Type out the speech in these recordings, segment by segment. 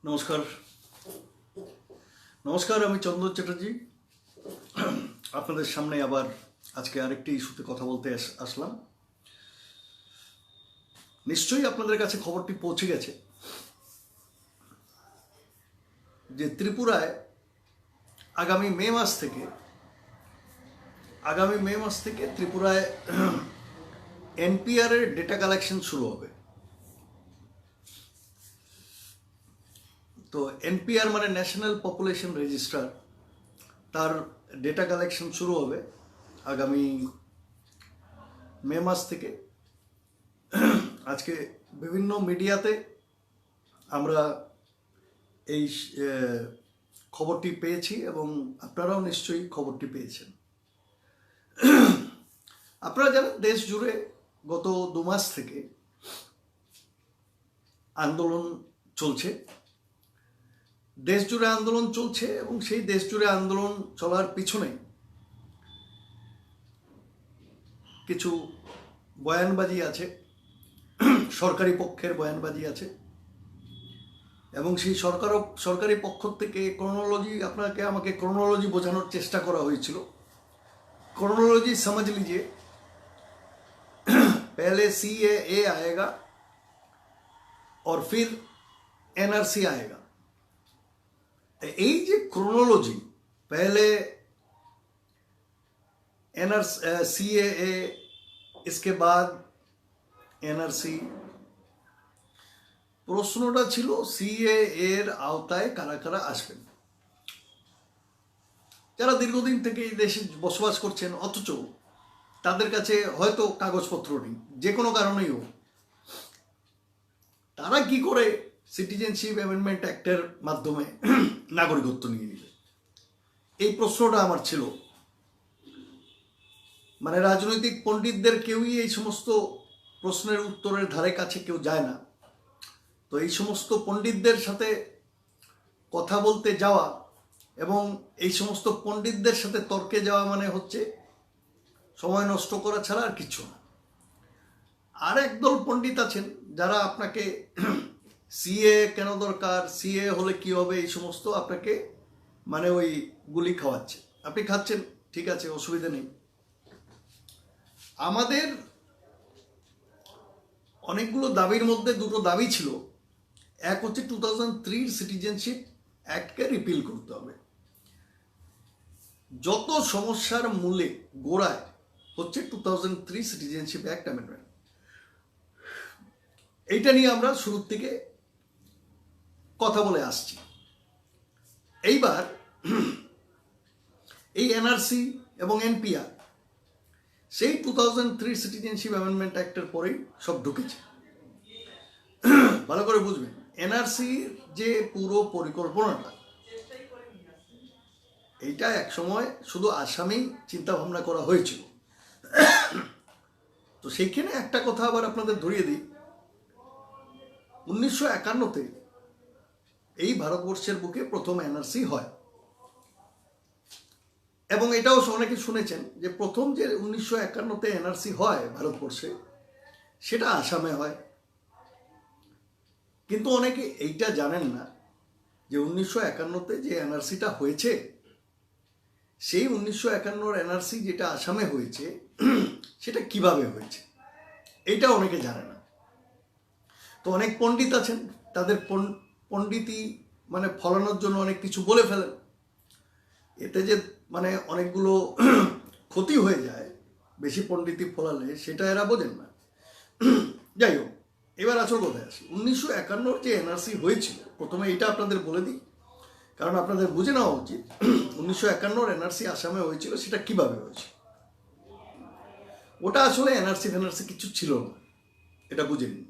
নমস্কার নমস্কার আমি চন্দন চ্যাটার্জি আপনাদের সামনে আবার আজকে আরেকটি ইস্যুতে কথা বলতে আসলাম। নিশ্চয়ই আপনাদের কাছে খবরটি পৌঁছে গেছে যে ত্রিপুরায় আগামী মে মাস থেকে ত্রিপুরায় এনপিআর এর ডেটা কালেকশন শুরু হবে। তো এনপিআর মানে ন্যাশনাল পপুলেশন রেজিস্টার, তার ডেটা কালেকশন শুরু হবে আগামী মে মাস থেকে। আজকে বিভিন্ন মিডিয়াতে আমরা এই খবরটি পেয়েছি এবং আপনারাও নিশ্চয়ই খবরটি পেয়েছেন। আপনারা জানেন দেশ জুড়ে গত 2 মাস থেকে আন্দোলন চলছে, দেশ জুড়ে আন্দোলন চলছে এবং সেই দেশ জুড়ে আন্দোলন চলার পিছনে কিছু বয়ানবাজি আছে, সরকারি পক্ষের বয়ানবাজি আছে এবং সেই সরকারি পক্ষ থেকে আমাকে ক্রোনোলজি বোঝানোর চেষ্টা করা হয়েছিল। क्रोनोलॉजी समझ लीजिए, पहले CAA आएगा और फिर NRC आएगा। এই যে ক্রোনোলজি, पहले CAA, इसके बाद NRC। প্রশ্নটা ছিল CAA এর আওতায় কারা কারা আসবেন, যারা দীর্ঘদিন থেকে এই দেশে বসবাস করছেন অথচ তাদের কাছে হয়তো কাগজপত্র নেই, যে কোনো কারণেই হোক, তারা কি করে সিটিজেনশিপ অ্যামেন্ডমেন্ট অ্যাক্টের মাধ্যমে নাগরিকত্ব নিয়ে নিবে। এই প্রশ্নটা আমার ছিল। মানে রাজনৈতিক পণ্ডিতদের কেউই এই সমস্ত প্রশ্নের উত্তরের ধারে কাছে কেউ যায় না। তো এই সমস্ত পণ্ডিতদের সাথে কথা বলতে যাওয়া এবং এই সমস্ত পণ্ডিতদের সাথে তর্কে যাওয়া মানে হচ্ছে সময় নষ্ট করা ছাড়া আর কিছু না। আর একদল পণ্ডিত আছেন যারা আপনাকে সিএ কেন দরকার, সিএ হলে কি হবে, এই সমস্ত আপনাকে মানে ওই গুলি খাওয়াচ্ছে। আপনি খাচ্ছেন, ঠিক আছে, অসুবিধা নেই। আমাদের অনেকগুলো দাবির মধ্যে দুটো দাবি ছিল। এক হচ্ছে 2003 সিটিজেনশিপ অ্যাক্টকে রিপিল করতে হবে। যত সমস্যার মূলে গোড়ায় হচ্ছে 2003 সিটিজেনশিপ অ্যাক্ট অ্যামেন্ডমেন্ট। এইটা নিয়ে আমরা শুরুর থেকে কথা বলে আসছি। এইবার এই এনআরসি এবং এনপিআর সেই 2003 সিটিজেনশিপ অ্যামেন্ডমেন্ট অ্যাক্টের পরেই সব ঢুকেছে। ভালো করে বুঝবেন, এনআরসির যে পুরো পরিকল্পনাটা, এইটা একসময় শুধু আসামেই চিন্তা ভাবনা করা হয়েছিল। তো সেইখানে একটা কথা আবার আপনাদের ধরিয়ে দিই, 1951-তে এই ভারতবর্ষের বুকে প্রথম এনআরসি হয় এবং এটাও অনেকে শুনেছেন যে প্রথম যে 1951-তে এনআরসি হয় ভারতবর্ষে, সেটা আসামে হয়। কিন্তু অনেকে এইটা জানেন না যে 1951-তে যে এনআরসিটা হয়েছে, সেই 1951 এনআরসি যেটা আসামে হয়েছে সেটা কিভাবে হয়েছে, এইটা অনেকে জানে না। তো অনেক পণ্ডিত আছেন, তাদের পণ্ডিতি মানে ফলানোর জন্য অনেক কিছু বলে ফেলেন। এতে যে মানে অনেকগুলো ক্ষতি হয়ে যায় বেশি পণ্ডিতি ফলালে, সেটা এরা বোঝেন না। যাই হোক, এবার আসল কথায় আসি। 1951 যে এনআরসি হয়েছিল, প্রথমে এটা আপনাদের বলে দিই কারণ আপনাদের বুঝে নেওয়া উচিত 1951 এনআরসি আসামে হয়েছিল সেটা কিভাবে হয়েছে। ওটা আসলে এনআরসি কিছু ছিল না, এটা বুঝে নিন।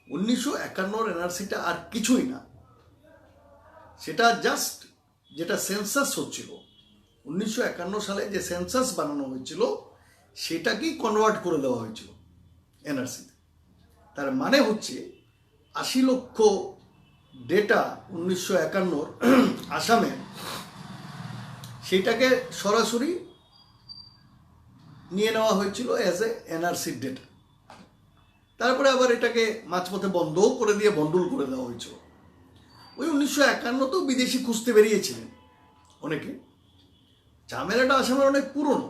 1951 এনআরসিটা আর কিছুই না, সেটা জাস্ট যেটা সেন্সাস হচ্ছিল 1951 সালে, যে সেন্সাস বানানো হয়েছিল সেটাকেই কনভার্ট করে দেওয়া হয়েছিল এনআরসিতে। তার মানে হচ্ছে 80 লক্ষ ডেটা 1951 আসামে, সেটাকে সরাসরি নিয়ে নেওয়া হয়েছিল অ্যাজ এ এনআরসির ডেটা। তারপরে আবার এটাকে মাঝপথে বন্ধও করে দিয়ে বন্ডুল করে দেওয়া হয়েছিল। ওই 1951তেও বিদেশি খুঁজতে বেরিয়েছিলেন অনেকে। ঝামেলাটা আসামের অনেক পুরনো,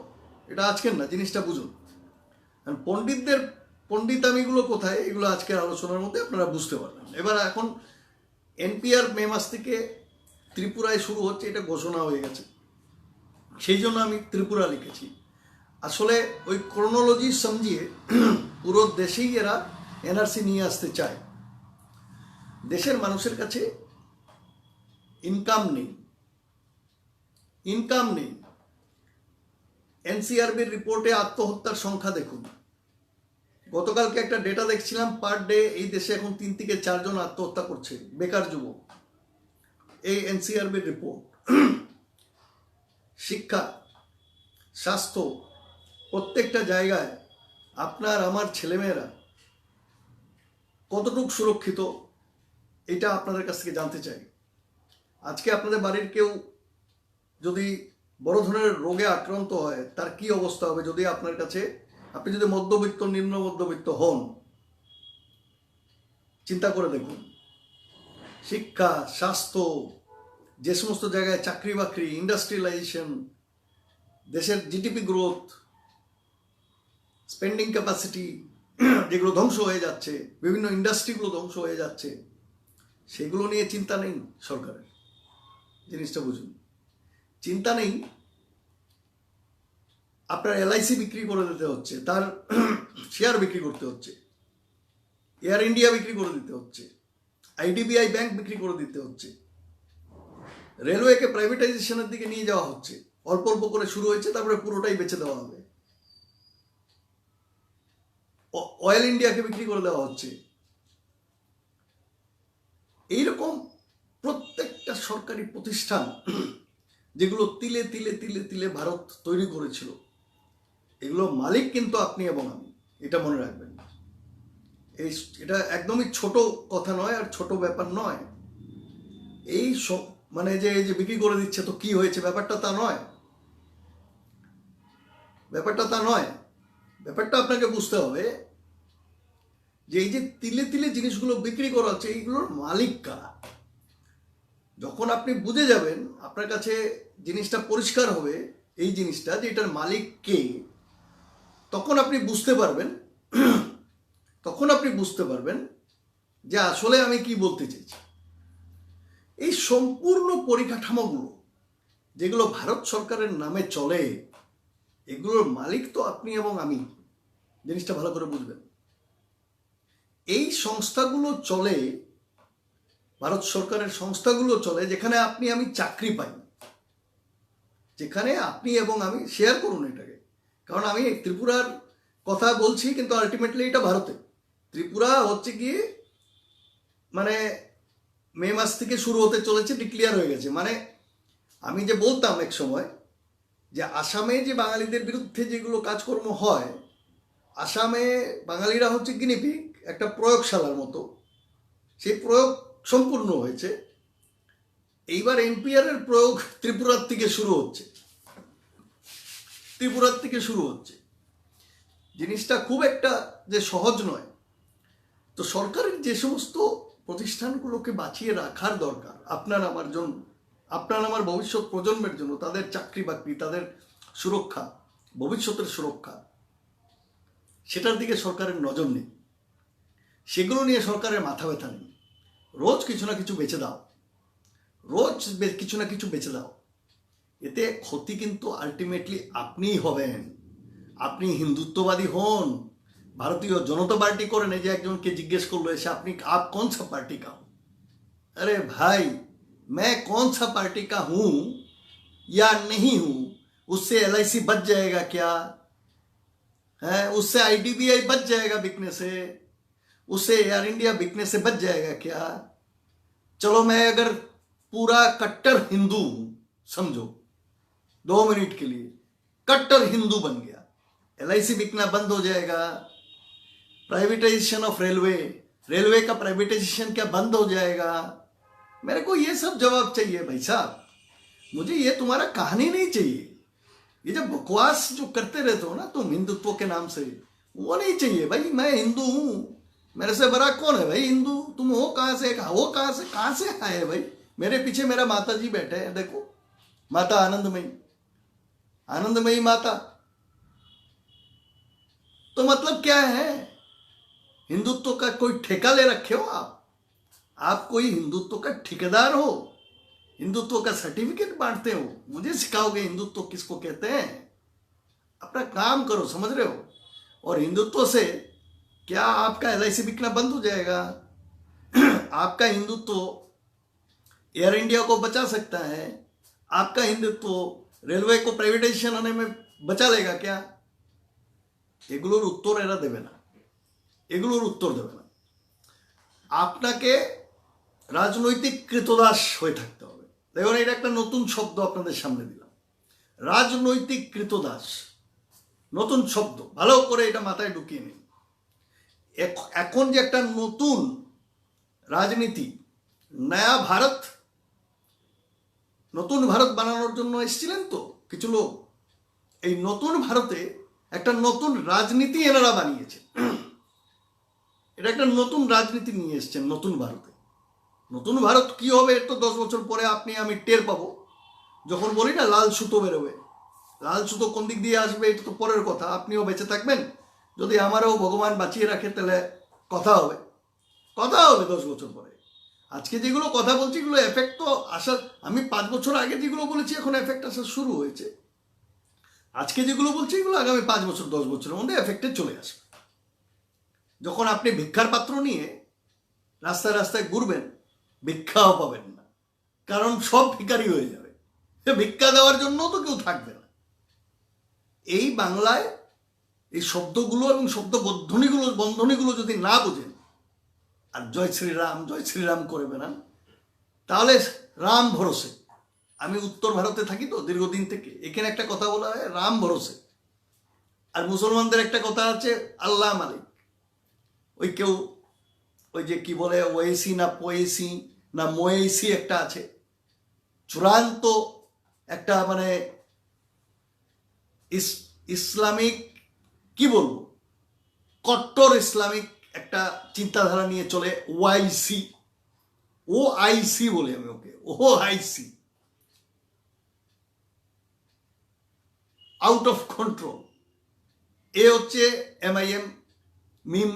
এটা আজকের না, জিনিসটা বুঝুন। পণ্ডিতদের পণ্ডিতামিগুলো কোথায়, এগুলো আজকের আলোচনার মধ্যে আপনারা বুঝতে পারবেন। এবার এখন এনপিআর মে মাস থেকে ত্রিপুরায় শুরু হচ্ছে, এটা ঘোষণা হয়ে গেছে, সেই জন্য আমি ত্রিপুরা লিখেছি। আসলে ওই ক্রোনোলজি সমঝিয়ে পুরো দেশেই এরা এনআরসি নিয়ে আসতে চায়। দেশের মানুষের কাছে ইনকাম নেই। এনসিআরবির রিপোর্টে আত্মহত্যার সংখ্যা দেখুন। গতকালকে একটা ডেটা দেখছিলাম, পার ডে এই দেশে এখন 3 থেকে 4 জন আত্মহত্যা করছে, বেকার যুবক। এই এনসিআরবির রিপোর্ট। শিক্ষা, স্বাস্থ্য, প্রত্যেকটা জায়গায় আপনার আমার ছেলেমেয়েরা কতটুকু সুরক্ষিত, এটা আপনাদের কাছ থেকে জানতে চাই। আজকে আপনাদের বাড়ির কেউ যদি বড় ধরনের রোগে আক্রান্ত হয়, তার কি অবস্থা হবে যদি আপনার কাছে, আপনি যদি মধ্যবিত্ত নিম্ন মধ্যবিত্ত হন, চিন্তা করে দেখুন। শিক্ষা, স্বাস্থ্য, যে সমস্ত জায়গায় চাকরি বাকরি, ইন্ডাস্ট্রিয়ালাইজেশন, দেশের জিডিপি গ্রোথ, স্পেন্ডিং ক্যাপাসিটি যেগুলো ধ্বংস হয়ে যাচ্ছে, বিভিন্ন ইন্ডাস্ট্রিগুলো ধ্বংস হয়ে যাচ্ছে, সেগুলো নিয়ে চিন্তা নেই সরকারের। জিনিসটা বুঝুন, চিন্তা নেই। আপনার এলআইসি বিক্রি করে দিতে হচ্ছে, তার শেয়ার বিক্রি করতে হচ্ছে, এয়ার ইন্ডিয়া বিক্রি করে দিতে হচ্ছে, আইডিবিআই ব্যাংক বিক্রি করে দিতে হচ্ছে, রেলওয়েকে প্রাইভেটাইজেশনের দিকে নিয়ে যাওয়া হচ্ছে। অল্প অল্প করে শুরু হয়েছে, তারপরে পুরোটাই বেচে দেওয়া হবে। অয়েল ইন্ডিয়াকে বিক্রি করে দেওয়া হচ্ছে। এইরকম প্রত্যেকটা সরকারি প্রতিষ্ঠান যেগুলো তিলে তিলে তিলে তিলে ভারত তৈরি করেছিল, এগুলো মালিক কিন্তু আপনি এবং আমি, এটা মনে রাখবেন। এটা একদমই ছোট কথা নয়, আর ছোট ব্যাপার নয়। এই মানে যে বিক্রি করে দিচ্ছে তো কি হয়েছে, ব্যাপারটা তা নয়। ব্যাপারটা আপনাকে বুঝতে হবে যে এই যে তিলে তিলে জিনিসগুলো বিক্রি করা হচ্ছে, এইগুলোর মালিক কারা। যখন আপনি বুঝে যাবেন, আপনার কাছে জিনিসটা পরিষ্কার হবে, এই জিনিসটা যে এটার মালিক কে, তখন আপনি বুঝতে পারবেন যে আসলে আমি কি বলতে চাইছি। এই সম্পূর্ণ পরিকাঠামোগুলো যেগুলো ভারত সরকারের নামে চলে, এগুলোর মালিক তো আপনি এবং আমি। জিনিসটা ভালো করে বুঝবেন। এই সংস্থাগুলো চলে, ভারত সরকারের সংস্থাগুলো চলে, যেখানে আপনি আমি চাকরি পাই, যেখানে আপনি এবং আমি, শেয়ার করুন এটাকে। কারণ আমি ত্রিপুরার কথা বলছি, কিন্তু আলটিমেটলি এটা ভারতে। ত্রিপুরা হচ্ছে গিয়ে মানে মে মাস থেকে শুরু হতে চলেছে, ডিক্লিয়ার হয়ে গেছে। মানে আমি যে বলতাম এক সময় যে আসামে যে বাঙালিদের বিরুদ্ধে যেগুলো কাজকর্ম হয়, আসামে বাঙালিরা হচ্ছে গিনিপিগ, একটা প্রয়োগশালার মতো। সেই প্রয়োগ সম্পূর্ণ হয়েছে। এইবার এনপিআর এর প্রয়োগ ত্রিপুরার থেকে শুরু হচ্ছে। জিনিসটা খুব একটা যে সহজ নয়। তো সরকারের যে সমস্ত প্রতিষ্ঠানগুলোকে বাঁচিয়ে রাখার দরকার আপনার আমার জন্য, আপনার আমার ভবিষ্যৎ প্রজন্মের জন্য, তাদের চাকরি বাকরি, তাদের সুরক্ষা, ভবিষ্যতের সুরক্ষা, সেটার দিকে সরকারের নজর নেই। সেগুলো নিয়ে সরকারের মাথা ব্যথা নেই। রোজ কিছু না কিছু বেচে দাও। এতে ক্ষতি কিন্তু আলটিমেটলি আপনিই হবেন। আপনি হিন্দুত্ববাদী হন, ভারতীয় জনতা পার্টি করেন। এই যে একজনকে জিজ্ঞেস করলো এসে, आप कौन सा पार्टी का हो? अरे भाई, मैं कौन सा पार्टी का हूं या नहीं हूं, उससे एलआईसी बच जाएगा क्या है? उससे आईडीबीआई बच जाएगा बिकने से? उससे एयर इंडिया बिकने से बच जाएगा क्या? चलो मैं अगर पूरा कट्टर हिंदू हूं, समझो 2 मिनट के लिए कट्टर हिंदू बन गया, एलआईसी बिकना बंद हो जाएगा, प्राइवेटाइजेशन ऑफ रेलवे का प्राइवेटाइजेशन क्या बंद हो जाएगा? मेरे को ये सब जवाब चाहिए भाई साहब। मुझे ये तुम्हारा कहानी नहीं चाहिए। ये जब बकवास जो करते रहते हो ना तुम हिंदुत्व के नाम से, वो नहीं चाहिए भाई। मैं हिंदू हूं, मेरे से बड़ा कौन है भाई हिंदू? तुम हो कहाँ से, वो कहाँ से आए हैं भाई? मेरे पीछे मेरा माता जी बैठे हैं, देखो, माता आनंदमयी, आनंदमयी माता। तो मतलब क्या है, हिंदुत्व का कोई ठेका ले रखे हो आप कोई हिंदुत्व का ठेकेदार हो, हिंदुत्व का सर्टिफिकेट बांटते हो, मुझे सिखाओगे हिंदुत्व किसको कहते हैं? अपना काम करो, समझ रहे हो? और हिंदुत्व से क्या आपका LIC बिकना बंद हो जाएगा? आपका हिंदुत्व एयर इंडिया को बचा सकता है? आपका हिंदुत्व रेलवे को प्राइवेटाइजेशन होने में बचा लेगा क्या? এগুলোর উত্তর এরা দেবে না, এগুলোর উত্তর দেবে না। আপনাকে রাজনৈতিক কৃতদাস হয়ে থাকতে হবে। দেখুন, এটা একটা নতুন শব্দ আপনাদের সামনে দিলাম, রাজনৈতিক কৃতদাস, নতুন শব্দ, ভালো করে এটা মাথায় ঢুকিয়ে নিন। এখন যে একটা নতুন রাজনীতি, নয়া ভারত, নতুন ভারত বানানোর জন্য এসেছিলেন তো কিছু লোক, এই নতুন ভারতে একটা নতুন রাজনীতি এনারা বানিয়েছে। এটা একটা নতুন রাজনীতি নিয়ে এসছেন নতুন ভারতে। নতুন ভারত কি হবে এর তো 10 বছর পরে আপনি আমি টের পাবো, যখন বলি না লাল সুতো বেরোবে। লাল সুতো কোন দিক দিয়ে আসবে এটা তো পরের কথা, আপনিও বেঁচে থাকবেন, যদি আমারও ভগবান বাঁচিয়ে রাখে তাহলে কথা হবে 10 বছর পরে। আজকে যেগুলো কথা বলছি এগুলো এফেক্ট তো আসার, আমি 5 বছর আগে যেগুলো বলেছি এখন এফেক্ট আসা শুরু হয়েছে। আজকে যেগুলো বলছি এগুলো আগামী 5 বছর 10 বছরের মধ্যে এফেক্টে চলে আসবে। যখন আপনি ভিক্ষার পাত্র নিয়ে রাস্তায় রাস্তায় ঘুরবেন, ভিক্ষাও পাবেন না, কারণ সব ভিখারি হয়ে যাবে, ভিক্ষা দেওয়ার জন্য তো কেউ থাকবে না। এই বাংলায় এই শব্দগুলো এবং শব্দ বন্ধনীগুলো যদি না বোঝেন আর জয় শ্রীরাম করে বেড়ান, তাহলে রাম ভরসে। আমি উত্তর ভারতে থাকি তো দীর্ঘদিন থেকে, এখানে একটা কথা বলা হয় রাম ভরসে, আর মুসলমানদের একটা কথা আছে আল্লাহ মালিক। ওই কেউ ওই যে কি বলে ওয়েসি না পোয়েসি না মোয়েসি একটা আছে, চূড়ান্ত একটা মানে ইসলামিক কি বলবো, কট্টর ইসলামিক একটা চিন্তাধারা নিয়ে চলে, OIC বলি আমি ওকে, OIC, আউট অফ কন্ট্রোল। এ হচ্ছে MIM মিম।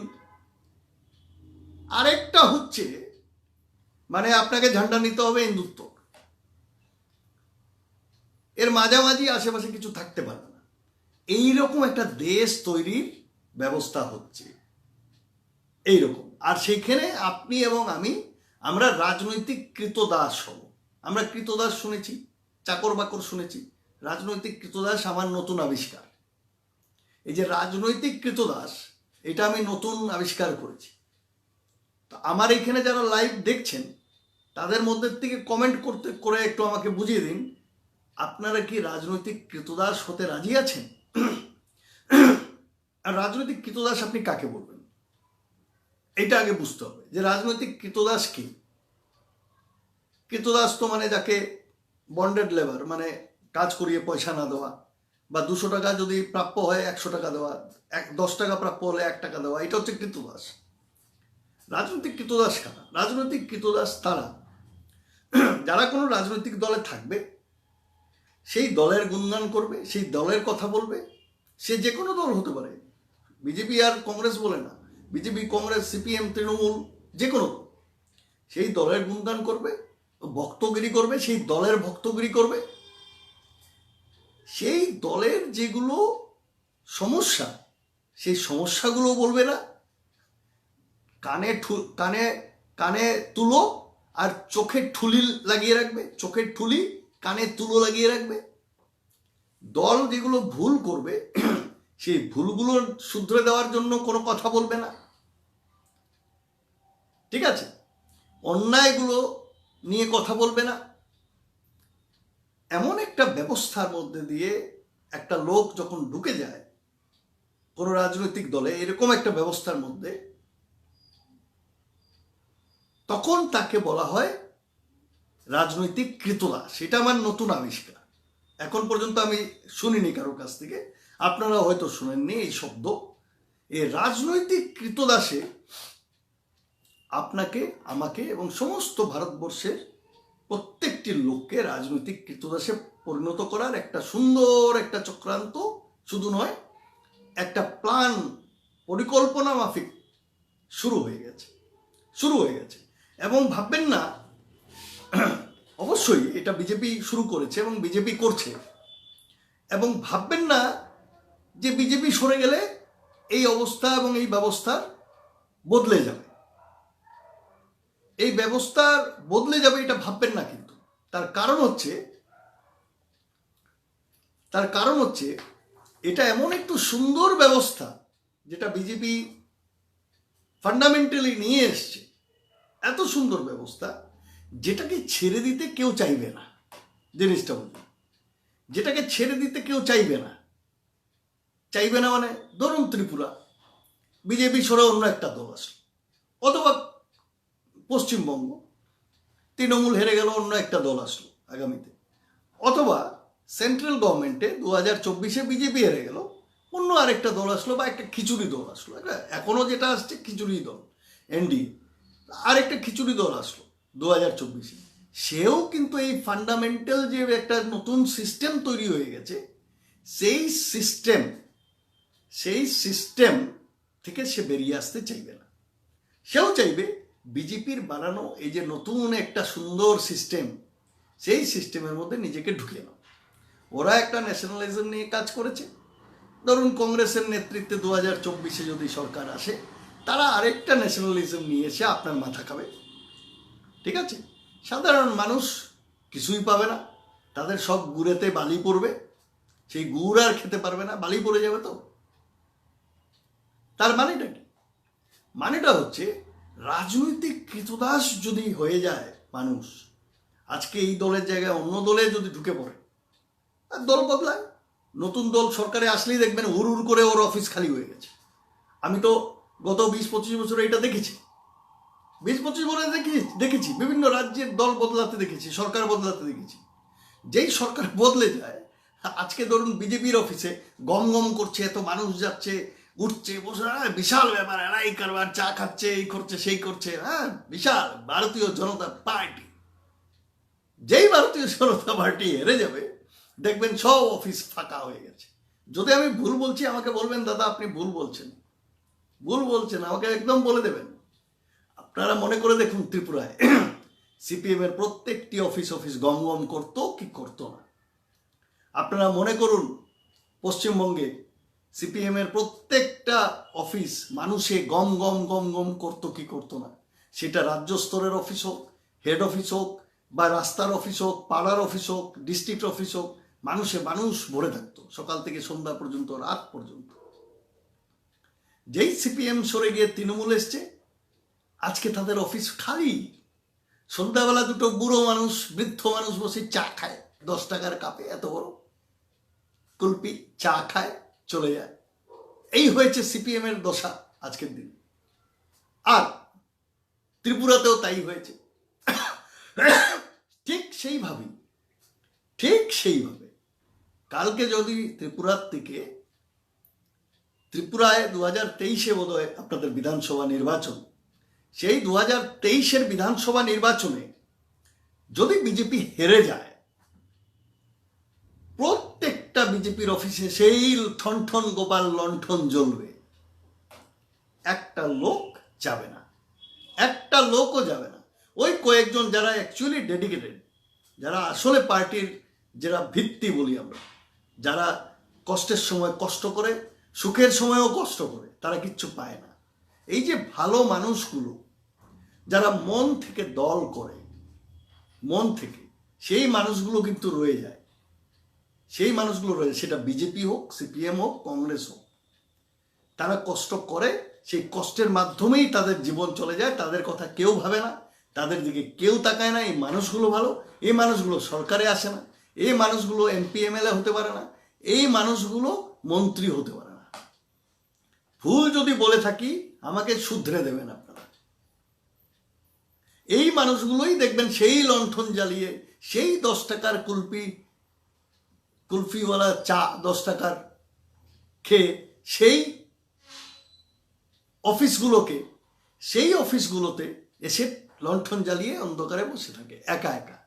আরেকটা হচ্ছে মানে আপনাকে ঝান্ডা নিতে হবে হিন্দুত্ব, এর মাঝামাঝি আশেপাশে কিছু থাকতে পারবে না। এইরকম একটা দেশ তৈরির ব্যবস্থা হচ্ছে এইরকম। আর সেখানে আপনি এবং আমরা রাজনৈতিক কৃতদাস হব। আমরা কৃতদাস শুনেছি, চাকর বাকর শুনেছি, রাজনৈতিক কৃতদাস আমার নতুন আবিষ্কার। এই যে রাজনৈতিক কৃতদাস, এটা আমি নতুন আবিষ্কার করেছি। তো আমার এখানে যারা লাইভ দেখছেন তাদের মধ্যে থেকে কমেন্ট করে একটু আমাকে বুঝিয়ে দিন, আপনারা কি রাজনৈতিক কৃতদাস হতে রাজি আছেন? আর রাজনৈতিক কৃতদাস আপনি কাকে বলবেন এটা আগে বুঝতে হবে, যে রাজনৈতিক কৃতদাস কি। কৃতদাস তো মানে যাকে বন্ডেড লেবার, মানে কাজ করিয়ে পয়সা না দেওয়া, বা 200 টাকা যদি প্রাপ্য হয় 100 টাকা দেওয়া, 10 টাকা প্রাপ্য হলে 1 টাকা দেওয়া, এটা হচ্ছে কৃতদাস। রাজনৈতিক কৃতদাস কারা? রাজনৈতিক কৃতদাস তারা যারা কোনো রাজনৈতিক দলে থাকবে, সেই দলের গুণগান করবে, সেই দলের কথা বলবে, সে যে কোনো দল হতে পারে, বিজেপি আর কংগ্রেস বলে না, বিজেপি কংগ্রেস CPM তৃণমূল যে কোনো, সেই দলের গুণগান করবে, ভক্তগিরি করবে, সেই দলের ভক্তগিরি করবে, সেই দলের যেগুলো সমস্যা সেই সমস্যাগুলো বলবে না, কানে তুলো আর চোখে ঠুলি লাগিয়ে রাখবে, চোখের ঠুলি কানে তুলো লাগিয়ে রাখবে। দল যেগুলো ভুল করবে সেই ভুলগুলো শুধরে দেওয়ার জন্য কোনো কথা বলবে না, ঠিক আছে? অন্যায়গুলো নিয়ে কথা বলবে না। এমন একটা ব্যবস্থার মধ্যে দিয়ে একটা লোক যখন ঢুকে যায় কোনো রাজনৈতিক দলে, এরকম একটা ব্যবস্থার মধ্যে, তখন তাকে বলা হয় রাজনৈতিক কৃতদাস। সেটা আমার নতুন আবিষ্কার, এখন পর্যন্ত আমি শুনিনি কারোর কাছ থেকে, আপনারা হয়তো শুনেননি এই শব্দ। এই রাজনৈতিক কৃতদাসে আপনাকে, আমাকে এবং সমস্ত ভারতবর্ষের প্রত্যেকটি লোককে রাজনৈতিক কৃতদাসে পরিণত করার একটা সুন্দর একটা চক্রান্ত, শুধু নয় একটা প্ল্যান, পরিকল্পনা মাফিক শুরু হয়ে গেছে। এবং ভাববেন না, অবশ্যই এটা বিজেপি শুরু করেছে এবং বিজেপি করছে, এবং ভাববেন না যে বিজেপি সরে গেলে এই অবস্থা এবং এই ব্যবস্থার বদলে যাবে। এই ব্যবস্থার বদলে যাবে এটা ভাববেন না, কিন্তু তার কারণ হচ্ছে এটা এমন একটু সুন্দর ব্যবস্থা যেটা বিজেপি ফান্ডামেন্টালি নিয়ে এসছে, এত সুন্দর ব্যবস্থা যেটাকে ছেড়ে দিতে কেউ চাইবে না। জিনিসটা বলি, যেটাকে ছেড়ে দিতে কেউ চাইবে না মানে ধরুন ত্রিপুরা, বিজেপি সরে অন্য একটা দল আসলো, অথবা পশ্চিমবঙ্গ তৃণমূল হেরে গেল, অন্য একটা দল আসলো আগামীতে, অথবা সেন্ট্রাল গভর্নমেন্টে 2024 বিজেপি হেরে গেল, অন্য আরেকটা দল আসলো বা একটা খিচুড়ি দল আসলো। এখনো যেটা আসছে খিচুড়ি দল, এনডিএ, আরেকটা খিচুড়ি দল আসলো 2024, সেও কিন্তু এই ফান্ডামেন্টাল যে একটা নতুন সিস্টেম তৈরি হয়ে গেছে, সেই সিস্টেম থেকে সে বেরিয়ে আসতে চাইবে না। সেও চাইবে বিজেপির বানানো এই যে নতুন একটা সুন্দর সিস্টেম, সেই সিস্টেমের মধ্যে নিজেকে ঢুকিয়ে নাও। ওরা একটা ন্যাশনালিজম নিয়ে কাজ করেছে, ধরুন কংগ্রেসের নেতৃত্বে 2024 যদি সরকার আসে, তারা আরেকটা ন্যাশনালিজম নিয়ে এসে আপনার মাথা খাবে। ঠিক আছে, সাধারণ মানুষ কিছুই পাবে না, তাদের সব গুড়েতে বালি পড়বে, সেই গুড় আর খেতে পারবে না, বালি পড়ে যাবে। তো তার মানেটা কি? মানেটা হচ্ছে রাজনৈতিক কৃতদাস যদি হয়ে যায় মানুষ, আজকে এই দলের জায়গায় অন্য দলে যদি ঢুকে পড়ে, আর দল বদলায়, নতুন দল সরকারে আসলেই দেখবেন হুড় হুড় করে ওর অফিস খালি হয়ে গেছে। আমি তো গত 20-25 বছরে এটা দেখেছি, 20-25 বছরে দেখেছি বিভিন্ন রাজ্যের দল বদলাতে দেখেছি, সরকার বদলাতে দেখেছি। যেই সরকার বদলে যায়, আজকে ধরুন বিজেপির অফিসে গম গম করছে, এত মানুষ যাচ্ছে, উঠছে, বসে, বিশাল ব্যাপার, এরা এই কারবার, চা খাচ্ছে, এই করছে, সেই করছে, হ্যাঁ, বিশাল ভারতীয় জনতা পার্টি। যেই ভারতীয় জনতা পার্টি হেরে যাবে, দেখবেন সব অফিস ফাঁকা হয়ে গেছে। যদি আমি ভুল বলছি আমাকে বলবেন, দাদা আপনি ভুল বলছেন, আমাকে একদম বলে দেবেন। আপনারা মনে করে দেখুন, ত্রিপুরায় সিপিএম এর প্রত্যেকটি অফিস গম গম করতো কি করতো না? আপনারা মনে করুন পশ্চিমবঙ্গে সিপিএম এর প্রত্যেকটা অফিস মানুষে গম গম গম গম করতো কি করতো না? সেটা রাজ্য স্তরের অফিস হোক, হেড অফিস হোক, বা রাস্তার অফিস হোক, পাড়ার অফিস হোক, ডিস্ট্রিক্ট অফিস হোক, মানুষ ভরে থাকতো সকাল থেকে সন্ধ্যা পর্যন্ত, রাত পর্যন্ত। যেই সিপিএম সরে গিয়ে তৃণমূল এসছে, আজকে তাদের অফিস খালি। সন্ধ্যাবেলা দুটো বুড়ো মানুষ, বৃদ্ধ মানুষ বসে চা খায়, 10 টাকার কাপে, এত বড় কুলপি, চা খায়, চলে যায়। এই হয়েছে সিপিএম এর দশা আজকের দিন। আর ত্রিপুরাতেও তাই হয়েছে। ঠিক সেইভাবে কালকে যদি ত্রিপুরায় 2023 বোধহয় আপনাদের বিধানসভা নির্বাচন, সেই 2023 বিধানসভা নির্বাচনে যদি বিজেপি হেরে যায়, প্রত্যেকটা বিজেপির অফিসে সেই ঠন গোপাল লণ্ঠন জ্বলবে, একটা লোকও যাবে না। ওই কয়েকজন যারা অ্যাকচুয়ালি ডেডিকেটেড, যারা আসলে পার্টির যারা ভিত্তি বলি আমরা, যারা কষ্টের সময় কষ্ট করে, সুখের সময়ও কষ্ট করে, তারা কিচ্ছু পায় না। এই যে ভালো মানুষগুলো যারা মন থেকে দল করে, মন থেকে, সেই মানুষগুলো কিন্তু রয়ে যায়। সেটা বিজেপি হোক, সিপিএম হোক, কংগ্রেস হোক, তারা কষ্ট করে, সেই কষ্টের মাধ্যমেই তাদের জীবন চলে যায়। তাদের কথা কেউ ভাবে না, তাদের দিকে কেউ তাকায় না। এই মানুষগুলো ভালো, এই মানুষগুলো সরকারে আসে না, এই মানুষগুলো এমপি এমএলএ হতে পারে না, এই মানুষগুলো মন্ত্রী হতে পারে না। ভুল যদি বলে থাকি আমাকে শুধরে দেবেন আপনারা। এই মানুষগুলোই দেখবেন সেই লণ্ঠন জ্বালিয়ে, সেই 10 টাকার কুলফিওয়ালা চা 10 টাকার খেয়ে, সেই অফিসগুলোতে এসে লণ্ঠন জ্বালিয়ে অন্ধকারে বসে থাকে একা একা।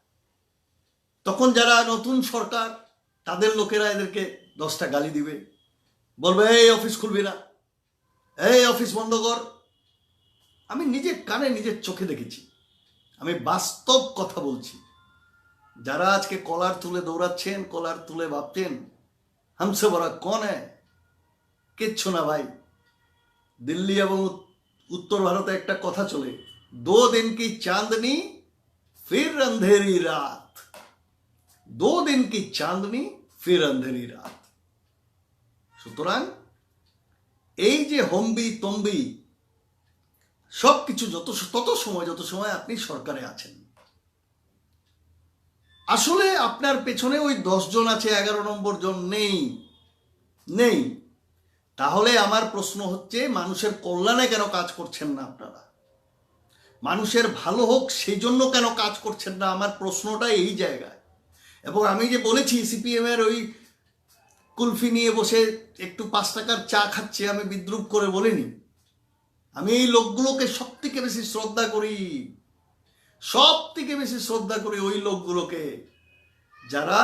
তখন যারা নতুন সরকার, তাদের লোকেরা এদেরকে 10টা গালি দিবে, বলবে এই অফিস খুলবি না, এই অফিস বন্ধ কর। আমি নিজের কানে নিজের চোখে দেখেছি, আমি বাস্তব কথা বলছি। যারা আজকে কলার তুলে দৌড়াচ্ছেন, কলার তুলে ভাবছেন হামসে বড়া কন হ্যায়, কিচ্ছু না ভাই। দিল্লি এবং উত্তর ভারতে একটা কথা চলে, 2 दिन की चांदनी फिर अंधेरी रात, 2 दिन की चांदनी फिर अंधेरी रात। সুতরাং এই যে হম্বি তম্বি সব কিছু তত সময় আপনি সরকারে আছেন, আসলে আপনার পেছনে ওই 10 জন আছে, 11 নম্বর জন নেই। তাহলে আমার প্রশ্ন হচ্ছে, মানুষের কল্যাণে কেন কাজ করছেন না আপনারা? মানুষের ভালো হোক সেই জন্য কেন কাজ করছেন না? আমার প্রশ্নটা এই জায়গায়। এবং আমি যে বলেছি সিপিএম এর ওই কুলফি নিয়ে বসে একটু 5 টাকার চা খাচ্ছে, আমি বিদ্রুপ করে বলিনি। আমি এই লোকগুলোকে সব থেকে বেশি শ্রদ্ধা করি, ওই লোকগুলোকে যারা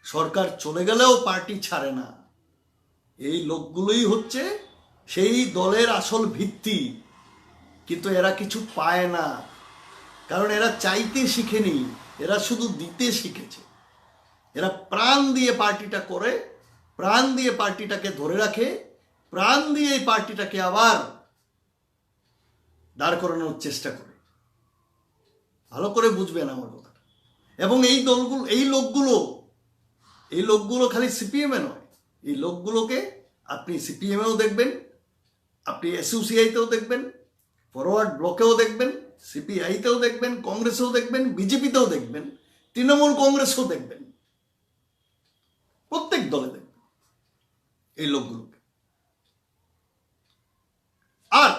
সরকার চলে গেলেও পার্টি ছাড়ে না। এই লোকগুলোই হচ্ছে সেই দলের আসল ভিত্তি। কিন্তু এরা কিছু পায় না, কারণ এরা চাইতে শিখেনি, এরা শুধু দিতে শিখেছে। এরা প্রাণ দিয়ে পার্টিটা করে, প্রাণ দিয়ে পার্টিটাকে ধরে রাখে, প্রাণ দিয়ে এই পার্টিটাকে আবার দাঁড় করানোর চেষ্টা করে। ভালো করে বুঝবেন আমার কথা। এবং এই লোকগুলো খালি সিপিএমে নয়, এই লোকগুলোকে আপনি সিপিএমেও দেখবেন, আপনি এসইউসিআইতেও দেখবেন, ফরওয়ার্ড ব্লকেও দেখবেন, সিপিআইতেও দেখবেন, কংগ্রেসেও দেখবেন, বিজেপিতেও দেখবেন, তৃণমূল কংগ্রেসও দেখবেন, প্রত্যেক দলে দেখবেন এই লোকগুলোকে। আর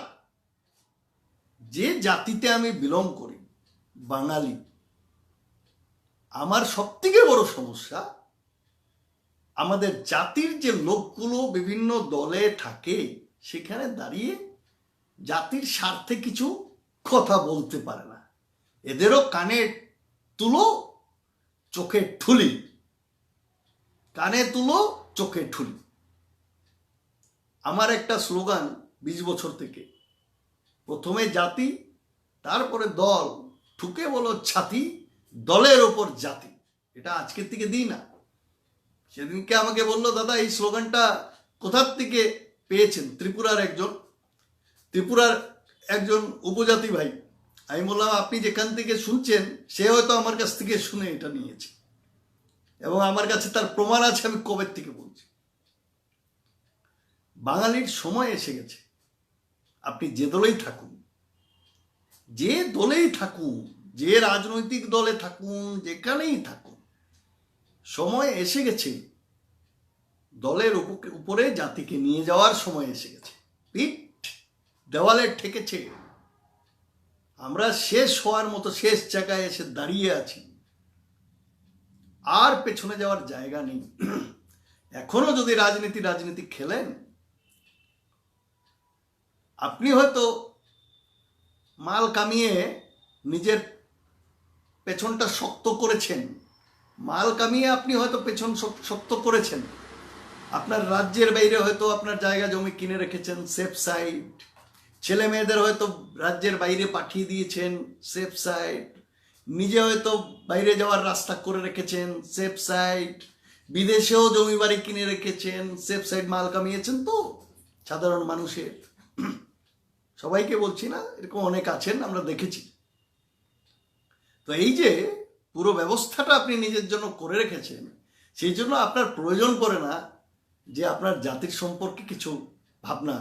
যে জাতিতে আমি বিলং করি, বাঙালি, আমার সবথেকে বড় সমস্যা, আমাদের জাতির যে লোকগুলো বিভিন্ন দলে থাকে, সেখানে দাঁড়িয়ে জাতির স্বার্থে কিছু কথা বলতে পারে না। এদেরও কানে তুলো চোখে ঠুলি, কানে তুলো চোখে ঠুলি। আমার একটা স্লোগান 20 বছর থেকে, প্রথমে জাতি, তারপরে দল, ঠুকে বলো ছাতি, দলের ওপর জাতি। এটা আজকের থেকে দিই না। সেদিনকে আমাকে বললো, দাদা এই স্লোগানটা কোথার থেকে পেয়েছেন? ত্রিপুরার একজন উপজাতি ভাই। আমি বললাম, আপনি যেখান থেকে শুনছেন সে হয়তো আমার কাছ থেকে শুনে এটা নিয়েছে, এবং আমার কাছে তার প্রমাণ আছে, আমি কবে থেকে বলছি। বাঙালির সময় এসে গেছে। আপনি যে দলেই থাকুন, যে রাজনৈতিক দলে থাকুন, যেখানেই থাকুন, সময় এসে গেছে দলের উপরে জাতিকে নিয়ে যাওয়ার সময় এসে গেছে। পিঠ দেওয়ালে ঠেকেছে, আমরা শেষ হওয়ার মতো শেষ জায়গায় এসে দাঁড়িয়ে আছি, আর পেছনে যাওয়ার জায়গা নেই। এখনো যদি রাজনীতি খেলেন, আপনি হয়তো মাল কামিয়ে নিজের পেছনটা শক্ত করেছেন, আপনি হয়তো পেছন শক্ত করেছেন, আপনার রাজ্যের বাইরে হয়তো আপনার জায়গা জমি কিনে রেখেছেন, সেফ সাইড, ছেলে মেয়েদের হয়তো রাজ্যের বাইরে পাঠিয়ে দিয়েছেন, সেফ সাইড, নিজে হয়তো বাইরে যাওয়ার রাস্তা করে রেখেছেন, সেফ সাইড, বিদেশেও জমি বাড়ি কিনে রেখেছেন, সেফ সাইড, মাল কামিয়েছেন। তো সাধারণ মানুষের, সবাইকে বলছি না, এরকম অনেক আছেন, আমরা দেখেছি। তো এই যে পুরো ব্যবস্থাটা আপনি নিজের জন্য করে রেখেছেন, সেই জন্য আপনার প্রয়োজন পড়ে না যে আপনার জাতির সম্পর্কে কিছু ভাবনা।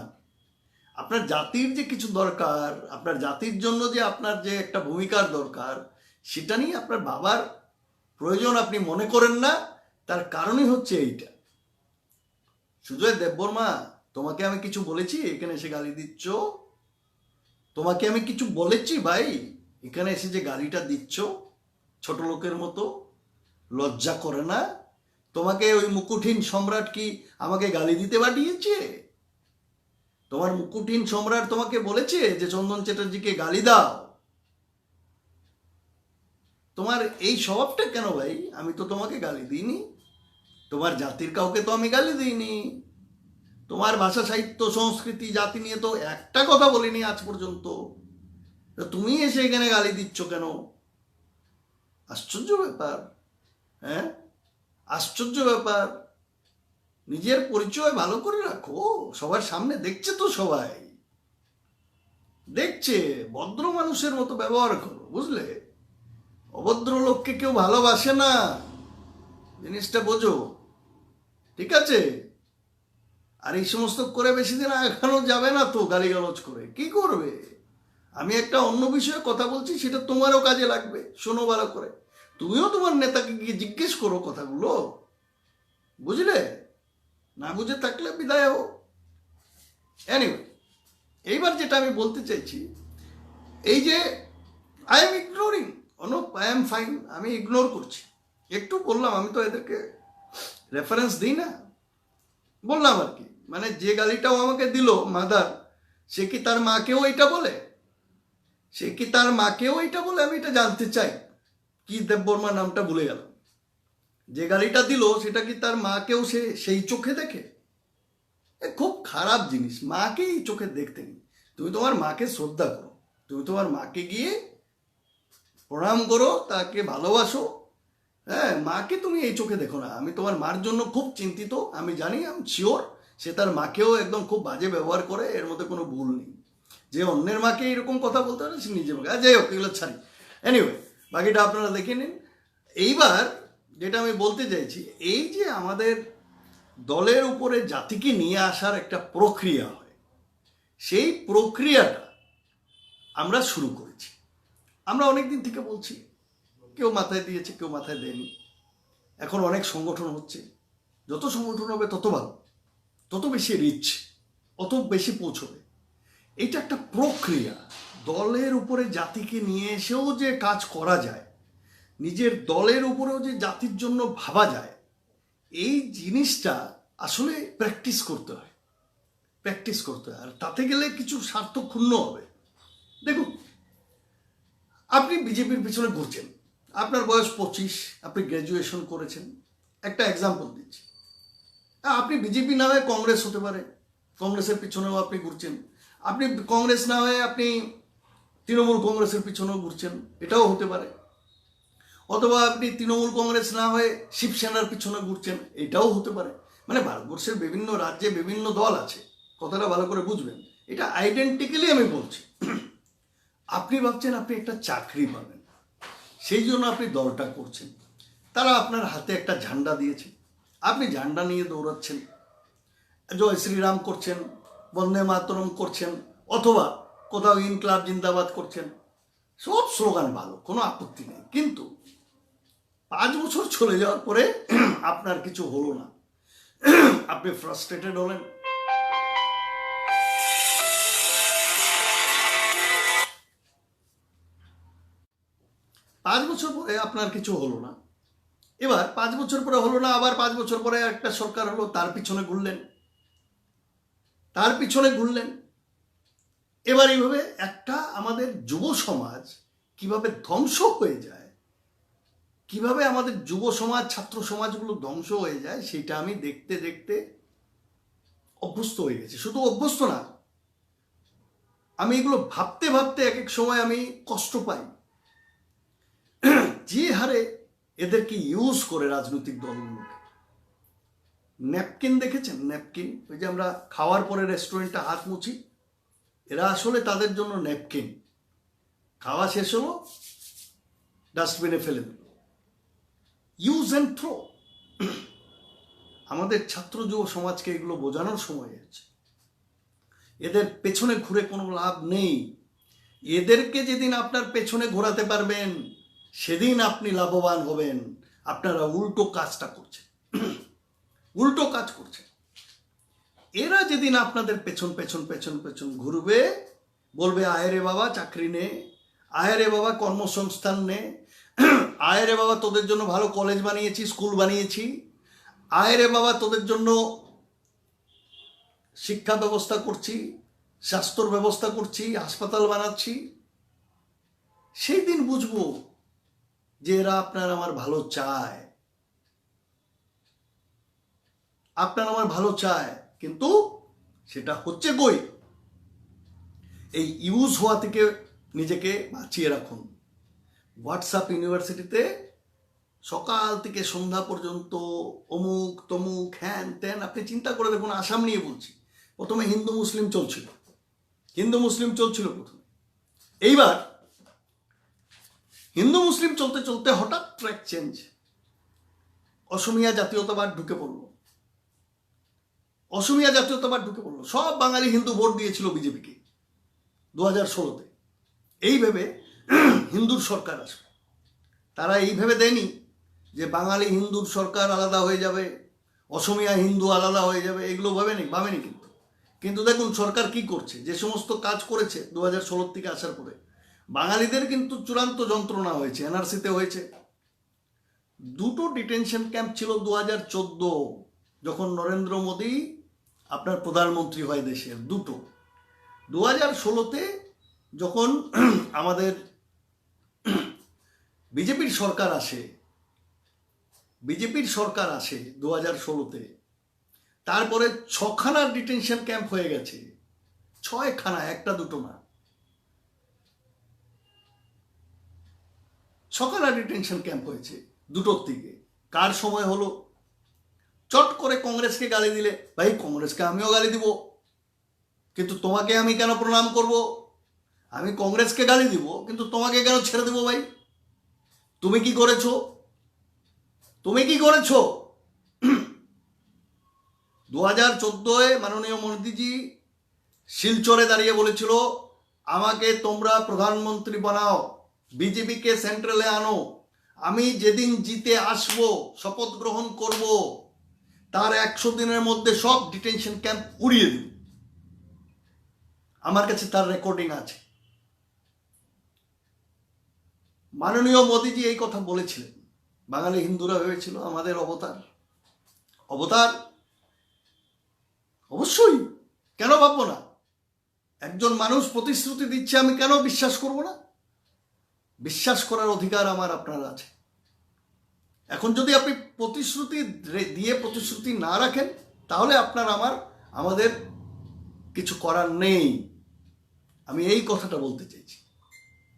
আপনার জাতির যে কিছু দরকার, আপনার জাতির জন্য যে আপনার যে একটা ভূমিকার দরকার, সেটা নিয়ে আপনার বাবার প্রয়োজন আপনি মনে করেন না। তার কারণই হচ্ছে এইটা। সুজয় দেববর্মা, তোমাকে আমি কিছু বলেছি এখানে এসে গালি দিচ্ছ? তোমাকে আমি কিছু বলেছি ভাই? এখানে এসে যে গালিটা দিচ্ছ ছোট লোকের মতো, লজ্জা করে না? তোমাকে ওই মুকুটহীন সম্রাট কি আমাকে গালি দিতে পাঠিয়েছে? তোমার মুকুটহীন সম্রাট তোমাকে বলেছে যে চন্দন চ্যাটার্জিকে গালি দাও? তোমার এই স্বভাবটা কেন ভাই? আমি তো তোমাকে গালি দিইনি, তোমার জাতির কাউকে তো আমি গালি দিইনি, তোমার ভাষা সাহিত্য সংস্কৃতি জাতি নিয়ে তো একটা কথা বলিনি আজ পর্যন্ত। তুমি এসে এখানে গালি দিচ্ছ কেন? আশ্চর্য ব্যাপার। হ্যাঁ, আশ্চর্য ব্যাপার। নিজের পরিচয় ভালো করে রাখো, সবার সামনে দেখছে তো, সবাই দেখছে। ভদ্র মানুষের মতো ব্যবহার করো, বুঝলে? অভদ্র লোককে কেউ ভালোবাসে না, জিনিসটা বোঝো, ঠিক আছে? আর এই সমস্ত করে বেশি দিন এখনো যাবে না তো, গালিগালাজ করে কি করবে? আমি একটা অন্য বিষয়ে কথা বলছি, সেটা তোমারও কাজে লাগবে, শোনো ভালো করে। তুমিও তোমার নেতাকে গিয়ে জিজ্ঞেস করো কথাগুলো, বুঝলে? না বুঝে থাকলে বিদায় হও। এনিওয়ে, এইবার যেটা আমি বলতে চাইছি, এই যে I am ignoring, Anup, I am fine, আমি ইগনোর করছি। একটু বললাম, আমি তো এদেরকে রেফারেন্স দিই না, বললাম আর কি। মানে যে গালিটাও আমাকে দিল মাদার, সে কি তার মাকেও এটা বলে? সে কি তার মাকেও এটা বলে? আমি এটা জানতে চাই। কি দেববর্মা নামটা ভুলে গেলাম। যে গালিটা দিল সেটা কি তার মাকেও সে সেই চোখে দেখে? খুব খারাপ জিনিস, মাকে এই চোখে দেখতে নেই। তুমি তোমার মাকে শ্রদ্ধা করো, তুমি তোমার মাকে গিয়ে প্রণাম করো, তাকে ভালোবাসো। হ্যাঁ, মাকে তুমি এই চোখে দেখো না। আমি তোমার মার জন্য খুব চিন্তিত, আমি জানি, আমি শিওর সে তার মাকেও একদম খুব বাজে ব্যবহার করে, এর মধ্যে কোনো ভুল নেই। যে অন্যের মাকে এরকম কথা বলতে পারে, সে নিজের মাকে। যাই হোক, এগুলো ছাড়ি। এনিওয়ে, বাকিটা আপনারা দেখে নিন। এইবার যেটা আমি বলতে চাইছি, এই যে আমাদের দলের উপরে জাতিকে নিয়ে আসার একটা প্রক্রিয়া হয়, সেই প্রক্রিয়াটা আমরা শুরু করেছি। আমরা অনেক দিন থেকে বলছি, কেউ মাথায় দিয়েছে, কেউ মাথায় দেয়নি। এখন অনেক সংগঠন হচ্ছে, যত সংগঠন হবে তত ভালো, তত বেশি রিচ, অত বেশি পৌঁছবে। এটা একটা প্রক্রিয়া। দলের উপরে জাতিকে নিয়ে এসেও যে কাজ করা যায়, নিজের দলের উপরেও যে জাতির জন্য ভাবা যায়, এই জিনিসটা আসলে প্র্যাকটিস করতে হয়, প্র্যাকটিস করতে হয়। আর তাতে গেলে কিছু স্বার্থ ক্ষুণ্ণ হবে। দেখুন, আপনি বিজেপির পিছনে ঘুরছেন, আপনার বয়স 25, আপনি গ্র্যাজুয়েশন করেছেন। একটা এক্সাম্পল দিচ্ছি, আপনি বিজেপি না হয়ে কংগ্রেস হতে পারে, কংগ্রেসের পিছনেও আপনি ঘুরছেন। আপনি কংগ্রেস না হয়ে আপনি তৃণমূল কংগ্রেসের পিছনেও ঘুরছেন, এটাও হতে পারে। অথবা আপনি তৃণমূল কংগ্রেস না হয়ে শিবসেনার পিছনে ঘুরছেন, এটাও হতে পারে। মানে ভারতবর্ষের বিভিন্ন রাজ্যে বিভিন্ন দল আছে, কথাটা ভালো করে বুঝবেন। এটা আইডেন্টিক্যালি আমি বলছি। আপনি ভাবছেন আপনি একটা চাকরি পাবেন, সেই জন্য আপনি দলটা করছেন। তারা আপনার হাতে একটা ঝান্ডা দিয়েছে, আপনি ঝান্ডা নিয়ে দৌড়াচ্ছেন, জয় শ্রীরাম করছেন, বন্দে মাতরম করছেন, অথবা কোথাও ইনকলাব জিন্দাবাদ করছেন। সব স্লোগান ভালো, কোনো আপত্তি নেই। কিন্তু 5 বছর চলে যাওয়ার পরে আপনার কিছু হলো না, আপনি ফ্রাস্ট্রেটেড হলেন। পাঁচ বছর পরে আপনার কিছু হলো না। এবার 5 বছর পরে হলো না, আবার 5 বছর পরে একটা সরকার হলো, তার পিছনে ঘুরলেন, তার পিছনে ঘুরলেন। এবার এইভাবে একটা আমাদের যুব সমাজ কিভাবে ধ্বংস হয়ে যায়, কিভাবে আমাদের যুব সমাজ, ছাত্র সমাজগুলো ধ্বংস হয়ে যায়, সেটা আমি দেখতে দেখতে অভ্যস্ত হয়ে গেছি। শুধু অভ্যস্ত না, আমি এগুলো ভাবতে ভাবতে এক এক সময় আমি কষ্ট পাই। যে হারে এদেরকে ইউজ করে রাজনৈতিক দলগুলোকে। ন্যাপকিন দেখেছেন? ন্যাপকিন, ওই যে আমরা খাওয়ার পরে রেস্টুরেন্টে হাত মুছি, এরা আসলে তাদের জন্য ন্যাপকিন। খাওয়া শেষ হলো, ডাস্টবিনে ফেলে দিল, ইউজ অ্যান্ড থ্রো। আমাদের ছাত্র যুব সমাজকে এগুলো বোঝানোর সময় আছে। এদের পেছনে ঘুরে কোনো লাভ নেই। এদেরকে যেদিন আপনার পেছনে ঘোরাতে পারবেন, সেদিন আপনি লাভবান হবেন। আপনারা উল্টো কাজটা করছেন, উল্টো কাজ করছেন। এরা যেদিন আপনাদের পেছন পেছন পেছন পেছন ঘুরবে, বলবে আয় রে বাবা চাকরি নে, আয় রে বাবা কর্মসংস্থান নে, আয় রে বাবা তোদের জন্য ভালো কলেজ বানিয়েছি, স্কুল বানিয়েছি, আয় রে বাবা তোদের জন্য শিক্ষা ব্যবস্থা করছি, স্বাস্থ্যর ব্যবস্থা করছি, হাসপাতাল বানাচ্ছি। সেই দিন বুঝবো যে এরা আপনার আমার ভালো চায়, আপনার আমার ভালো চায়, কিন্তু সেটা হচ্ছে কই? এই ইউজ হওয়া থেকে নিজেকে বাঁচিয়ে রাখুন। হোয়াটসঅ্যাপ ইউনিভার্সিটিতে সকাল থেকে সন্ধ্যা পর্যন্ত অমুক তমুক হ্যান ত্যান, আপনি চিন্তা করে দেখুন। আসাম নিয়ে বলছি, প্রথমে হিন্দু মুসলিম চলছিল প্রথমে। এইবার হিন্দু মুসলিম চলতে চলতে হঠাৎ ট্র্যাক চেঞ্জ, অসমিয়া জাতীয়তাবাদ ঢুকে পড়লো। সব বাঙালি হিন্দু ভোট দিয়েছিল বিজেপিকে 2016-তে। এই ভেবে হিন্দুর সরকার আসবে। তারা এই ভেবে দেয়নি যে বাঙালি হিন্দুর সরকার আলাদা হয়ে যাবে, অসমিয়া হিন্দু আলাদা হয়ে যাবে, এগুলো ভাবেনি। কিন্তু দেখুন সরকার কি করছে, যে সমস্ত কাজ করেছে 2016 থেকে আসার পরে। বাঙালিদের কিন্তু চূড়ান্ত যন্ত্রণা হয়েছে, এনআরসিতে হয়েছে। 2টো ডিটেনশন ক্যাম্প ছিল 2014, যখন নরেন্দ্র মোদী আপনার প্রধানমন্ত্রী হয় দেশের। 2টো 2016-তে যখন আমাদের বিজেপির সরকার আসে 2016-তে, তারপরে 6খানা ডিটেনশন ক্যাম্প হয়ে গেছে। 6খানা, একটা দুটো না, 6খানা ডিটেনশন ক্যাম্প হয়েছে 2টোর থেকে। কার সময় হলো? চট করে কংগ্রেসকে গালি দিলে, ভাই কংগ্রেসকে আমিও গালি দিব, কিন্তু তোমাকে আমি কেন প্রণাম করব? আমি কংগ্রেসকে গালি দিব, কিন্তু তোমাকে কেন ছেড়ে দেবো? ভাই তুমি কি করেছো? 2014-এ মাননীয় মোদীজি শিলচরে দাঁড়িয়ে বলেছিল, আমাকে তোমরা প্রধানমন্ত্রী বানাও, বিজেপিকে সেন্ট্রালে আনো, আমি যেদিন জিতে আসবো, শপথ গ্রহণ করব, তার 100 দিনের মধ্যে সব ডিটেনশন ক্যাম্প উড়িয়ে দেব। আমার কাছে তার রেকর্ডিং আছে। মাননীয় মোদীজি এই কথা বলেছিলেন। বাঙালি হিন্দুরা ভেবেছিল আমাদের অবতার। অবশ্যই, কেন ভাববো না? একজন মানুষ প্রতিশ্রুতি দিচ্ছে, আমি কেন বিশ্বাস করব না? বিশ্বাস করার অধিকার আমার, আপনার আছে। এখন যদি আপনি প্রতিশ্রুতি না রাখেন, তাহলে আমাদের কিছু করার নেই। আমি এই কথাটা বলতে চাইছি।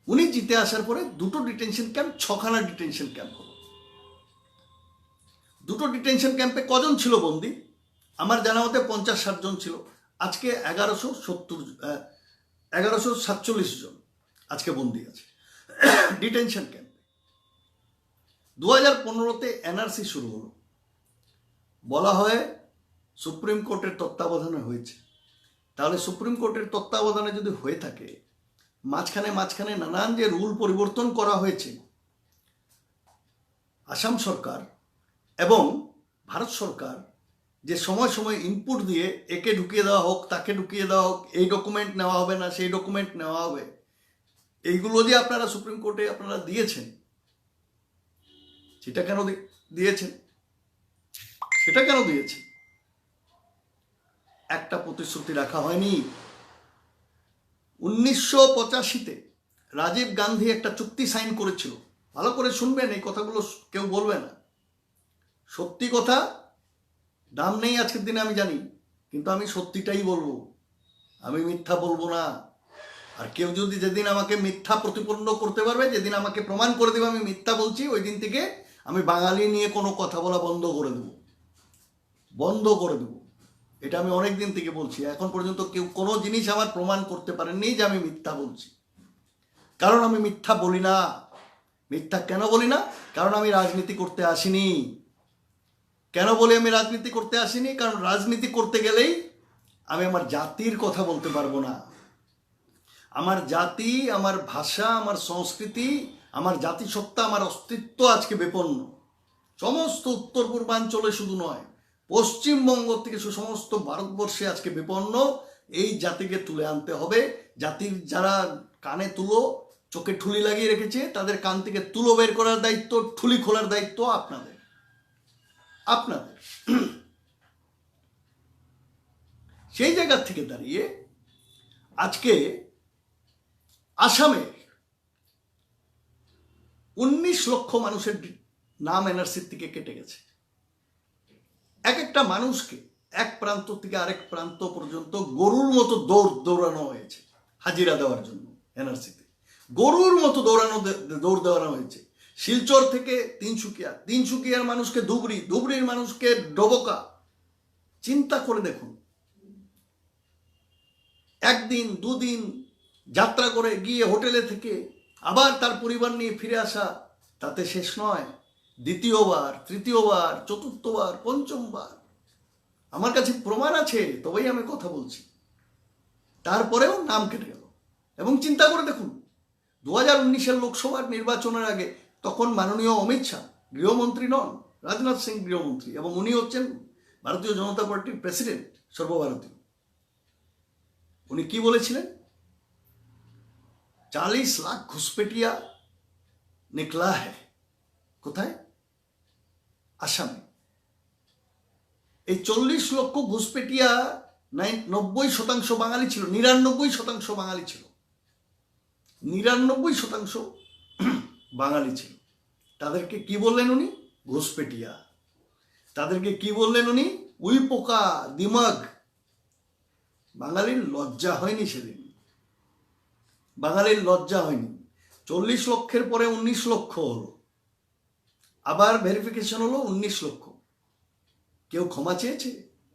উনি জিতে আসার পরে 2টো ডিটেনশন ক্যাম্প, 6খানা ডিটেনশন ক্যাম্প হলো। 2টো ডিটেনশন ক্যাম্পে কজন ছিল বন্দি? আমার জানা মতে 50-60 জন ছিল। আজকে 1147 জন আজকে বন্দি আছে ডিটেনশন ক্যাম্পে। 2015-তে এনআরসি শুরু হলো, বলা হয় সুপ্রিম কোর্টের তত্ত্বাবধানে হয়েছে। তাহলে সুপ্রিম কোর্টের তত্ত্বাবধানে যদি হয়ে থাকে, মাঝখানে নানান যে রুল পরিবর্তন করা হয়েছে, আসাম সরকার এবং ভারত সরকার যে সময় সময় ইনপুট দিয়ে একে ঢুকিয়ে দেওয়া হোক, তাকে ঢুকিয়ে দেওয়া হোক, এই ডকুমেন্ট নেওয়া হবে না, সেই ডকুমেন্ট নেওয়া হবে, এইগুলো যে আপনারা সুপ্রিম কোর্টে আপনারা দিয়েছেন, সেটা কেন দিয়েছেন? একটা প্রতিশ্রুতি রাখা হয়নি। 1985-তে রাজীব গান্ধী একটা চুক্তি সাইন করেছিল। ভালো করে শুনবেন, এই কথাগুলো কেউ বলবে না। সত্যি কথা দাম নেই আজকের দিনে, আমি জানি, কিন্তু আমি সত্যিটাই বলবো, আমি মিথ্যা বলবো না। আর কেউ যদি যেদিন আমাকে মিথ্যা প্রতিপন্ন করতে পারবে, যেদিন আমাকে প্রমাণ করে দেবে আমি মিথ্যা বলছি, ওই দিন থেকে আমি বাঙালি নিয়ে কোনো কথা বলা বন্ধ করে দেবো। এটা আমি অনেক দিন থেকে বলছি। এখন পর্যন্ত কেউ কোনো জিনিস আমার প্রমাণ করতে পারেননি যে আমি মিথ্যা বলছি, কারণ আমি মিথ্যা বলি না। মিথ্যা কেন বলি না? কারণ আমি রাজনীতি করতে আসিনি। কেন বলি আমি রাজনীতি করতে আসিনি? কারণ রাজনীতি করতে গেলেই আমি আমার জাতির কথা বলতে পারবো না। আমার জাতি, আমার ভাষা, আমার সংস্কৃতি, আমার জাতিসত্তা, আমার অস্তিত্ব আজকে বিপন্ন। সমস্ত উত্তর পূর্বাঞ্চলে শুধু নয়, পশ্চিমবঙ্গ থেকে সমস্ত ভারতবর্ষে আজকে বিপন্ন। এই জাতিকে তুলে আনতে হবে। জাতির যারা কানে তুলো, চোখে ঠুলি লাগিয়ে রেখেছে, তাদের কান থেকে তুলো বের করার দায়িত্ব, ঠুলি খোলার দায়িত্ব আপনাদের। সেই জায়গা থেকে দাঁড়িয়ে আজকে আসামে 19 লক্ষ মানুষের নাম এনআরসির থেকে কেটে গেছে। এক একটা মানুষকে এক প্রান্ত থেকে আরেক প্রান্ত পর্যন্ত গরুর মতো দৌড়ানো হয়েছে হাজিরা দেওয়ার জন্য। এনআরসিতে গরুর মতো দৌড় দেওয়ানো হয়েছে। শিলচর থেকে তিনসুকিয়া, তিনসুকিয়ার মানুষকে ধুবড়ি, ধুবড়ির মানুষকে ডবকা। চিন্তা করে দেখুন, একদিন দুদিন যাত্রা করে গিয়ে হোটেলে থেকে আবার তার পরিবার নিয়ে ফিরে আসা, তাতে শেষ নয়। দ্বিতীয়বার, তৃতীয়বার, চতুর্থবার, পঞ্চমবার। আমার কাছে প্রমাণ আছে, তবেই আমি কথা বলছি। তারপরেও নাম কেটে গেল। এবং চিন্তা করে দেখুন, 2019-এর লোকসভার নির্বাচনের আগে তখন মাননীয় অমিত শাহ গৃহমন্ত্রী নন, রাজনাথ সিং গৃহমন্ত্রী, এবং উনি হচ্ছেন ভারতীয় জনতা পার্টির প্রেসিডেন্ট সর্বভারতীয়। উনি কি বলেছিলেন? 40 লাখ ঘুষপেটিয়া নিকলা হ্যায়। কোথায়? আসামে। এই 40 লক্ষ ঘুষপেটিয়া 90% বাঙালি ছিল, 99% বাঙালি ছিল, 99% বাঙালি ছিল। তাদেরকে কি বললেন উনি? ঘুষপেটিয়া। তাদেরকে কি বললেন উনি? উইপোকা, দিমাগ। বাঙালির লজ্জা হয়নি সেদিন, বাঙালির লজ্জা হয়নি। 40 লক্ষের পরে 19 লক্ষ হলো, আবার ভেরিফিকেশন হলো 19 লক্ষ। কেউ ক্ষমা চেয়েছে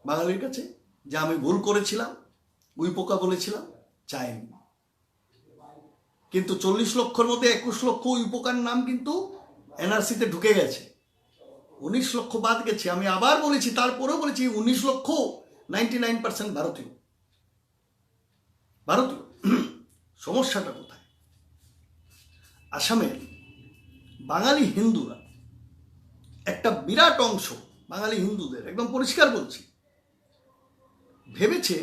বাঙালির কাছে যে আমি ভুল করেছিলাম, উইপোকা বলেছিলাম? চাইনি। কিন্তু 40 লক্ষের মধ্যে 21 লক্ষ উইপোকার নাম কিন্তু এনআরসিতে ঢুকে গেছে, 19 লক্ষ বাদ গেছে। আমি আবার বলেছি, তারপরেও বলেছি 19 লক্ষ 99% ভারতীয়। ভারতীয়। সমস্যাটা কোথায়? আসামের বাঙালি হিন্দুরা, একটা বিরাট অংশ বাঙালি হিন্দুদের, একদম পরিষ্কার বলছি, ভেবেছে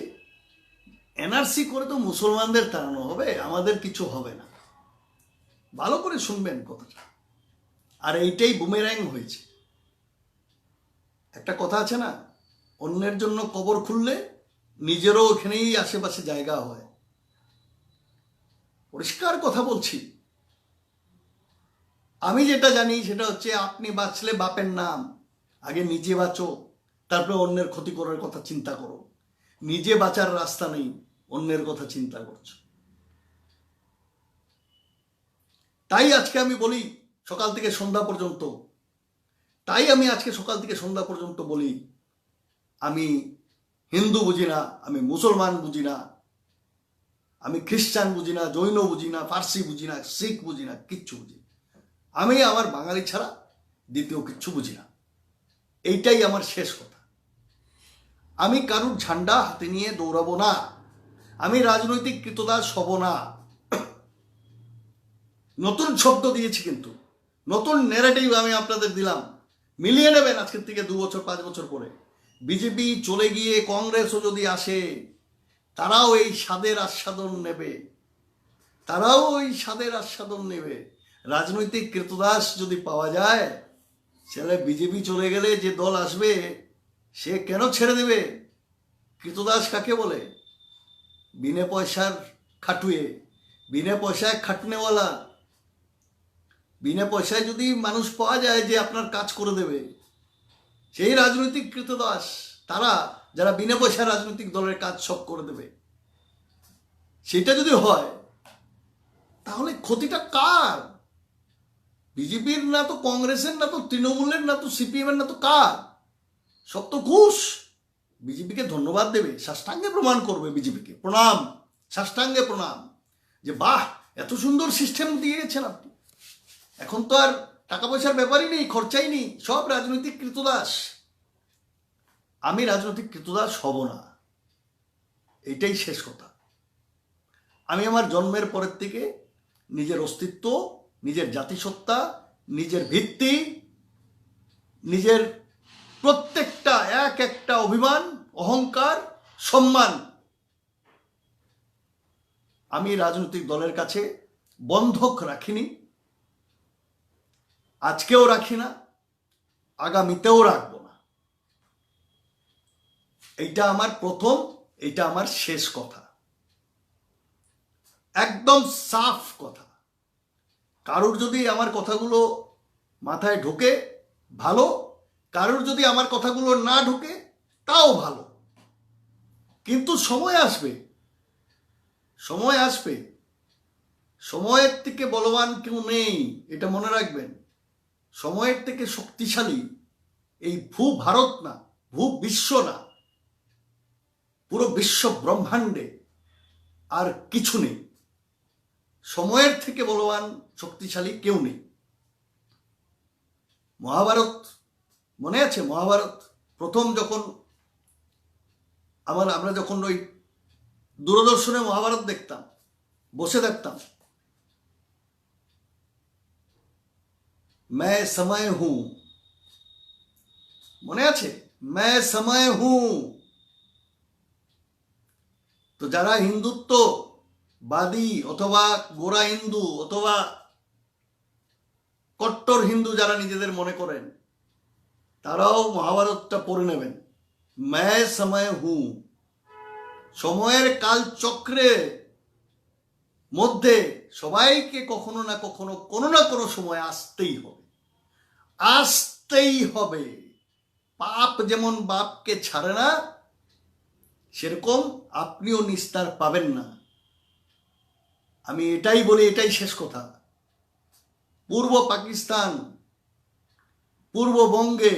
এনআরসি করে তো মুসলমানদের তাড়ানো হবে, আমাদের কিছু হবে না। ভালো করে শুনবেন কথাটা। আর এইটাই বুমেরাং হয়েছে। একটা কথা আছে না, অন্যের জন্য কবর খুললে নিজেরও ওখানেই আশেপাশে জায়গা হয়। পরিষ্কার কথা বলছি। আমি যেটা জানি সেটা হচ্ছে, আপনি বাঁচলে বাপের নাম, আগে নিজে বাঁচো, তারপরে অন্যের ক্ষতি করার কথা চিন্তা করো। নিজে বাঁচার রাস্তা নেই, অন্যের কথা চিন্তা করছো। তাই আজকে আমি বলি সকাল থেকে সন্ধ্যা পর্যন্ত, বলি, আমি হিন্দু বুঝি না, আমি মুসলমান বুঝি না, আমি খ্রিস্টান বুঝি না, জৈন বুঝি না, ফার্সি বুঝি না, শিখ বুঝি না, কিচ্ছু বুঝি না। আমি আমার বাঙালি ছাড়া দ্বিতীয় কিচ্ছু বুঝি না। এইটাই আমার শেষ কথা। আমি কারুর ঝান্ডা হাতে নিয়ে দৌড়াবো না, আমি রাজনৈতিক কৃতদাস হব না। নতুন শব্দ দিয়েছি, কিন্তু নতুন ন্যারেটিভ আমি আপনাদের দিলাম, মিলিয়ে নেবেন আজকের থেকে 2 বছর 5 বছর পরে। বিজেপি চলে গিয়ে কংগ্রেসও যদি আসে, তারাও এই স্বাদের আস্বাদন নেবে, রাজনৈতিক কৃতদাস যদি পাওয়া যায়, ছেলে বিজেপি চলে গেলে যে দল আসবে সে কেন ছেড়ে দেবে? কৃতদাস কাকে বলে? বিনা পয়সার খাটুয়ে, বিনা পয়সায় খাটনেওয়ালা। বিনা পয়সায় যদি মানুষ পাওয়া যায় যে আপনার কাজ করে দেবে, সেই রাজনৈতিক কৃতদাস। তারা যারা বিনা পয়সায় রাজনৈতিক দলের কাজ সব করে দেবে, সেটা যদি হয়, তাহলে ক্ষতিটা কার? বিজেপির না তো, কংগ্রেসের না তো, তৃণমূলের না তো, সিপিএমের না তো, কার? সব তো ঘুষ। বিজেপিকে ধন্যবাদ দেবে, সাষ্টাঙ্গে প্রমাণ করবে, বিজেপিকে প্রণাম, সাষ্টাঙ্গে প্রণাম, যে বাহ, এত সুন্দর সিস্টেম দিয়ে গেছেন আপনি। এখন তো আর টাকা পয়সার ব্যাপারই নেই, খরচাই নেই, সব রাজনৈতিক কৃতদাস। আমি রাজনৈতিক কৃতদাস হব না, এইটাই শেষ কথা। আমি আমার জন্মের পরের থেকে নিজের অস্তিত্ব, নিজের জাতিসত্তা, নিজের ভিত্তি, নিজের প্রত্যেকটা এক একটা অভিমান, অহংকার, সম্মান আমি রাজনৈতিক দলের কাছে বন্ধক রাখিনি, আজকেও রাখি না, আগামীতেও রাখবো না। এইটা আমার প্রথম, এইটা আমার শেষ কথা, একদম সাফ কথা। কারোর যদি আমার কথাগুলো মাথায় ঢোকে ভালো, কারোর যদি আমার কথাগুলো না ঢোকে তাও ভালো। কিন্তু সময় আসবে, সময় আসবে, সময়ের থেকে বলবান কেউ নেই, এটা মনে রাখবেন। সময়ের থেকে শক্তিশালী এই ভূ ভারত না, ভূ বিশ্ব না, পুরো বিশ্ব ব্রহ্মাণ্ডে আর কিছু নেই। সময়ের থেকে বলবান শক্তিশালী কেউ নেই। মহাভারত মনে আছে? মহাভারত প্রথম যখন আমরা যখন ওই দূরদর্শনে মহাভারত দেখতাম, বসে দেখতাম, मैं समय हूं, মনে আছে? मैं समय हूं। তো যারা হিন্দুত্ববাদী অথবা গোরা হিন্দু অথবা কট্টর হিন্দু যারা নিজেদের মনে করেন, তারাও মহাভারতটা পড়ে নেবেন। मैं समय हूं, সময়ের কালচক্রে মধ্যে সবাইকে কখনো না কখনো কোনো না কোনো সময় আসতেই হবে, আসতেই হবে। পাপ যেমন বাপকে ছাড়ে না, সেরকম আপনিও নিস্তার পাবেন না। আমি এটাই বলি, এটাই শেষ কথা। পূর্ব পাকিস্তান, পূর্ববঙ্গে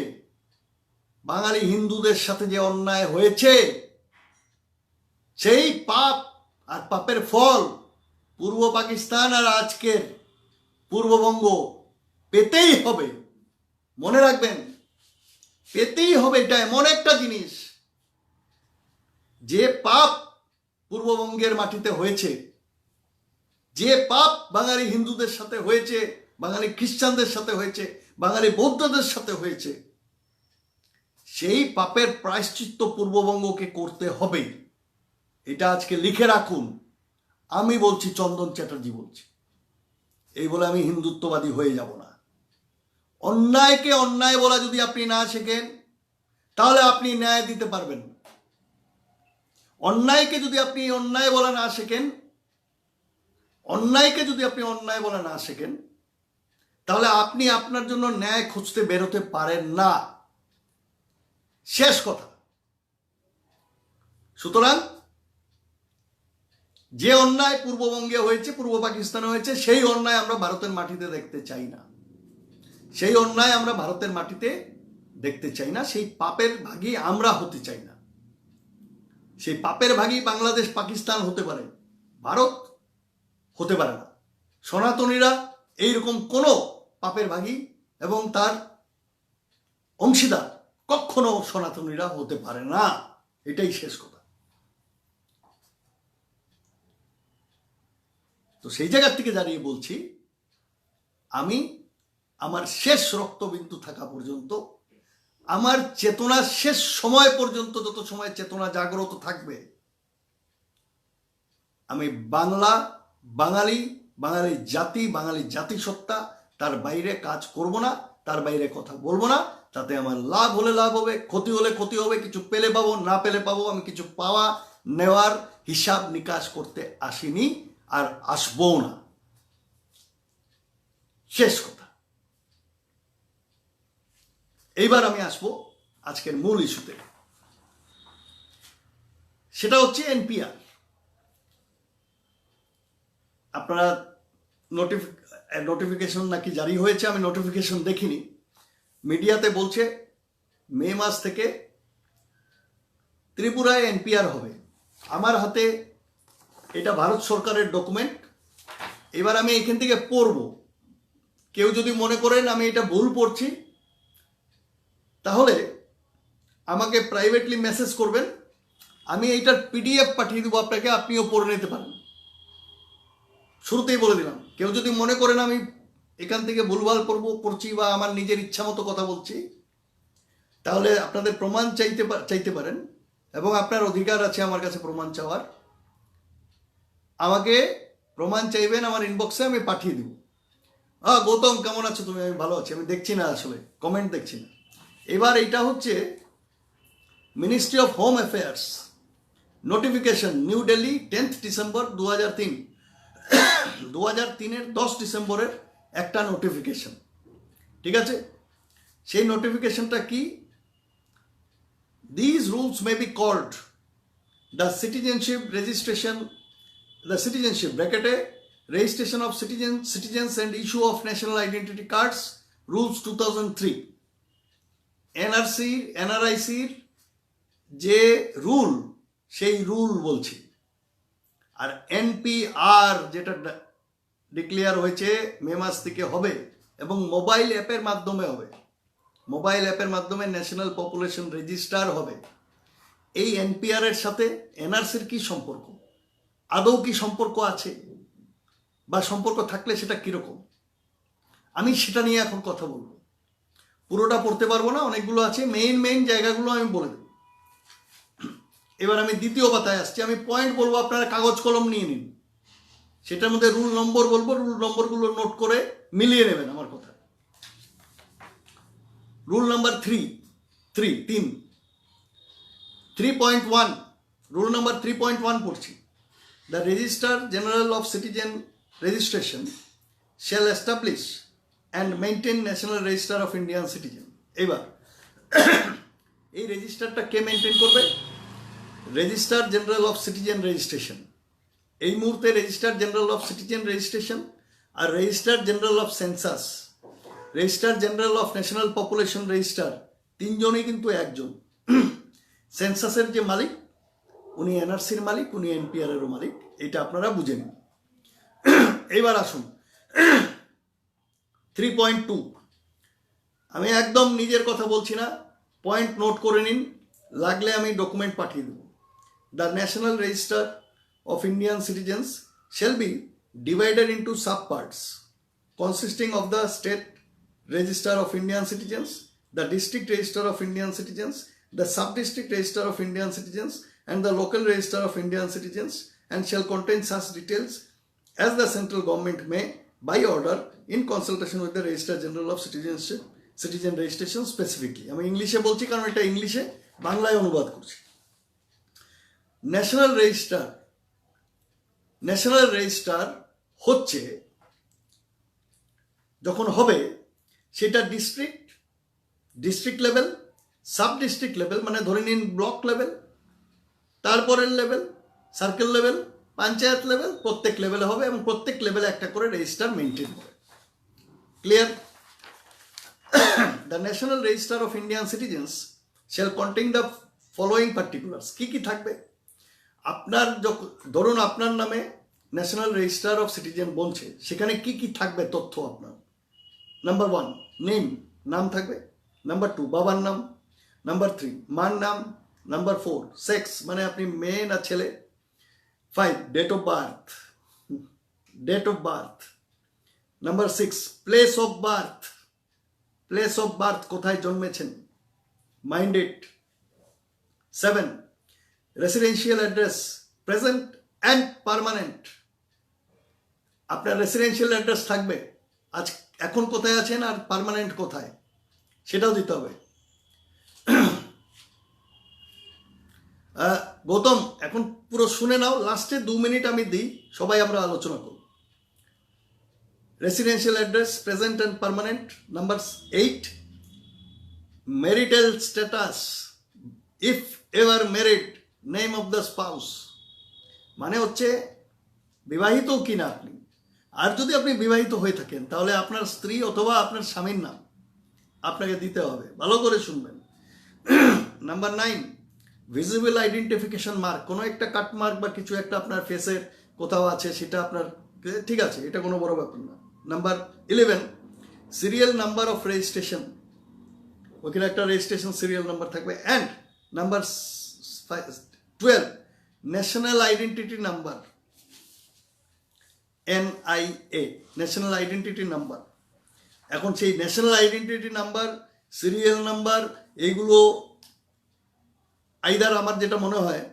বাঙালি হিন্দুদের সাথে যে অন্যায় হয়েছে, সেই পাপ আর পাপের ফল পূর্ব পাকিস্তান আর আজকের পূর্ববঙ্গ পেতেই হবে। মনে রাখবেন, পেতেই হবে। এটা এমন একটা জিনিস, যে পাপ পূর্ববঙ্গের মাটিতে হয়েছে, যে পাপ বাঙালি হিন্দুদের সাথে হয়েছে, বাঙালি খ্রিস্টানদের সাথে হয়েছে, বাঙালি বৌদ্ধদের সাথে হয়েছে, সেই পাপের প্রায়শ্চিত্ত পূর্ববঙ্গকে করতে হবে। এটা আজকে লিখে রাখুন। আমি বলছি, চন্দন চ্যাটার্জি বলছি। এই বলে আমি হিন্দুত্ববাদী হয়ে যাব না। অন্যায়কে অন্যায় বলা যদি আপনি না শেখেন, তাহলে আপনি ন্যায় দিতে পারবেন। অন্যায়কে যদি আপনি অন্যায় বলা না শেখেন, অন্যায়কে যদি আপনি অন্যায় বলা না শেখেন, তাহলে আপনি আপনার জন্য ন্যায় খুঁজতে বেরোতে পারেন না। শেষ কথা। সুতরাং যে অন্যায় পূর্ববঙ্গে হয়েছে, পূর্ব পাকিস্তানে হয়েছে, সেই অন্যায় আমরা ভারতের মাটিতে দেখতে চাই না। সেই অন্যায় আমরা ভারতের মাটিতে দেখতে চাই না। সেই পাপের ভাগী আমরা হতে চাই না। সেই পাপের ভাগী বাংলাদেশ, পাকিস্তান হতে পারে, ভারত হতে পারে না। সনাতনীরা এইরকম কোনো পাপের ভাগী এবং তার অংশীদার কখনো সনাতনীরা হতে পারে না। এটাই শেষ কথা। তো সেই জায়গার থেকে দাঁড়িয়ে বলছি, আমি আমার শেষ রক্তবিন্দু থাকা পর্যন্ত, আমার চেতনার শেষ সময় পর্যন্ত, যত সময় চেতনা জাগ্রত থাকবে, আমি বাংলা, বাঙালি, বাঙালি জাতি, বাঙালি জাতিসত্তা, তার বাইরে কাজ করব না, তার বাইরে কথা বলবো না। তাতে আমার লাভ হলে লাভ হবে, ক্ষতি হলে ক্ষতি হবে। কিছু পেলে পাবো, না পেলে পাবো। আমি কিছু পাওয়া নেওয়ার হিসাব নিকাশ করতে আসিনি, আর আসবো না। শেষ কথা। এইবার আমি আসবো আজকের মূল ইস্যুতে। সেটা হচ্ছে এনপিআর। আপনারা নোটিফিকেশন নাকি জারি হয়েছে, আমি নোটিফিকেশন দেখিনি। মিডিয়াতে বলছে মে মাস থেকে ত্রিপুরায় এনপিআর হবে। আমার হাতে এটা ভারত সরকারের ডকুমেন্ট। এবার আমি এখান থেকে পড়ব। কেউ যদি মনে করেন আমি এটা ভুল পড়ছি, তাহলে আমাকে প্রাইভেটলি মেসেজ করবেন। আমি এইটার পিডিএফ পাঠিয়ে দেবো আপনাকে, আপনিও পড়ে নিতে পারেন। শুরুতেই বলে দিলাম, কেউ যদি মনে করেন আমি এখান থেকে ভুলভাল পড়ছি বা আমার নিজের ইচ্ছা মতো কথা বলছি, তাহলে আপনাদের প্রমাণ চাইতে পারেন, এবং আপনার অধিকার আছে আমার কাছে প্রমাণ চাওয়ার। আমাকে প্রমাণ চাইবেন, আমার ইনবক্সে আমি পাঠিয়ে দিব। গৌতম কেমন আছো তুমি? আমি ভালো আছি। আমি দেখছি না, আসলে কমেন্ট দেখছি না। এবার এটা হচ্ছে ministry of home affairs notification, New Delhi, 10 December 2003। 2003-এর 10 ডিসেম্বরের একটা নোটিফিকেশন, ঠিক আছে? সেই নোটিফিকেশনটা কি? This rules may be called the citizenship registration, the citizenship bracket registration of citizens and issue of national identity cards rules 2003 NRIC যে রুল সেই রুল বলছি। আর NPR যেটা ডিক্লেয়ার হয়েছে মে মাস থেকে হবে এবং মোবাইল অ্যাপের মাধ্যমে হবে, মোবাইল অ্যাপের মাধ্যমে ন্যাশনাল পপুলেশন রেজিস্টার হবে। এই NPR এর সাথে NRCর কি সম্পর্ক? আদৌ কি সম্পর্ক আছে, বা সম্পর্ক থাকলে সেটা কিরকম? আমি সেটা নিয়ে এখন কথা বলবো। পুরোটা পড়তে পারবো না, অনেকগুলো আছে, মেইন জায়গাগুলো আমি বলে দেব। এবার আমি দ্বিতীয় পাতায় আসছি, আমি পয়েন্ট বলবো, আপনারা কাগজ কলম নিয়ে নিন, সেটার মধ্যে রুল নম্বর বলবো, রুল নম্বরগুলো নোট করে মিলিয়ে নেবেন আমার কথা। রুল নাম্বার 3.1, রুল নাম্বার 3.1 পড়ছি। The Registrar General of Citizen Registration shall establish and maintain National Register of Indian Citizen. এবার এই রেজিস্টারটা কে মেনটেন করবে? Registrar general of citizen registration. এই মুহূর্তে registrar general of citizen registration আর registrar general of census, registrar general of national population register, তিনজনই কিন্তু একজন। সেন্সাসের যে মালিক উনি NRCর মালিক, উনি NPR এরও মালিক, এটা আপনারা বুঝে নিন। এইবার আসুন 3.2, আমি একদম নিজের কথা বলছি না, পয়েন্ট নোট করে নিন, লাগলে আমি ডকুমেন্ট পাঠিয়ে দেব। The national register of Indian citizens shall be divided into sub parts consisting of the state register of Indian citizens, the district register of Indian citizens, the sub district register of Indian citizens and the local register of Indian citizens, and shall contain such details as the central government may, by order, in consultation with the Registrar General of Citizen Registration specifically. আমি ইংলিশে বলছি কারণ এটা ইংলিশে, বাংলায় অনুবাদ করছি। National register হচ্ছে, যখন হবে সেটা district level, sub district level, মানে ধরে নিন ব্লক লেভেল, তারপরের level circle level, panchayat level, প্রত্যেক লেভেলে হবে এবং প্রত্যেক লেভেলে একটা করে রেজিস্টার মেনটেন হবে। Clear? The national register of Indian citizens shall contain the following particulars. কী কী থাকবে? আপনার ধরুন আপনার নামে ন্যাশনাল রেজিস্টার অফ সিটিজেন বলছে, সেখানে কি কি থাকবে তথ্য আপনার? নাম্বার 1 নেম, নাম থাকবে। নাম্বার 2 বাবার নাম। নাম্বার 3 মার নাম। নাম্বার 4 সেক্স, মানে আপনি মেয়ে না ছেলে। 5 date of birth. Number 6 place of birth, কোথায় জন্মেছেন, minded. 7 residential address, present and permanent. আপনার রেসিডেন্সিয়াল অ্যাড্রেস থাকবে, এখন কোথায় আছেন আর পার্মানেন্ট কোথায়, সেটাও দিতে হবে। গৌতম এখন পুরো শুনে নাও, লাস্টে 2 মিনিট আমি দিই, সবাই আমরা আলোচনা করব। Residential address, present and permanent. Number 8 marital status, if ever married, name of the spouse, মানে হচ্ছে বিবাহিত কিনা আপনি, আর যদি আপনি বিবাহিত হয়ে থাকেন তাহলে আপনার স্ত্রী অথবা আপনার স্বামীর নাম আপনাকে দিতে হবে, ভালো করে শুনবেন। নাম্বার 9 ভিজিবল আইডেন্টিফিকেশন মার্ক, কোনো একটা কাট মার্ক বা কিছু একটা আপনার ফেসের কোথাও আছে, সেটা আপনার ঠিক আছে, এটা কোনো বড় ব্যাপার না। Number 11 serial number of registration, ওখানে একটা রেজিস্ট্রেশন সিরিয়াল নাম্বার থাকবে। And number 12 national identity number, NIA, national identity number. এখন সেই national identity number, serial number, এইগুলো আইদার আমার যেটা মনে হয়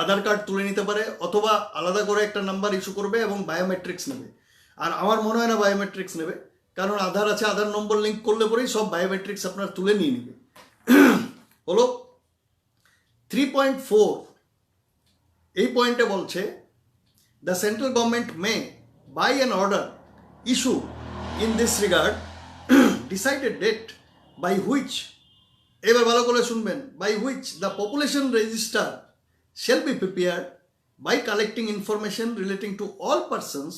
আধার কার্ড তুলে নিতে পারে, অথবা আলাদা করে একটা নাম্বার ইস্যু করবে এবং বায়োমেট্রিক্স নেবে। আর আমার মনে হয় না বায়োমেট্রিক্স নেবে, কারণ আধার আছে, আধার নম্বর লিঙ্ক করলে পরেই সব বায়োমেট্রিক্স আপনার তুলে নিয়ে নেবে। হলো 3.4, এই পয়েন্টে বলছে the central government may by an order issue in this regard decide a date by which, এবার ভালো করে শুনবেন, by which the population register shall be prepared by collecting information relating to all persons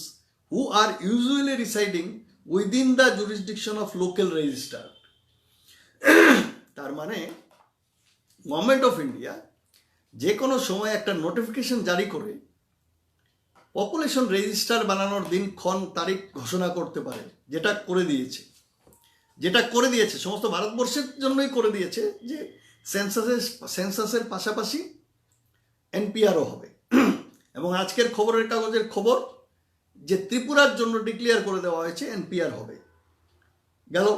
who are usually residing within the jurisdiction of local register. তার মানে government of India যে কোনো সময় একটা নোটিফিকেশন জারি করে পপুলেশন রেজিস্টার বানানোর দিনক্ষণ তারিখ ঘোষণা করতে পারে, যেটা করে দিয়েছে সমস্ত ভারতবর্ষের জন্যই করে দিয়েছে, যে সেন্সাসের পাশাপাশি এনপিআরও হবে। এবং আজকের খবরের কাগজের খবর যে ত্রিপুরার জন্য ডিক্লেয়ার করে দেওয়া হয়েছে এনপিআর হবে। গেল।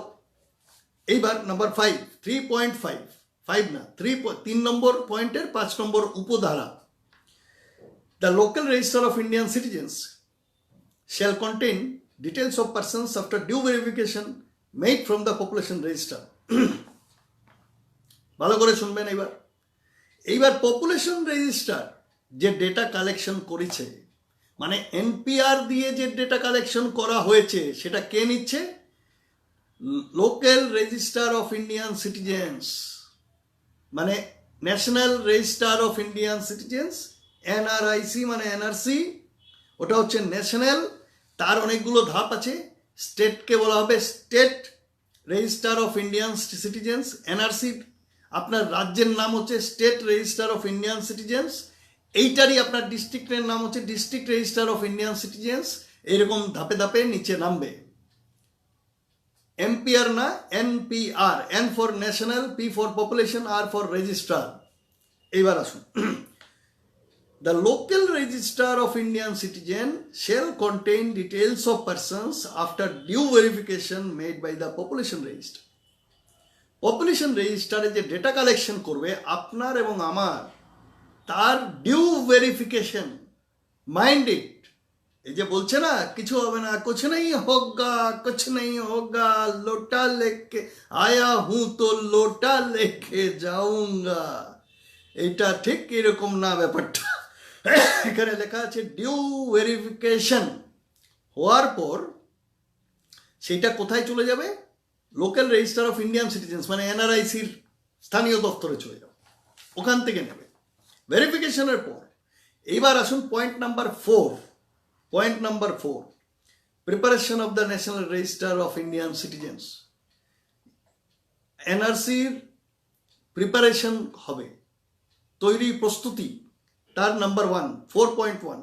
এইবার নাম্বার 5, 3.5 না 3 নম্বর পয়েন্টের 5 নম্বর উপধারা, the local register of Indian citizens shall contain details of persons after due verification made from the population register. ভালো করে শুনবেন। এইবার পপুলেশন রেজিস্টার যে ডেটা কালেকশন করেছে, মানে এনপিআর দিয়ে যে ডেটা কালেকশন করা হয়েছে, সেটা কে নিচ্ছে? Local register of Indian citizens, মানে national register of Indian citizens, NRIC মানে এনআরসি, ওটা হচ্ছে ন্যাশনাল। তার অনেকগুলো ধাপ আছে। স্টেটকে বলা হবে state register of Indian citizens. NRC আপনার রাজ্যের নাম হচ্ছে state register of Indian citizens. এইটারই আপনার ডিস্ট্রিক্টের নাম হচ্ছে district register of Indian citizens. এরকম ধাপে ধাপে নিচে নামবে। এমপিআর না, NPR, N for national, P for population, R for registrar. এইবার আসুন, the local register of Indian citizen shall contain details of persons after due verification made by the population register. Population রেজিস্টারে যে data collection করবে আপনার এবং আমার, তার due verification, mind it. এই যে বলছে না কিছু হবে না, কুছ নেই হোগা, কুছ নেই হোগা, লোটা লেকে আয়া হুঁ তো লোটা লেকে যাউঙ্গা, এটা ঠিক এরকম না ব্যাপারটা। এখানে লেখা আছে ডিউ ভেরিফিকেশন হওয়ার পর সেইটা কোথায় চলে যাবে? Local register of Indian citizens মানে এনআরআইসির স্থানীয় দপ্তরে চলে যাবে, ওখান থেকে নেবে ভেরিফিকেশনের পর। এইবার আসুন point number 4। Point number 4, preparation of the national register of Indian citizens. এনআরসির প্রিপারেশন হবে, তৈরি প্রস্তুতি। তার number 1, 4.1,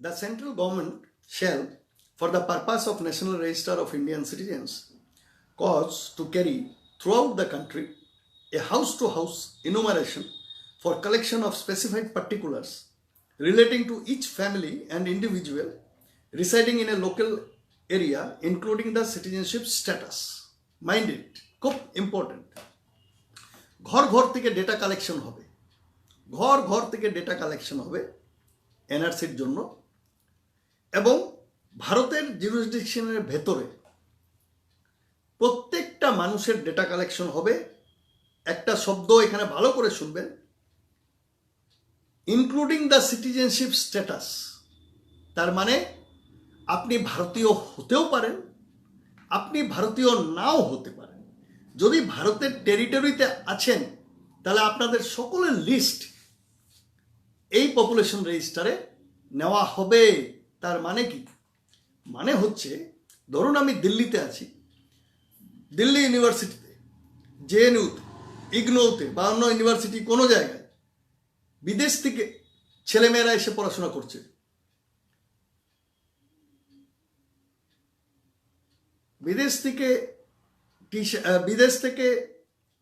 the central government shall, for the purpose of national register of Indian citizens, cause to carry throughout the country a house-to-house enumeration for collection of specified particulars relating to each family and individual residing in a local area, including the citizenship status. Mind it, খুব important. ঘর ঘর থেকে data collection হবে, ঘর ঘর থেকে data collection হবে এনআরসির জন্য। এবং ভারতের জুরিসডিকশনের ভেতরে প্রত্যেকটা মানুষের ডেটা কালেকশন হবে। একটা শব্দ এখানে ভালো করে শুনবেন, ইনক্লুডিং দ্য সিটিজেনশিপ স্ট্যাটাস। তার মানে আপনি ভারতীয় হতেও পারেন, আপনি ভারতীয় নাও হতে পারেন। যদি ভারতের টেরিটরিতে আছেন তাহলে আপনাদের সকলের লিস্ট এই পপুলেশন রেজিস্টারে নেওয়া হবে। তার মানে কি? মানে হচ্ছে, ধরুন আমি দিল্লিতে আছি, দিল্লি ইউনিভার্সিটিতে, জেএনইউতে, ইগনোতে বা অন্য ইউনিভার্সিটি কোনো জায়গায় বিদেশ থেকে ছেলেমেয়েরা এসে পড়াশোনা করছে। বিদেশ থেকে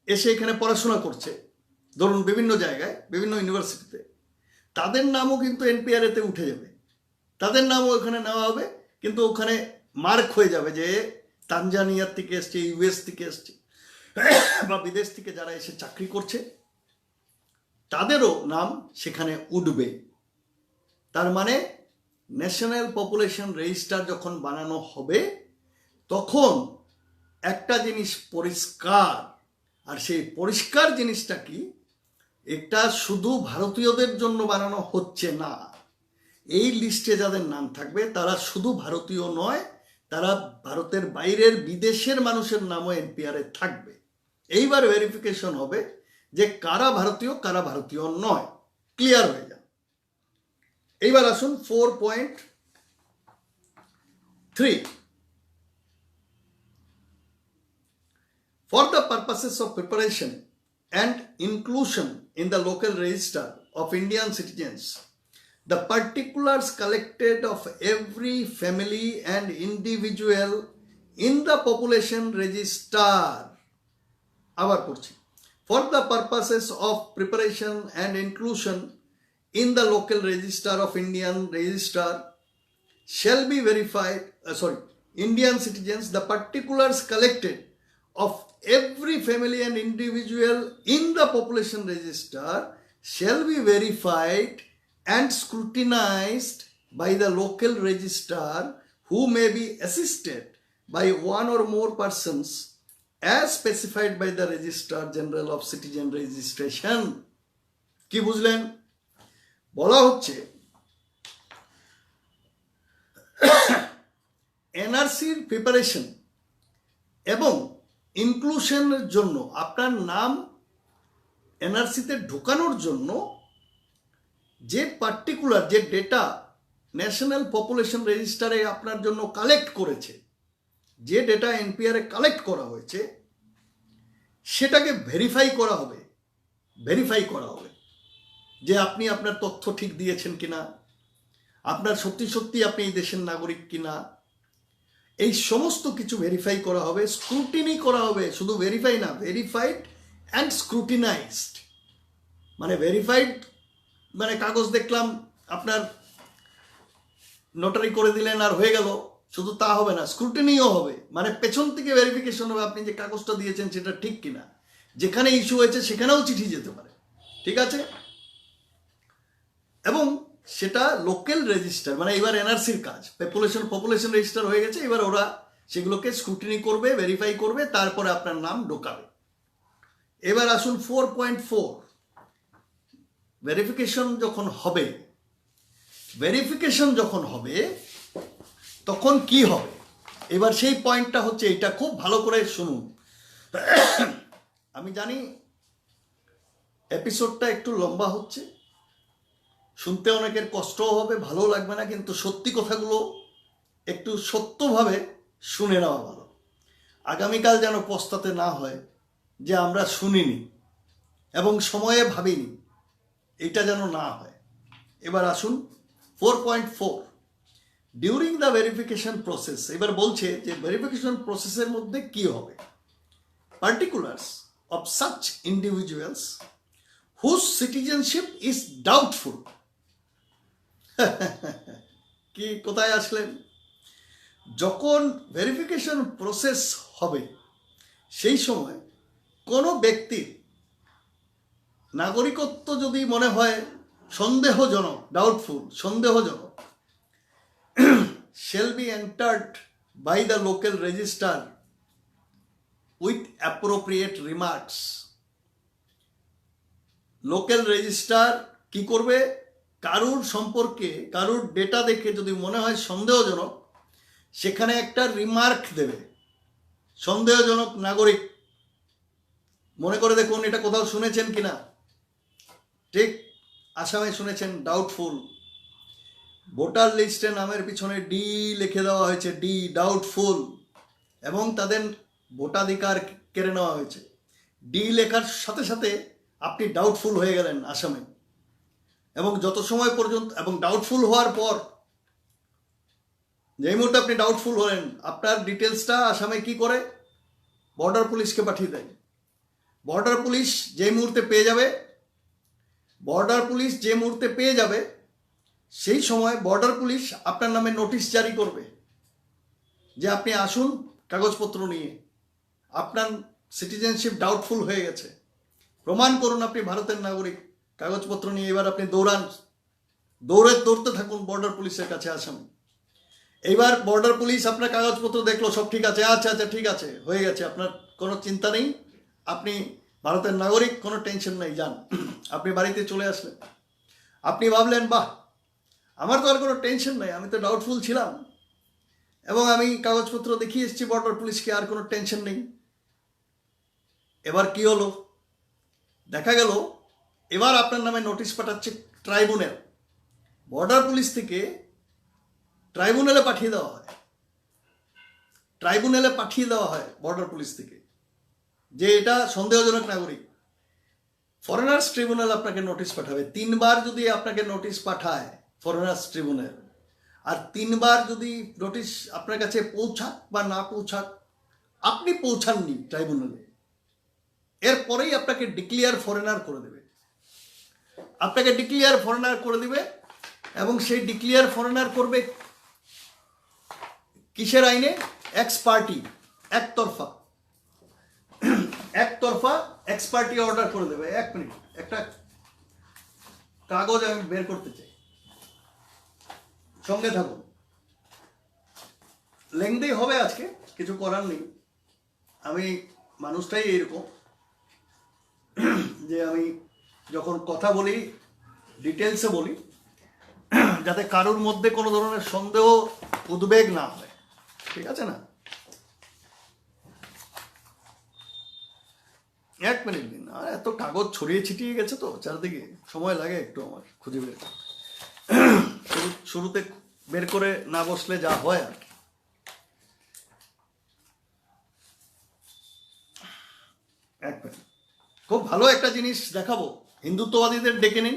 এসে এখানে পড়াশোনা করছে, ধরুন বিভিন্ন জায়গায়, বিভিন্ন ইউনিভার্সিটিতে, তাদের নামও কিন্তু এনপিআরএতে উঠে যাবে, তাদের নামও ওখানে নেওয়া হবে। কিন্তু ওখানে মার্ক হয়ে যাবে যে তানজানিয়ার থেকে এসছে, ইউএস থেকে এসছে, বা বিদেশ থেকে যারা এসে চাকরি করছে তাদেরও নাম সেখানে উঠবে। তার মানে ন্যাশনাল পপুলেশন রেজিস্টার যখন বানানো হবে তখন একটা জিনিস পরিষ্কার, আর সেই পরিষ্কার জিনিসটা কি, এটা শুধু ভারতীয়দের জন্য বানানো হচ্ছে না। এই লিস্টে যাদের নাম থাকবে তারা শুধু ভারতীয় নয়, তারা ভারতের বাইরের বিদেশের মানুষের নামও এনপিআরে থাকবে। এইবার ভেরিফিকেশন হবে যে কারা ভারতীয় নয়, ক্লিয়ার হয়ে যান। এইবার আসুন 4.3, for the purposes of preparation and inclusion in the local register of Indian citizens, the particulars collected of every family and individual in the population register, আবার পড়ছি, for the purposes of preparation and inclusion in the local register of Indian register shall be verified, Indian citizens, the particulars collected of every family and individual in the population register shall be verified and scrutinized by the local registrar, who may be assisted by one or more persons as specified by the Registrar General of Citizen Registration. কি বুঝলেন? বলা হচ্ছে এনআরসির preparation এবং ইনক্লুশনের জন্য, আপনার নাম এনআরসিতে ঢোকানোর জন্য যে পার্টিকুলার যে ডেটা ন্যাশনাল পপুলেশন রেজিস্টারে আপনার জন্য কালেক্ট করেছে, যে ডেটা এনপিআরে কালেক্ট করা হয়েছে, সেটাকে ভেরিফাই করা হবে যে আপনি আপনার তথ্য ঠিক দিয়েছেন কিনা, আপনার সত্যি আপনি এই দেশের নাগরিক কিনা, এই সমস্ত কিছু ভেরিফাই করা হবে, স্ক্রুটিনি করা হবে। শুধু ভেরিফাই না, ভেরিফাইড অ্যান্ড স্ক্রুটিনাইজড। মানে ভেরিফাইড মানে কাগজ দেখলাম, আপনার নোটারি করে দিলেন আর হয়ে গেল, শুধু তা হবে না, স্ক্রুটিনিও হবে। মানে পেছন থেকে ভেরিফিকেশন হবে আপনি যে কাগজটা দিয়েছেন সেটা ঠিক কিনা। যেখানে ইস্যু হয়েছে সেখানেও চিঠি যেতে পারে, ঠিক আছে? এবং সেটা লোকাল রেজিস্টার, মানে এবার এনআরসির কাজ, পপুলেশন রেজিস্টার হয়ে গেছে, এবার ওরা সেগুলোকে স্ক্রুটিনি করবে, ভেরিফাই করবে, তারপরে আপনার নাম ঢোকাবে। এবার আসুন 4.4, ভেরিফিকেশন যখন হবে তখন কি হবে? এবার সেই পয়েন্টটা হচ্ছে এটা, খুব ভালো করে শুনুন। আমি জানি এপিসোডটা একটু লম্বা হচ্ছে, শুনতে অনেকের কষ্টও হবে, ভালো লাগবে না, কিন্তু সত্যি কথাগুলো একটু সত্যভাবে শুনে নেওয়া ভালো। আগামীকাল যেন পস্তাতে না হয় যে আমরা শুনিনি এবং সময়ে ভাবিনি, এটা যেন না হয়। এবার আসুন 4.4, ডিউরিং দ্য ভেরিফিকেশন প্রসেস। এবার বলছে যে ভেরিফিকেশন প্রসেসের মধ্যে কি হবে। Particulars of such individuals whose citizenship is doubtful. কি কোথায় আসলেন? যখন ভেরিফিকেশন প্রসেস হবে সেই সময় কোনো ব্যক্তির নাগরিকত্ব যদি মনে হয় সন্দেহজনক, সন্দেহজনক, shall be entered by the local register with appropriate remarks. Local registrar কি করবে? কারুর সম্পর্কে, কারুর ডেটা দেখে যদি মনে হয় সন্দেহজনক, সেখানে একটা রিমার্ক দেবে, সন্দেহজনক নাগরিক। মনে করে দেখুন এটা কোথাও শুনেছেন কিনা। ঠিক আসামে শুনেছেন ডাউটফুল, ভোটার লিস্টে নামের পিছনে ডি লিখে দেওয়া হয়েছে, ডি, ডাউটফুল, এবং তাদের ভোটাধিকার কেড়ে নেওয়া হয়েছে। ডি লেখার সাথে সাথে আপনি ডাউটফুল হয়ে গেলেন আসামে। এবং যত সময় পর্যন্ত, এবং ডাউটফুল হওয়ার পর, যেই মুহূর্তে আপনি ডাউটফুল হলেন, আপনার ডিটেলসটা আসামে কি করে? বর্ডার পুলিশকে পাঠিয়ে দেয়। বর্ডার পুলিশ যে মুহূর্তে পেয়ে যাবে সেই সময় বর্ডার পুলিশ আপনার নামে নোটিশ জারি করবে যে আপনি আসুন কাগজপত্র নিয়ে, আপনার সিটিজেনশিপ ডাউটফুল হয়ে গেছে, প্রমাণ করুন আপনি ভারতের নাগরিক, কাগজপত্র নিয়ে। এবার আপনি দৌড়তে থাকুন বর্ডার পুলিশের কাছে আসামে। এইবার বর্ডার পুলিশ আপনার কাগজপত্র দেখলো, সব ঠিক আছে, আচ্ছা ঠিক আছে, হয়ে গেছে, আপনার কোনো চিন্তা নেই, আপনি ভারতের নাগরিক, কোনো টেনশন নেই, যান। আপনি বাড়িতে চলে আসলেন। আপনি ভাবলেন, বাহ, আমার তো আর কোনো টেনশন নেই, আমি তো ডাউটফুল ছিলাম, এবং আমি কাগজপত্র দেখিয়ে এসেছি বর্ডার পুলিশকে, আর কোনো টেনশন নেই। এবার কি হলো, দেখা গেল এবার আপনার নামে নোটিশ পাঠাচ্ছে ট্রাইব্যুনাল। বর্ডার পুলিশ থেকে ট্রাইব্যুনালে পাঠিয়ে দেওয়া হয়, ট্রাইব্যুনালে পাঠিয়ে দেওয়া হয় বর্ডার পুলিশ থেকে যে এটা সন্দেহজনক নাগরিক। ফরেনার্স ট্রিব্যুনাল আপনাকে নোটিশ পাঠাবে। 3বার যদি আপনাকে নোটিশ পাঠায় ফরেনার্স ট্রিব্যুনাল, আর 3বার যদি নোটিশ আপনার কাছে পৌঁছাক বা না পৌঁছাক, আপনি পৌঁছাননি ট্রাইব্যুনালে, এরপরেই আপনাকে ডিক্লিয়ার ফরেনার করে দেবে, আপনাকে ডিক্লিয়ার ফরেনার করে দিবে। এবং সেই ডিক্লিয়ার ফরেনার করবে কিসের আইনে? এক্স পার্টি, একতরফা এক্স পার্টি অর্ডার করে দেবে। 1 মিনিট, একটা কাগজ আমি বের করতে চাই, সঙ্গে থাকুন। লেংদি হবে আজকে, কিছু করার নেই। আমি মানুষটাই এরকম যে আমি যখন কথা বলি ডিটেলসে বলি, যাতে কারোর মধ্যে কোনো ধরনের সন্দেহ উদ্বেগ না হয়, ঠিক আছে না? 1 মিনিট দিন। আর এত কাগজ ছড়িয়ে ছিটিয়ে গেছে তো চারদিকে, সময় লাগে একটু আমার খুঁজে বের করতে। শুরুতে বের করে না বসলে যা হয় আর কি। 1 মিনিট, খুব ভালো একটা জিনিস দেখাবো। হিন্দুত্ববাদীদের ডেকে নিন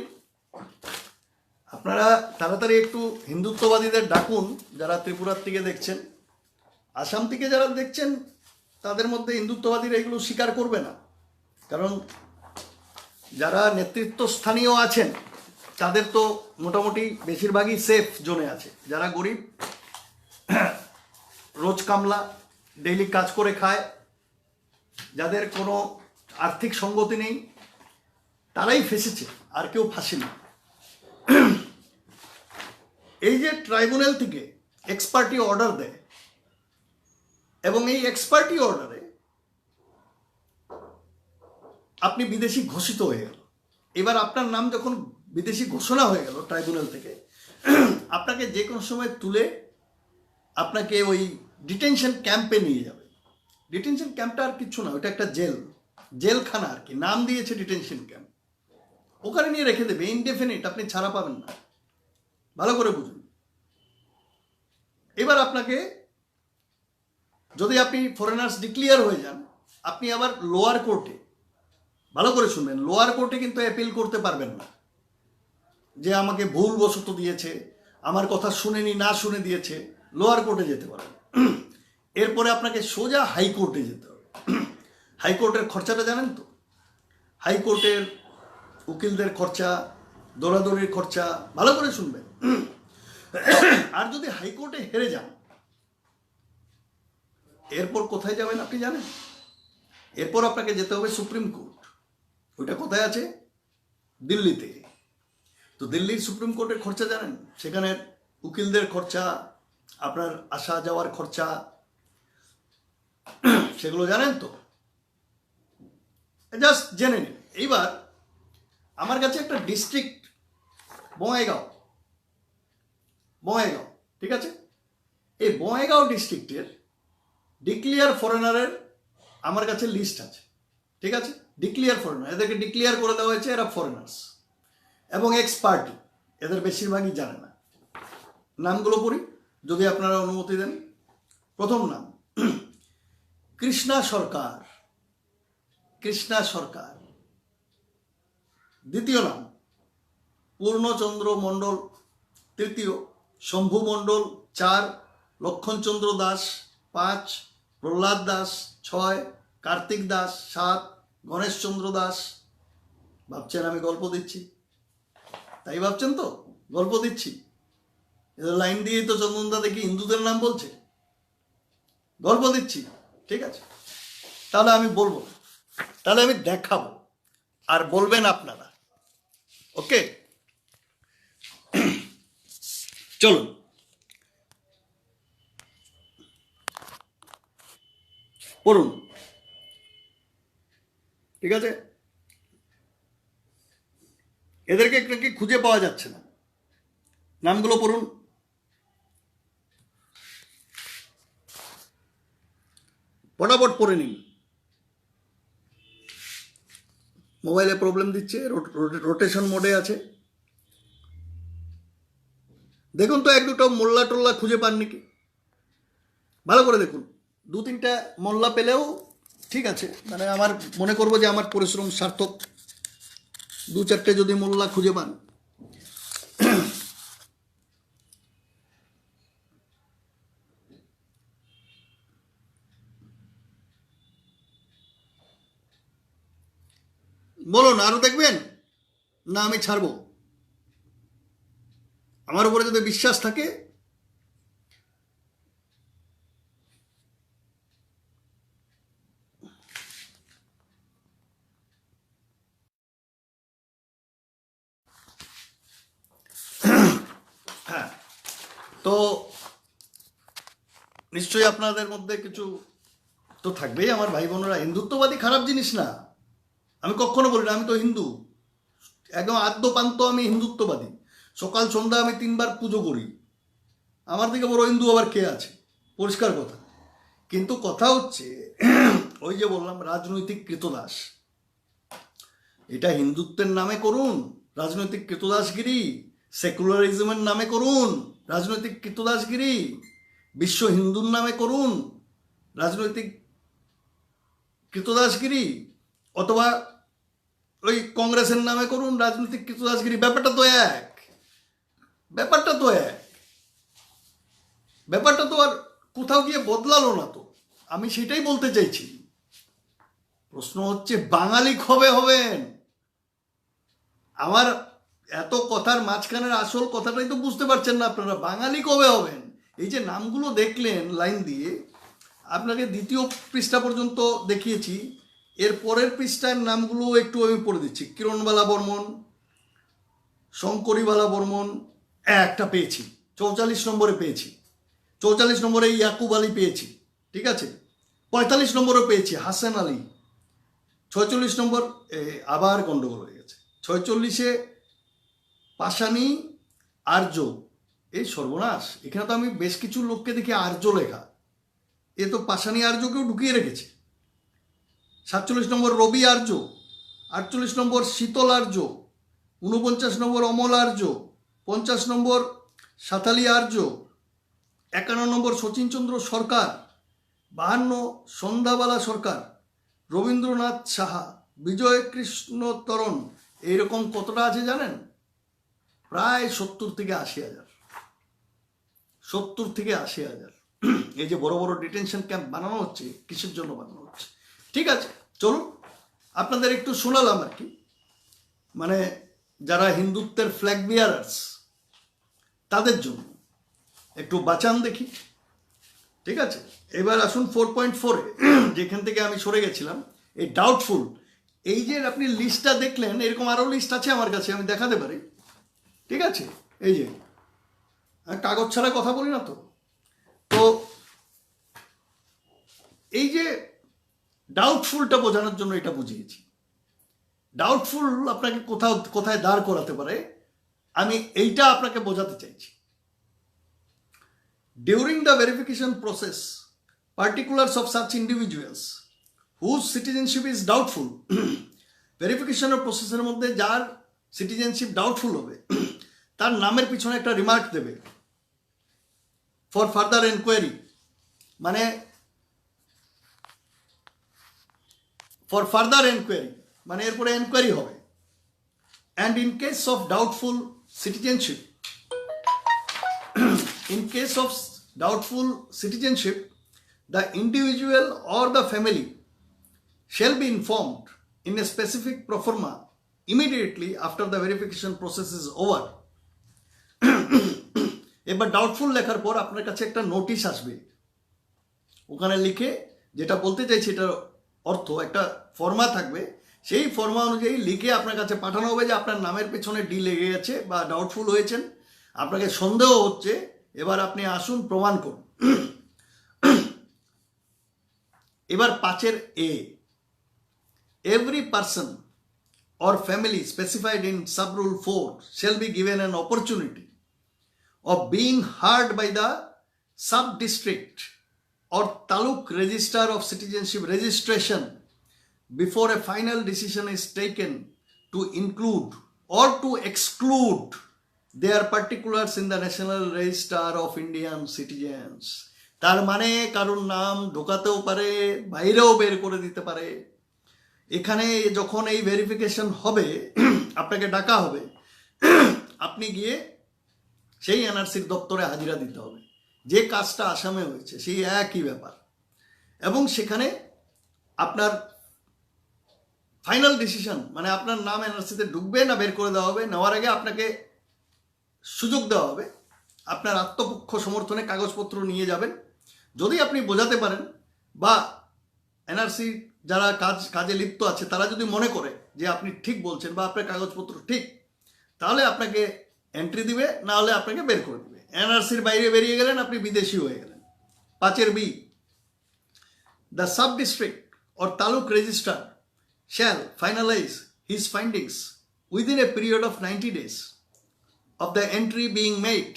আপনারা, তাড়াতাড়ি একটু হিন্দুত্ববাদীদের ডাকুন যারা ত্রিপুরার থেকে দেখছেন। আসাম থেকে যারা দেখছেন তাদের মধ্যে হিন্দুত্ববাদীরা এগুলো স্বীকার করবে না, কারণ যারা নেতৃত্বস্থানীয় আছেন তাদের তো মোটামুটি বেশিরভাগই সেফ জোনে আছে। যারা গরিব, রোজ কামলা, ডেইলি কাজ করে খায়, যাদের কোনো আর্থিক সঙ্গতি নেই, তারাই ফেসেছে, আর কেউ ফাঁসেনি। এই যে ট্রাইব্যুনাল থেকে এক্সপার্টি অর্ডার দেয়, এবং এই এক্সপার্টি অর্ডারে আপনি বিদেশি ঘোষিত হয়ে গেল। এবার আপনার নাম যখন বিদেশি ঘোষণা হয়ে গেল ট্রাইব্যুনাল থেকে, আপনাকে যে কোনো সময় তুলে আপনাকে ওই ডিটেনশন ক্যাম্পে নিয়ে যাবে। ডিটেনশন ক্যাম্পটা আর কিচ্ছু না, ওটা একটা জেলখানা আর কি, নাম দিয়েছে ডিটেনশন ক্যাম্প। ওখানে নিয়ে রেখে দেবে ইনডেফিনিট, আপনি ছাড়া পাবেন না। ভালো করে বুঝুন। এবার আপনাকে, যদি আপনি ফরেনার্স ডিক্লিয়ার হয়ে যান, আপনি আবার লোয়ার কোর্টে, ভালো করে শুনবেন, লোয়ার কোর্টে কিন্তু অ্যাপিল করতে পারবেন না যে আমাকে ভুলবশত দিয়েছে, আমার কথা শুনেনি, না শুনে দিয়েছে। লোয়ার কোর্টে যেতে পারবেন। এরপরে আপনাকে সোজা হাইকোর্টে যেতে হবে। হাইকোর্টের খরচাটা জানেন তো? হাইকোর্টের উকিলদের খরচা, দৌড়াদৌড়ির খরচা, ভালো করে শুনবেন। আর যদি হাইকোর্টে হেরে যান, এরপর কোথায় যাবেন আপনি জানেন? এরপর আপনাকে যেতে হবে সুপ্রিম কোর্ট। ওইটা কোথায় আছে? দিল্লিতে। তো দিল্লির সুপ্রিম কোর্টের খরচা জানেন? সেখানের উকিলদের খরচা, আপনার আসা যাওয়ার খরচা, সেগুলো জানেন তো? জাস্ট জেনে নিন। এইবার আমার কাছে একটা ডিস্ট্রিক্ট বঙ্গাইগাঁও, ঠিক আছে? এই বঙ্গাইগাঁও ডিস্ট্রিক্টের ডিক্লিয়ার ফরেনারের আমার কাছে লিস্ট আছে, ঠিক আছে? ডিক্লিয়ার ফরেনার, এদেরকে ডিক্লিয়ার করে দেওয়া হয়েছে এরা ফরেনার্স, এবং এক্স পার্টি, এদের বেশিরভাগই জানে না। নামগুলো পড়ি যদি আপনারা অনুমতি দেন। প্রথম নাম কৃষ্ণা সরকার। দ্বিতীয় নাম পূর্ণচন্দ্র মণ্ডল। তৃতীয় শম্ভু মণ্ডল। 4 লক্ষণচন্দ্র দাস। 5 প্রহ্লাদ দাস। 6 কার্তিক দাস। 7 গণেশচন্দ্র দাস। ভাবছেন আমি গল্প দিচ্ছি? তাই ভাবছেন তো গল্প দিচ্ছি? এদের লাইন দিয়েই তো চন্দনদা দেখি হিন্দুদের নাম বলছে। গল্প দিচ্ছি, ঠিক আছে? তাহলে আমি বলবো, তাহলে আমি দেখাবো, আর বলবেন আপনারা। ওকে, চলুন। পড়ুন, ঠিক আছে? এদেরকে নাকি খুঁজে পাওয়া যাচ্ছে না। নামগুলো পড়ুন। ফটাফট পড়ে নিন। মোবাইলে প্রবলেম দিচ্ছে, রোটেশন মোডে আছে। দেখুন তো এক দুটো মোল্লা টোল্লা খুঁজে পান নাকি, ভালো করে দেখুন। দু তিনটা মোল্লা পেলেও ঠিক আছে, মানে আমার মনে করবো যে আমার পরিশ্রম সার্থক। দু চারটে যদি মোল্লা খুঁজে পান। বলুন, আরো দেখবেন না আমি ছাড়বো? আমার উপরে যদি বিশ্বাস থাকে হ্যাঁ, তো নিশ্চয়ই আপনাদের মধ্যে কিছু তো থাকবেই আমার ভাই বোনেরা। হিন্দুত্ববাদী খারাপ জিনিস না, আমি কখনো বলি না। আমি তো হিন্দু, একদম আদ্যপান্ত আমি হিন্দুত্ববাদী। সকাল সন্ধ্যা আমি 3 বার পুজো করি। আমার দিকে বড় হিন্দু আবার কে আছে? পরিষ্কার কথা। কিন্তু কথা হচ্ছে ওই যে বললাম রাজনৈতিক কৃতদাস, এটা হিন্দুত্বের নামে করুন রাজনৈতিক কৃতদাসগিরি, সেকুলারিজমের নামে করুন রাজনৈতিক কৃতদাসগিরি, বিশ্ব হিন্দুর নামে করুন রাজনৈতিক কৃতদাসগিরি, অথবা ওই কংগ্রেসের নামে করুন রাজনৈতিক কৃতদাসগিরি, ব্যাপারটা তো এক। ব্যাপারটা তো এক। ব্যাপারটা তো আর কোথাও গিয়ে বদলালো না তো। আমি সেটাই বলতে চাইছি। প্রশ্ন হচ্ছে বাঙালি কবে হবেন? আমার এত কথার মাঝখানের আসল কথাটাই তো বুঝতে পারছেন না আপনারা। বাঙালি কবে হবেন? এই যে নামগুলো দেখলেন লাইন দিয়ে, আপনাকে 2য় পৃষ্ঠা পর্যন্ত দেখিয়েছি। এর পরের পৃষ্ঠার নামগুলো একটু আমি পড়ে দিচ্ছি। কিরণবালা বর্মন, শঙ্করীবালা বর্মন একটা পেয়েছি, 44 নম্বরে পেয়েছি। 44 নম্বরে ইয়াকুব আলী পেয়েছি, ঠিক আছে। 45 নম্বরও পেয়েছি হাসান আলী। 46 নম্বর আবার গন্ডগোল হয়ে গেছে। 46-এ পাশানি আর্য। এই সর্বনাশ, এখানে তো আমি বেশ কিছু লোককে দেখি আর্য লেখা। এ তো পাশানি আর্যকেও ঢুকিয়ে রেখেছে। 47 নম্বর রবি আর্য, 48 নম্বর শীতল আর্য, 49 নম্বর অমল আর্য, 50 নম্বর সাঁতালি আর্য, 51 নম্বর শচীনচন্দ্র সরকার, 52 সন্ধ্যাবালা সরকার, রবীন্দ্রনাথ সাহা, বিজয় কৃষ্ণ তরণ। এইরকম কতটা আছে জানেন? প্রায় 70 থেকে 80,000। 70 থেকে 80,000। এই যে বড় বড় ডিটেনশন ক্যাম্প বানানো হচ্ছে, কিসের জন্য বানানো হচ্ছে? ঠিক আছে, চলুন আপনাদের একটু শোনালাম আর কি। মানে যারা হিন্দুত্বের ফ্ল্যাগ বিয়ারার্স তাদের জন্য একটু বাঁচান দেখি, ঠিক আছে। এবার আসুন 4.4-এ, যেখান থেকে আমি সরে গেছিলাম, এই ডাউটফুল। এই যে আপনি লিস্টটা দেখলেন, এরকম আরও লিস্ট আছে আমার কাছে, আমি দেখাতে পারি, ঠিক আছে। এই যে কাগজ ছাড়া কথা বলি না তো। তো এই যে ডাউটফুলটা বোঝানোর জন্য এটা বুঝিয়েছি। ডাউটফুল আপনাকে কোথায় দাঁড় করাতে পারে, আমি এইটা আপনাকে বোঝাতে চাইছি। During the verification process, particulars of such individuals whose citizenship is doubtful, ভেরিফিকেশনের প্রসেসের মধ্যে যার সিটিজেনশিপ ডাউটফুল হবে, তার নামের পিছনে একটা রিমার্ক দেবে, ফর ফার্দার এনকোয়ারি। মানে ফর ফার্দার এনকোয়ারি মানে এরপরে এনকোয়ারি হবে। And in case of doubtful citizenship, in case of doubtful citizenship, the individual or the family shall be informed in a specific pro forma immediately after the verification process is over. এবার doubtful লেখার পর আপনার কাছে একটা notice আসবে, ওখানে লিখে যেটা বলতে চাইছি এটার অর্থ একটা ফর্মা থাকবে, সেই ফর্মা অনুযায়ী লিখে আপনার কাছে পাঠানো হবে যে আপনার নামের পেছনে ডি লেগে গেছে বা ডাউটফুল হয়েছেন, আপনাকে সন্দেহ হচ্ছে, এবার আপনি আসুন প্রমাণ করুন। এবার 5-এর A, every person or family specified in sub-rule 4 shall be given an opportunity of being heard by the sub-district or taluk register of citizenship registration before a final decision is taken to include or to exclude their particulars in the National Register of Indian Citizens. তার মানে কারোর নাম ঢোকাতেও পারে, বাইরেও বের করে দিতে পারে। এখানে যখন এই ভেরিফিকেশন হবে, আপনাকে ডাকা হবে, আপনি গিয়ে সেই এনআরসির দপ্তরে হাজিরা দিতে হবে। যে কাজটা আসামে হয়েছে সেই একই ব্যাপার, এবং সেখানে আপনার ফাইনাল ডিসিশন মানে আপনার নাম এনআরসিতে ঢুকবে না বের করে দেওয়া হবে, নেওয়ার আগে আপনাকে সুযোগ দেওয়া হবে আপনার আত্মপক্ষ সমর্থনে কাগজপত্র নিয়ে যাবেন। যদি আপনি বোঝাতে পারেন বা এনআরসি যারা কাজে লিপ্ত আছে তারা যদি মনে করে যে আপনি ঠিক বলছেন বা আপনার কাগজপত্র ঠিক, তাহলে আপনাকে এন্ট্রি দিবে, না হলে আপনাকে বের করে দিবে। এনআরসির বাইরে বেরিয়ে গেলেন, আপনি বিদেশি হয়ে গেলেন। 5 the sub district or taluk register shall finalize his findings within a period of 90 days of the entry being made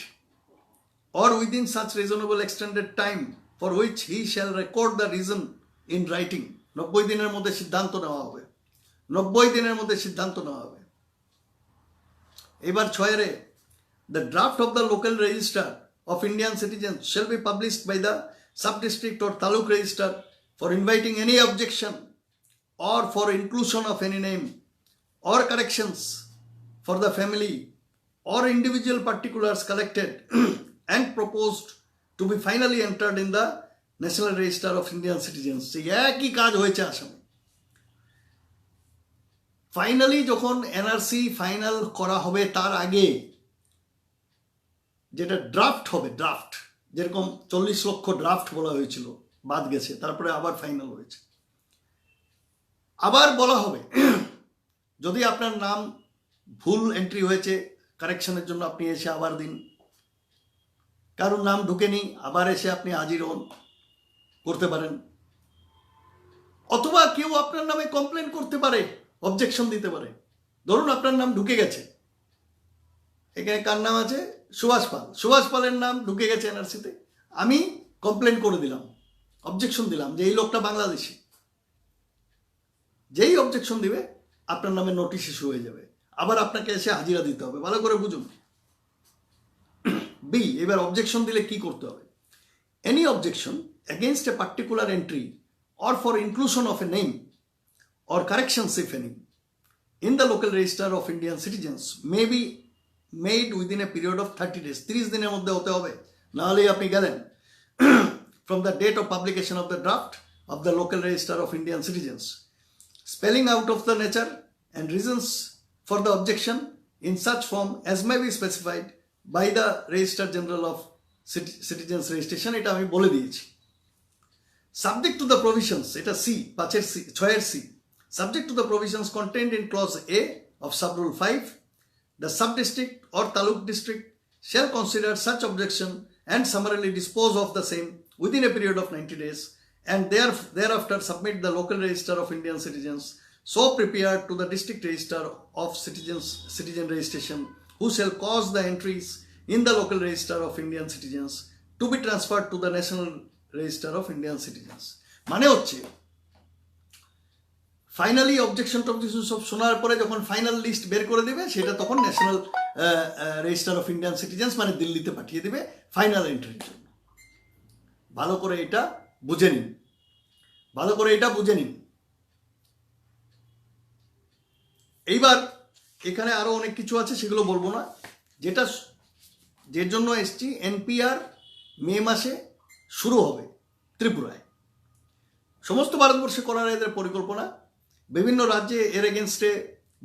or within such reasonable extended time for which he shall record the reason in writing. 90 দিনের মধ্যে সিদ্ধান্ত নেওয়া হবে। 90 দিনের মধ্যে সিদ্ধান্ত নেওয়া হবে। এবার 6 the draft of the local register of Indian citizens shall be published by the sub-district or taluk register for inviting any objection or for inclusion of any name or corrections for the family or individual particulars collected and proposed to be finally entered in the National Register of Indian Citizens. একই কাজ হয়েছে আসামে। Finally যখন NRC final করা হবে তার আগে যেটা ড্রাফট হবে, ড্রাফট যেরকম 40 লক্ষ ড্রাফট বলা হয়েছিল, বাদ গেছে, তারপরে আবার ফাইনাল হয়েছে। আবার বলা হবে যদি আপনার নাম ভুল এন্ট্রি হয়েছে, কারেকশনের জন্য আপনি এসে আবার দিন। কারোর নাম ঢুকেনি, আবার এসে আপনি হাজির হন, করতে পারেন। অথবা কেউ আপনার নামে কমপ্লেন করতে পারে, অবজেকশন দিতে পারে। ধরুন আপনার নাম ঢুকে গেছে, এখানে কার নাম আছে? সুভাষ পাল। সুভাষ পালের নাম ঢুকে গেছে এনআরসিতে, আমি কমপ্লেন করে দিলাম, অবজেকশন দিলাম যে এই লোকটা বাংলাদেশি। যেই অবজেকশন দিবে আপনার নামে নোটিশ ইস্যু হয়ে যাবে, আবার আপনাকে এসে হাজিরা দিতে হবে। ভালো করে বুঝুন। বি, এবার অবজেকশন দিলে কি করতে হবে? Any objection against a particular entry or for inclusion of a name or corrections if any in the local register of Indian citizens may be made within a period of 30 days. 30 দিনের মধ্যে হতে হবে, না হলে আপনি গেলেন। From the date of publication of the draft of the local register of Indian citizens, spelling out of the nature and reasons for the objection in such form as may be specified by the Registrar General of Citizens Registration. এটা আমি বলে দিয়েছি। Subject to the provisions, এটা C, 6 C, subject to the provisions contained in clause A of sub-rule 5, the sub-district or taluk district shall consider such objection and summarily dispose of the same within a period of 90 days and thereafter submit the local register of Indian citizens so prepared to the district register of citizen registration, who shall cause the entries in the local register of Indian citizens to be transferred to the National Register of Indian Citizens. মানে হচ্ছে finally objection টবজেকশন সব শোনার পরে যখন final list বের করে দেবে, সেটা তখন national register of Indian citizens মানে দিল্লিতে পাঠিয়ে দেবে ফাইনাল এন্ট্রির জন্য। ভালো করে এটা বুঝে নিন, ভালো করে এটা বুঝে নিন। এইবার এখানে আরো অনেক কিছু আছে, সেগুলো বলবো না। যেটা যে জন্য এসছি, এনপিআর মে মাসে শুরু হবে ত্রিপুরায়। সমস্ত ভারতবর্ষে করার এদের পরিকল্পনা। বিভিন্ন রাজ্যে এর এগেনস্টে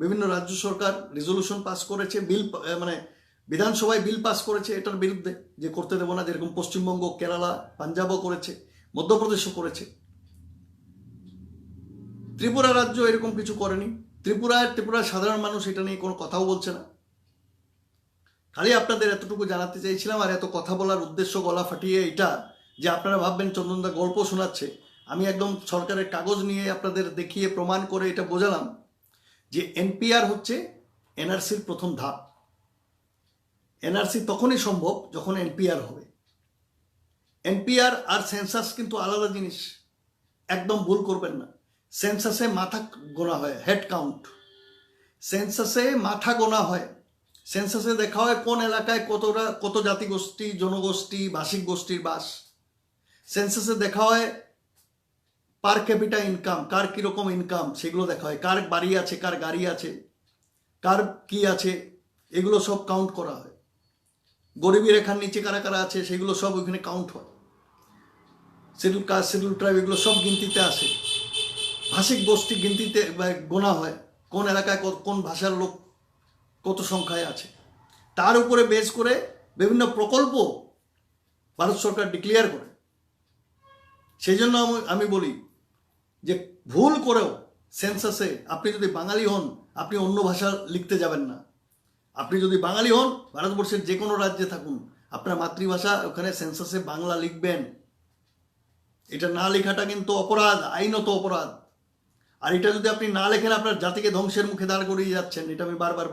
বিভিন্ন রাজ্য সরকার রেজলিউশন পাস করেছে, বিল মানে বিধানসভায় বিল পাস করেছে এটার বিরুদ্ধে, যে করতে দেবো না। যেরকম পশ্চিমবঙ্গ, কেরালা, পাঞ্জাবও করেছে, মধ্যপ্রদেশও করেছে। ত্রিপুরা রাজ্য এরকম কিছু করেনি। ত্রিপুরার সাধারণ মানুষ এটা নিয়ে কোনো কথাও বলছে না। খালি আপনাদের এতটুকু জানাতে চাইছিলাম। আর এত কথা বলার উদ্দেশ্য গলা ফাটিয়ে এটা যে আপনারা ভাববেন চন্দনদা গল্প শোনাচ্ছে। আমি একদম সরকারের কাগজ নিয়ে আপনাদের দেখিয়ে প্রমাণ করে এটা বোঝালাম যে এনপিআর হচ্ছে এনআরসির প্রথম ধাপ। এনআরসি তখনই সম্ভব যখন এনপিআর হবে। এনপিআর আর সেন্সাস কিন্তু আলাদা জিনিস, একদম ভুল করবেন না। সেন্সাসে মাথা গোনা হয়, হেড কাউন্ট। সেন্সাসে মাথা গোনা হয়, সেন্সাসে দেখা হয় কোন এলাকায় কত জাতিগোষ্ঠী, জনগোষ্ঠী, ভাষিক গোষ্ঠীর বাস। সেন্সাসে দেখা হয় পার ক্যাপিটা ইনকাম, কার কীরকম ইনকাম সেগুলো দেখা হয়, কার বাড়ি আছে, কার গাড়ি আছে, কার কি আছে, এগুলো সব কাউন্ট করা হয়। গরিবী রেখার নিচে কারা কারা আছে সেগুলো সব ওইখানে কাউন্ট হয়। শিডিউল কাস্ট, শিডিউল ট্রাইব এগুলো সব গিনতিতে আসে। ভাষিক গোষ্ঠী গিনতিতে গোনা হয়, কোন এলাকায় কোন ভাষার লোক কত সংখ্যায় আছে। তার উপরে বেস করে বিভিন্ন প্রকল্প ভারত সরকার ডিক্লেয়ার করে। সেই জন্য আমি বলি যে ভুল করেও সেন্সাসে আপনি যদি বাঙালি হন, আপনি অন্য ভাষা লিখতে যাবেন না। আপনি যদি বাঙালি হন, ভারতবর্ষের যে কোনো রাজ্যে থাকুন, আপনার মাতৃভাষা ওখানে সেন্সাসে বাংলা লিখবেন। এটা না লেখাটা কিন্তু অপরাধ, আইনত অপরাধ। আর এটা যদি আপনি না লেখেন, আপনার জাতিকে ধ্বংসের মুখে দাঁড় করিয়ে যাচ্ছেন। এটা আমি বারবার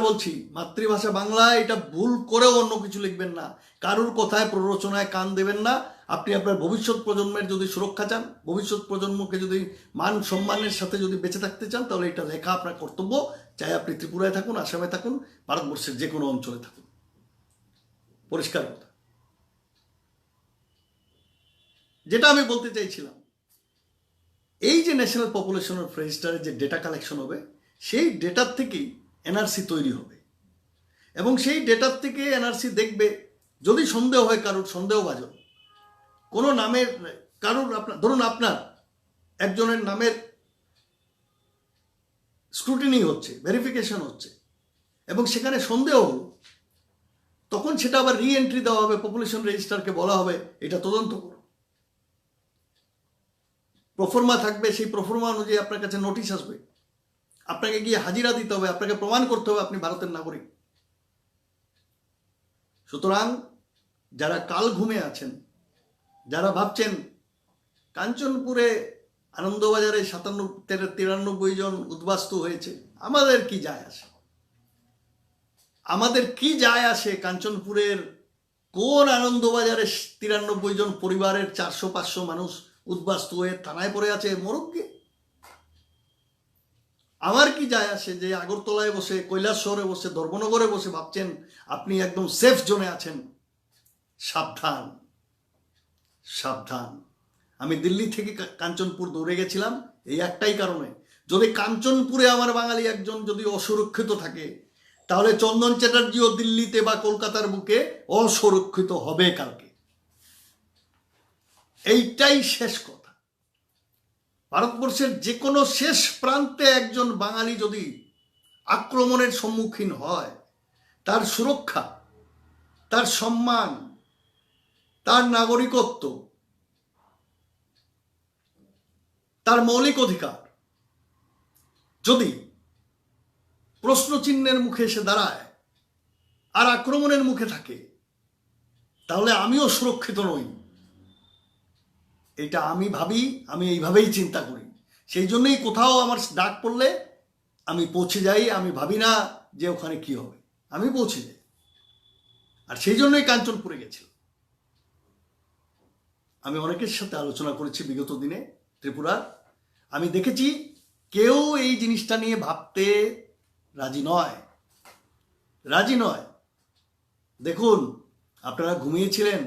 বলছি, মাতৃভাষা বাংলা, এটা ভুল করেও অন্য কিছু লিখবেন না। কারুর কথায় প্ররোচনায় কান দেবেন না। আপনি আপনার ভবিষ্যৎ প্রজন্মের যদি সুরক্ষা চান, ভবিষ্যৎ প্রজন্মকে যদি মান সম্মানের সাথে যদি বেঁচে থাকতে চান, তাহলে এটা লেখা আপনার কর্তব্য। চাই আপনি ত্রিপুরায় থাকুন, আসামে থাকুন, ভারতবর্ষের যে কোনো অঞ্চলে থাকুন। পরিষ্কার কথা। যেটা আমি বলতে চাইছিলাম, এই যে ন্যাশনাল পপুলেশন অফ রেজিস্টারের যে ডেটা কালেকশন হবে, সেই ডেটার থেকেই এনআরসি তৈরি হবে। এবং সেই ডেটার থেকে এনআরসি দেখবে, যদি সন্দেহ হয় কারুর, সন্দেহভাজন কোনো নামের, কারুর আপনার ধরুন আপনার একজনের নামের স্ক্রুটিনি হচ্ছে, ভেরিফিকেশন হচ্ছে, এবং সেখানে সন্দেহ হলো, তখন সেটা আবার রি এন্ট্রি দেওয়া হবে। পপুলেশন রেজিস্টারকে বলা হবে এটা তদন্ত করো। প্রফর্মা থাকবে, সেই প্রফর্মা অনুযায়ী আপনার কাছে নোটিশ আসবে, আপনাকে গিয়ে হাজিরা দিতে হবে, আপনাকে প্রমাণ করতে হবে আপনি ভারতের নাগরিক। সুতরাং যারা কাল ঘুমে আছেন, যারা ভাবছেন কাঞ্চনপুরে আনন্দবাজারে 93 জন উদ্বাস্তু হয়েছে, আমাদের কি যায় আসে? আমাদের কি যায় আসে কাঞ্চনপুরের কোন আনন্দবাজারে 93 জন পরিবারের 400-500 মানুষ উদ্বাস্তু হয়ে থানায় পড়ে আছে? মরুককে আমার কি যায় আসে যে আগরতলায় বসে, কৈলাস শহরে বসে, ধর্মনগরে বসে ভাবছেন আপনি একদম সেফ জোনে আছেন? সাবধান, সাবধান। আমি দিল্লি থেকে কাঞ্চনপুর দৌড়ে গেছিলাম এই একটাই কারণে, যদি কাঞ্চনপুরে আমার বাঙালি একজন যদি অসুরক্ষিত থাকে, তাহলে চন্দন চ্যাটার্জিও দিল্লিতে বা কলকাতার বুকে অসুরক্ষিত হবে কালকে। এইটাই শেষ কথা। ভারতবর্ষের যে কোনো শেষ প্রান্তে একজন বাঙালি যদি আক্রমণের সম্মুখীন হয়, তার সুরক্ষা, তার সম্মান, তার নাগরিকত্ব, তার মৌলিক অধিকার যদি প্রশ্নচিহ্নের মুখে এসে দাঁড়ায় আর আক্রমণের মুখে থাকে, তাহলে আমিও সুরক্ষিত নই। এটা আমি ভাবি, আমি এইভাবেই চিন্তা করি। সেই জন্যই কোথাও আমার ডাক পড়লে আমি পৌঁছে যাই। আমি ভাবি না যে ওখানে কি হবে, আমি পৌঁছে যাই। আর সেই জন্যই কাঞ্চনপুরে গেছিলাম। আমি অনেকের সাথে আলোচনা করেছি বিগত দিনে ত্রিপুরার। আমি দেখেছি কেউ এই জিনিসটা নিয়ে ভাবতে রাজি নয়। দেখুন, আপনারা ঘুমিয়েছিলেন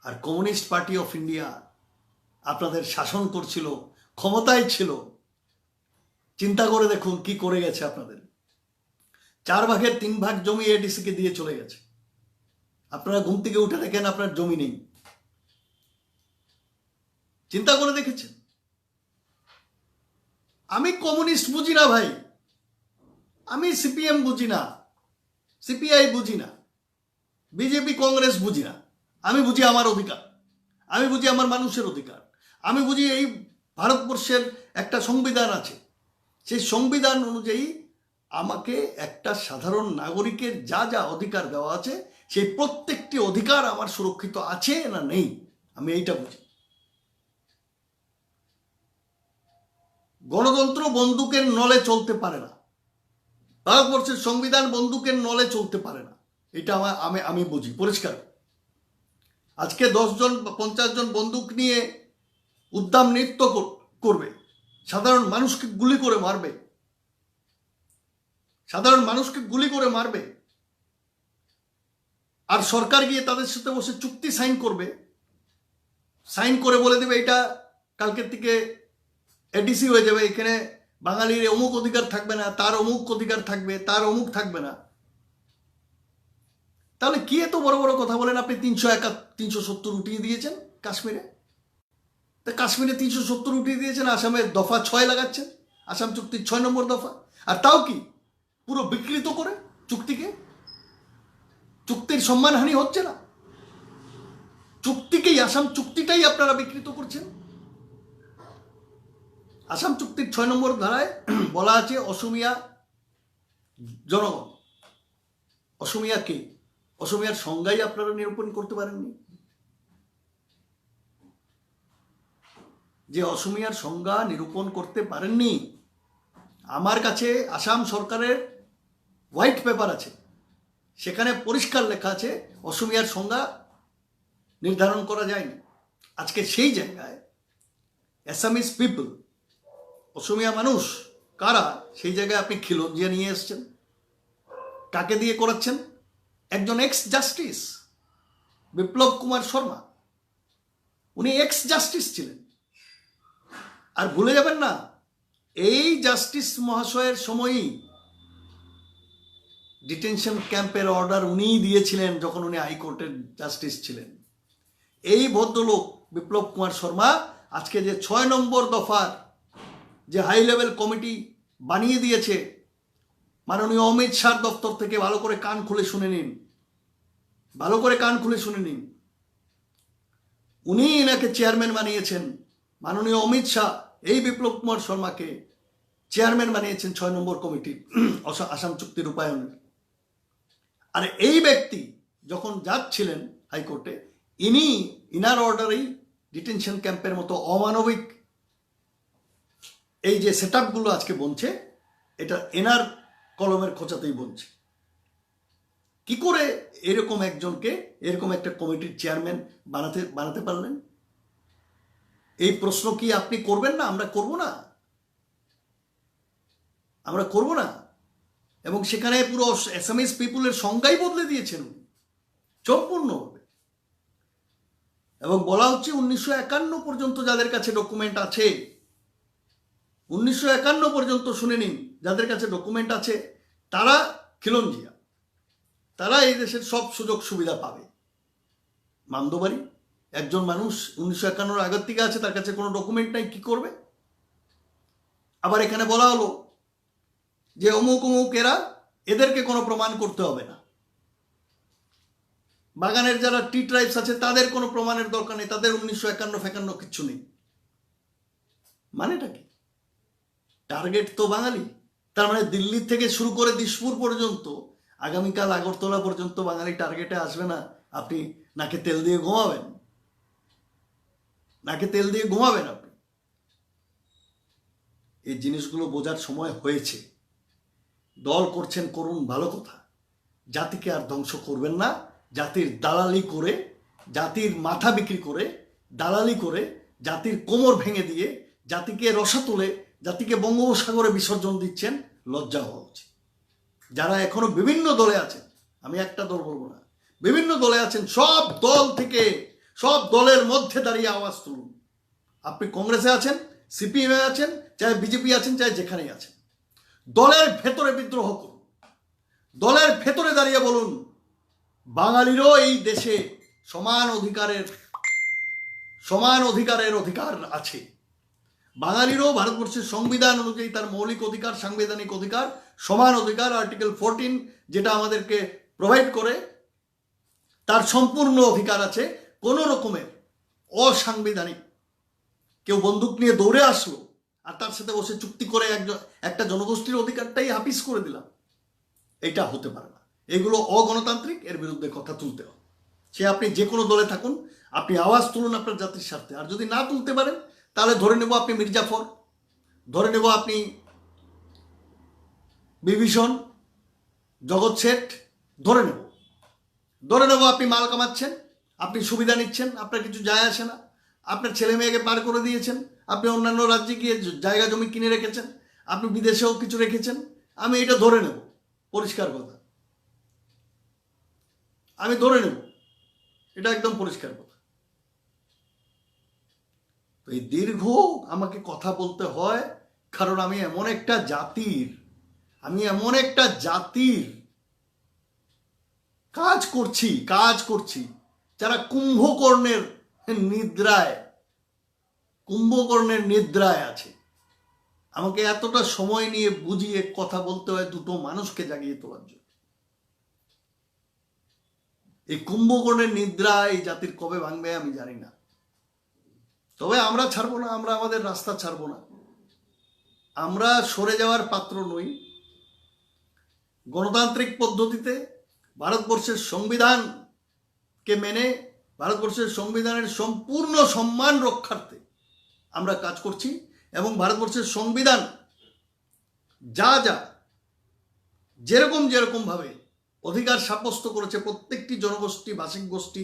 আর কমিউনিস্ট পার্টি অফ ইন্ডিয়া আপনাদের শাসন করছিল, ক্ষমতায় ছিল। চিন্তা করে দেখুন কি করে গেছে আপনাদের। 4 ভাগের 3 ভাগ জমি এডিসিকে দিয়ে চলে গেছে। আপনারা ঘুম থেকে উঠে দেখেন আপনার জমি নেই। চিন্তা করে দেখেছেন? আমি কমিউনিস্ট বুঝি না ভাই, আমি সিপিএম বুঝি না, সিপিআই বুঝি না, বিজেপি কংগ্রেস বুঝি না। আমি বুঝি আমার অধিকার, আমি বুঝি আমার মানুষের অধিকার। আমি বুঝি এই ভারতবর্ষের একটা সংবিধান আছে, সেই সংবিধান অনুযায়ী আমাকে একটা সাধারণ নাগরিকের যা যা অধিকার দেওয়া আছে, সেই প্রত্যেকটি অধিকার আমার সুরক্ষিত আছে না নেই, আমি এইটা বুঝি। গণতন্ত্র বন্দুকের নলে চলতে পারে না, ভারতবর্ষের সংবিধান বন্দুকের নলে চলতে পারে না। এটা আমি বুঝি পরিষ্কার। আজকে 10 জন বা 50 জন বন্দুক নিয়ে উদ্দাম নৃত্য করবে, সাধারণ মানুষকে গুলি করে মারবে, সাধারণ মানুষকে গুলি করে মারবে, আর সরকার গিয়ে তাদের সাথে বসে চুক্তি সাইন করবে, সাইন করে বলে দেবে এটা কালকের থেকে এডিসি হয়ে যাবে, এখানে বাঙালির অমুক অধিকার থাকবে না, তার অমুক অধিকার থাকবে, তার অমুক থাকবে না। তাহলে কি এত বড় বড় কথা বলেন আপনি? 370 উঠিয়ে দিয়েছেন কাশ্মীরে, তা কাশ্মীরে 370 উঠিয়ে দিয়েছেন, আসামে দফা 6 লাগাচ্ছেন, আসাম চুক্তির 6 নম্বর দফা, আর তাও কি পুরো বিকৃত করে চুক্তিকে। চুক্তির সম্মানহানি হচ্ছে না, চুক্তিকেই, আসাম চুক্তিটাই আপনারা বিকৃত করছেন। আসাম চুক্তির 6 নম্বর ধারায় বলা আছে অসমিয়া জনগণ। অসমিয়া কে? অসমিয়ার সংজ্ঞাই আপনারা নিরূপণ করতে পারেননি। যে অসমিয়ার সংজ্ঞা নিরূপণ করতে পারেননি, আমার কাছে আসাম সরকারের হোয়াইট পেপার আছে, সেখানে পরিষ্কার লেখা আছে অসমিয়ার সংজ্ঞা নির্ধারণ করা যায়নি। আজকে সেই জায়গায় অ্যাসামিজ পিপল, অসমিয়া মানুষ কারা, সেই জায়গায় আপনি খিলঞ্জিয়া নিয়ে এসছেন। কাকে দিয়ে করাচ্ছেন? একজন এক্স জাস্টিস বিপ্লব কুমার শর্মা, উনি এক্স জাস্টিস ছিলেন। আর ভুলে যাবেন না, এই জাস্টিস মহাশয়ের সময়ই ডিটেনশন ক্যাম্পের অর্ডার উনিই দিয়েছিলেন যখন উনি হাইকোর্টের জাস্টিস ছিলেন। এই ভদ্রলোক বিপ্লব কুমার শর্মা আজকে যে 6 নম্বর দফার যে হাই লেভেল কমিটি বানিয়ে দিয়েছে, মাননীয় অমিত শাহ দপ্তর থেকে, ভালো করে কান খুলে শুনে নিন, ভালো করে কান খুলে শুনে নিন, উনি এনাকে চেয়ারম্যান বানিয়েছেন। মাননীয় অমিত শাহ এই বিপ্লব কুমার শর্মাকে চেয়ারম্যান বানিয়েছেন 6 নম্বর কমিটি আসাম চুক্তি রূপায়ণের। আর এই ব্যক্তি যখন যাচ্ছিলেন হাইকোর্টে, ইনার অর্ডারেই ডিটেনশন ক্যাম্পের মতো অমানবিক এই যে সেট আপগুলো আজকে বনছে, এটা এনার কলমের খোঁচাতেই বনছে। কি করে এরকম একজনকে, এরকম একটা কমিটির চেয়ারম্যান বানাতে পারলেন? এই প্রশ্ন কি আপনি করবেন না? আমরা করব না, আমরা করব না। এবং সেখানে পুরো অ্যাসামিজ পিপুলের সংজ্ঞাই বদলে দিয়েছেন সম্পূর্ণভাবে। এবং বলা হচ্ছে 1951 পর্যন্ত যাদের কাছে ডকুমেন্ট আছে, 1951 পর্যন্ত শুনে নিন, যাদের কাছে ডকুমেন্ট আছে তারা খিলঞ্জিয়া, তারা এই দেশের সব সুযোগ সুবিধা পাবে। মামদোবাড়ি একজন মানুষ 1951 আগের থেকে আছে, তার কাছে কোনো ডকুমেন্ট নাই, কি করবে? আবার এখানে বলা হলো যে অমুক অমুক এরা, এদেরকে কোনো প্রমাণ করতে হবে না। বাগানের যারা টি ট্রাইবস আছে তাদের কোনো প্রমাণের দরকার নেই, তাদের 1951 কিচ্ছু নেই। মানেটা কি? টার্গেট তো বাঙালি। তার মানে দিল্লি থেকে শুরু করে দিশপুর পর্যন্ত, আগামীকাল আগরতলা পর্যন্ত বাঙালি টার্গেটে আসবে না। আপনি নাকে তেল দিয়ে ঘুমাবেন, নাকে তেল দিয়ে ঘুমাবেন আপনি। এই জিনিসগুলো বোঝার সময় হয়েছে। দল করছেন, করুন, ভালো কথা। জাতিকে আর ধ্বংস করবেন না। জাতির দালালি করে, জাতির মাথা বিক্রি করে, দালালি করে, জাতির কোমর ভেঙে দিয়ে, জাতিকে রসাতলে, জাতিকে বঙ্গোপসাগরে বিসর্জন দিচ্ছেন, লজ্জা হওয়া উচিত। যারা এখনো বিভিন্ন দলে আছেন, আমি একটা দল বলবো না, বিভিন্ন দলে আছেন, সব দল থেকে, সব দলের মধ্যে দাঁড়িয়ে আওয়াজ তুলুন। আপনি কংগ্রেসে আছেন, সিপিএমে আছেন, চাहे বিজেপি আছেন, চাहे যেখানেই আছেন, দলের ভেতরে বিদ্রোহ করুন। দলের ভেতরে দাঁড়িয়ে বলুন বাঙালিরও এই দেশে সমান অধিকারের অধিকার আছে। বাঙালিরও ভারতবর্ষের সংবিধান অনুযায়ী তার মৌলিক অধিকার, সাংবিধানিক অধিকার, সমান অধিকার, আর্টিকেল 14 যেটা আমাদেরকে প্রোভাইড করে, তার সম্পূর্ণ অধিকার আছে। কোনো রকমের অসাংবিধানিক কেউ বন্দুক নিয়ে দৌড়ে আসলো আর তার সাথে বসে চুক্তি করে একটা জনগোষ্ঠীর অধিকারটাই হাফিস করে দিলাম, এটা হতে পারে না। এগুলো অগণতান্ত্রিক, এর বিরুদ্ধে কথা তুলতে হবে। সে আপনি যে কোনো দলে থাকুন, আপনি আওয়াজ তুলুন আপনার জাতির স্বার্থে। আর যদি না তুলতে পারেন তাহলে ধরে নেব আপনি মির্জাফর, ধরে নেব আপনি বিভীষণ, জগৎ শেঠ, ধরে নেব আপনি মাল কামাচ্ছেন, আপনি সুবিধা নিচ্ছেন, আপনার কিছু যায় আসে না। আপনার ছেলে মেয়েকে পার করে দিয়েছেন, আপনি অন্যান্য রাজ্যে গিয়ে জায়গা জমি কিনে রেখেছেন, আপনি বিদেশেও কিছু রেখেছেন। আমি এটা ধরে নেব, পরিষ্কার কথা, আমি ধরে নেব, এটা একদম পরিষ্কার কথা। তো এই দীর্ঘ আমাকে কথা বলতে হয়, কারণ আমি এমন একটা জাতির কাজ করছি যারা কুম্ভকর্ণের নিদ্রায় আছে। আমাকে এতটা সময় নিয়ে বুঝিয়ে কথা বলতে হয় দুটো মানুষকে জাগিয়ে তোলার জন্য। এই কুম্ভকর্ণের নিদ্রা এই জাতির কবে ভাঙবে আমি জানি না, তবে আমরা ছাড়বো না, আমরা আমাদের রাস্তা ছাড়বো না, আমরা সরে যাওয়ার পাত্র নই। গণতান্ত্রিক পদ্ধতিতে ভারতবর্ষের সংবিধানকে মেনে ভারতবর্ষের সংবিধানের সম্পূর্ণ সম্মান রক্ষার্থে আমরা কাজ করছি, এবং ভারতবর্ষের সংবিধান যা যেরকম ভাবে অধিকার সাব্যস্ত করেছে প্রত্যেকটি জনগোষ্ঠী, ভাষিক গোষ্ঠী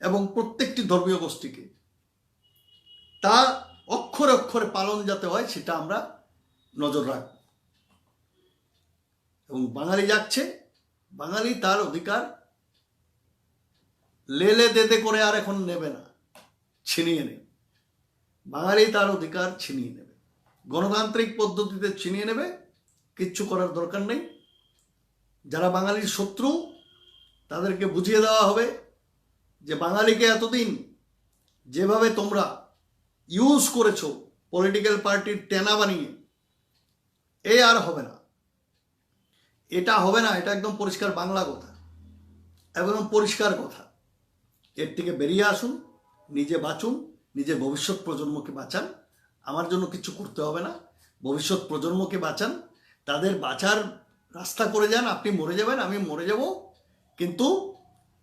এবং প্রত্যেকটি ধর্মীয় গোষ্ঠীকে, তা অক্ষরে অক্ষরে পালন যাতে হয় সেটা আমরা নজর রাখব। এবং বাঙালি যাচ্ছে, বাঙালি তার অধিকার লেলে দেদে করে আর এখন নেবে না, ছিনিয়ে নেবে। বাঙালি তার অধিকার ছিনিয়ে নেবে, গণতান্ত্রিক পদ্ধতিতে ছিনিয়ে নেবে, কিচ্ছু করার দরকার নেই। যারা বাঙালির শত্রু তাদেরকে বুঝিয়ে দেওয়া হবে যে বাঙালিকে এতদিন যেভাবে তোমরা ইউজ করেছো পলিটিক্যাল পার্টির টেনা বানিয়ে, এ আর হবে না, এটা হবে না। এটা একদম পরিষ্কার বাংলা কথা, একদম পরিষ্কার কথা। এর থেকে বেরিয়ে আসুন, নিজে বাঁচুন, নিজের ভবিষ্যৎ প্রজন্মকে বাঁচান। আমার জন্য কিছু করতে হবে না, ভবিষ্যৎ প্রজন্মকে বাঁচান, তাদের বাঁচার রাস্তা করে যান। আপনি মরে যাবেন, আমি মরে যাব, কিন্তু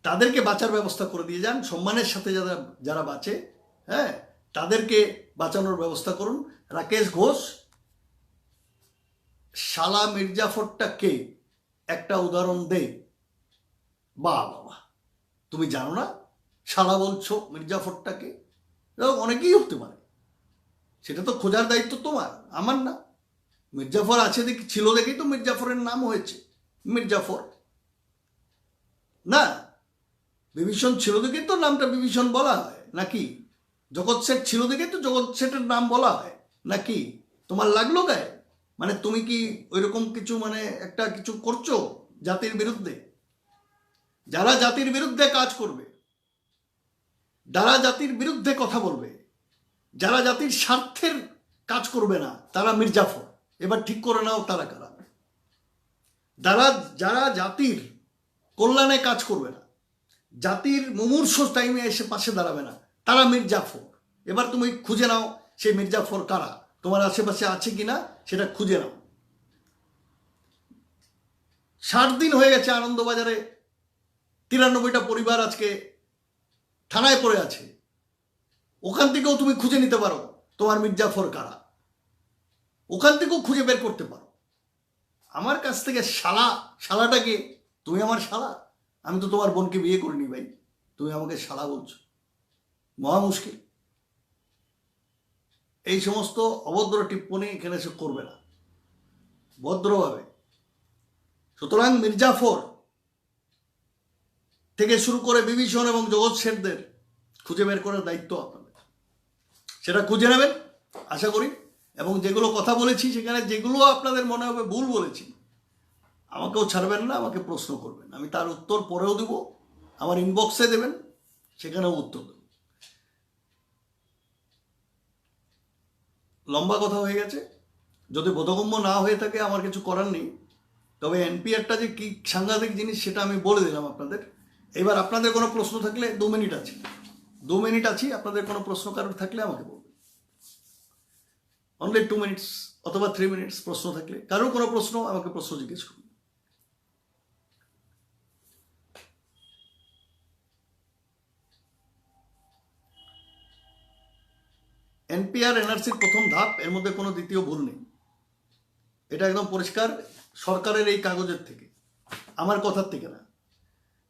তাদেরকে বাঁচার ব্যবস্থা করে দিয়ে যান। সম্মানের সাথে যারা বাঁচে, হ্যাঁ, তাদেরকে বাঁচানোর ব্যবস্থা করুন। রাকেশ ঘোষ শালা মির্জাফরটা কে, একটা উদাহরণ দে। বাবা, তুমি জানো না শালা বলছো মির্জাফরটাকে? অনেকেই হতে পারে, সেটা তো খোঁজার দায়িত্ব তোমার, আমার না। মির্জাফর আছে ছিল দেখেই তো মির্জাফরের নাম হয়েছে মির্জাফর, না? বিভীষণ ছিল দেখেই তো নামটা বিভীষণ বলা হয় নাকি? জগৎ শেঠ ছিল দেখেই তো জগৎ শেঠের নাম বলা হয় নাকি? তোমার লাগলো গায়ে? মানে তুমি কি ওইরকম কিছু একটা কিছু করছো জাতির বিরুদ্ধে? যারা জাতির বিরুদ্ধে কাজ করবে, যারা জাতির বিরুদ্ধে কথা বলবে, যারা জাতির স্বার্থের কাজ করবে না, তারা মির্জাফর। এবার ঠিক করে নাও তারা কারা। যারা জাতির কল্যাণে কাজ করবে না, জাতির মুমূর্ষ টাইমে এসে পাশে দাঁড়াবে না, তারা মির্জাফর। এবার তুমি খুঁজে নাও সেই মির্জাফর কারা, তোমার আশেপাশে আছে কিনা সেটা খুঁজে নাও। 60 দিন হয়ে গেছে আনন্দবাজারে 93টা পরিবার আজকে থানায় পড়ে আছে। ওখান থেকেও তুমি খুঁজে নিতে পারো তোমার মির্জাফর কারা, ওখান থেকেও খুঁজে বের করতে পারো। আমার কাছ থেকে শালাটাকে, তুমি আমার শালা? আমি তো তোমার বোনকে বিয়ে করিনি ভাই, তুমি আমাকে শালা বলছো, মহা মুশকিল। এই সমস্ত অভদ্র টিপ্পণী এখানে সে করবে না, ভদ্রভাবে। সুতরাং মির্জাফর থেকে শুরু করে বিভীষণ এবং জগৎ শেঠদের খুঁজে বের করার দায়িত্ব আপনাদের, সেটা খুঁজে নেবেন আশা করি। এবং যেগুলো কথা বলেছি সেখানে যেগুলো আপনাদের মনে হবে ভুল বলেছি, আমাকেও ছাড়বেন না, আমাকে প্রশ্ন করবেন, আমি তার উত্তর পরেও দেব, আমার ইনবক্সে দেবেন, সেখানেও উত্তর দেব। লম্বা কথা হয়ে গেছে, যদি বোধগম্য না হয়ে থাকে আমার কিছু করার নেই। তবে এনপিআরটা যে কি সাংঘাতিক জিনিস সেটা আমি বলে দিলাম আপনাদের। এবার আপনাদের কোনো প্রশ্ন থাকলে 2 মিনিট আছে, 2 মিনিট আছি, আপনাদের কোনো প্রশ্ন কারোর থাকলে আমাকে বলবেন। অনলি 2 মিনিটস অথবা 3 মিনিটস প্রশ্ন থাকলে, কারোর কোনো প্রশ্ন আমাকে প্রশ্ন জিজ্ঞেস করুন। এনপিআর এনআরসির প্রথম ধাপ, এর মধ্যে কোনো দ্বিতীয় ভুল নেই, এটা একদম পরিষ্কার সরকারের এই কাগজের থেকে, আমার কথার থেকে না।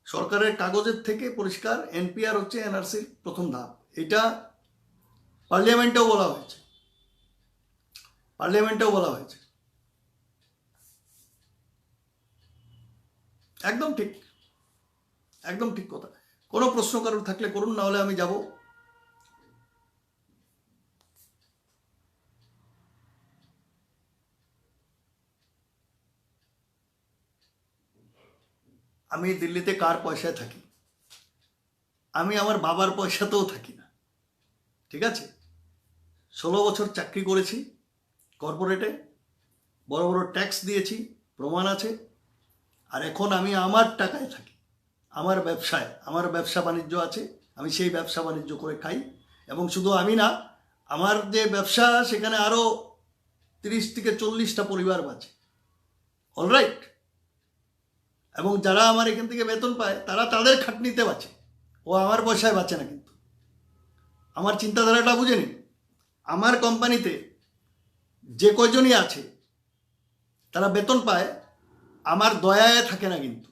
সরকারের কাগজের থেকে পরিষ্কার, এনপিআর হচ্ছে এনআরসির প্রথম ধাপ। এটা পার্লামেন্টেও বলা হয়েছে, একদম ঠিক, একদম ঠিক কথা। কোনো প্রশ্ন কারোর থাকলে করুন, না হলে আমি যাব। আমি দিল্লিতে কার পয়সায় থাকি? আমি আমার বাবার পয়সাতেও থাকি না, ঠিক আছে? 16 বছর চাকরি করেছি কর্পোরেটে, বড় বড় ট্যাক্স দিয়েছি, প্রমাণ আছে। আর এখন আমি আমার টাকায় থাকি, আমার ব্যবসায়, আমার ব্যবসা বাণিজ্য আছে, আমি সেই ব্যবসা বাণিজ্য করে খাই। এবং শুধু আমি না, আমার যে ব্যবসা সেখানে আরও 30 থেকে 40টা পরিবার বাঁচে, অলরাইট। এবং যারা আমার এখান থেকে বেতন পায় তারা তাদের খাটনিতে বাঁচে, ও আমার পয়সায় বাঁচে না। কিন্তু আমার চিন্তাধারাটা বুঝে নিন। আমার কোম্পানিতে যে কয়জনই আছে তারা বেতন পায়, আমার দয়ায় থাকে না। কিন্তু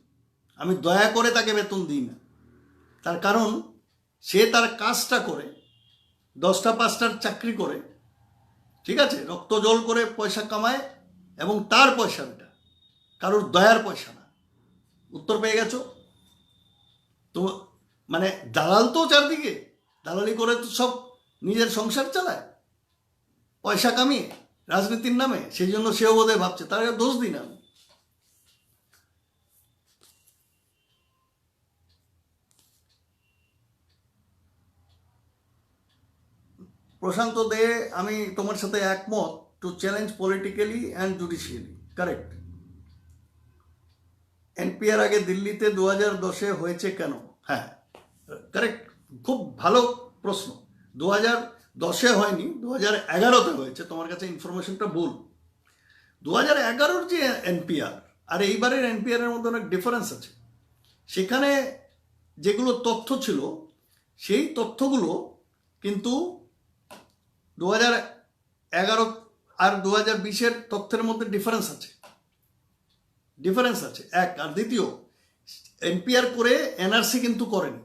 আমি দয়া করে তাকে বেতন দিই না। তার কারণ সে তার কাজটা করে, 10টা 5টার চাকরি করে, ঠিক আছে, রক্ত জল করে পয়সা কামায়, এবং তার পয়সা এটা, কারোর দয়ার পয়সা না। উত্তর পেয়ে গেছো তো? মানে দালাল তো চারদিকে, দালালি করে তো সব নিজের সংসার চালায় পয়সা কামিয়ে রাজনীতির নামে। সেই জন্য সেও বোধহয় ভাবছে, তার দোষ দিই না আমি। প্রশান্ত দে, আমি তোমার সাথে একমত। Two challenge politically and judicially, correct. NPR আগে দিল্লিতে 2010-এ হয়েছে কেন? হ্যাঁ, কারেক্ট, খুব ভালো প্রশ্ন। 2010-এ হয়নি, 2011-তে হয়েছে। তোমার কাছে ইনফরমেশনটা ভুল। 2011-র যে এনপিআর আর এইবারের এনপিআরের মধ্যে অনেক ডিফারেন্স আছে। সেখানে যেগুলো তথ্য ছিল, সেই তথ্যগুলো কিন্তু 2011 আর 2020-এর তথ্যের মধ্যে ডিফারেন্স আছে, এক। আর দ্বিতীয়, এনপিআর করে এনআরসি কিন্তু করেনি,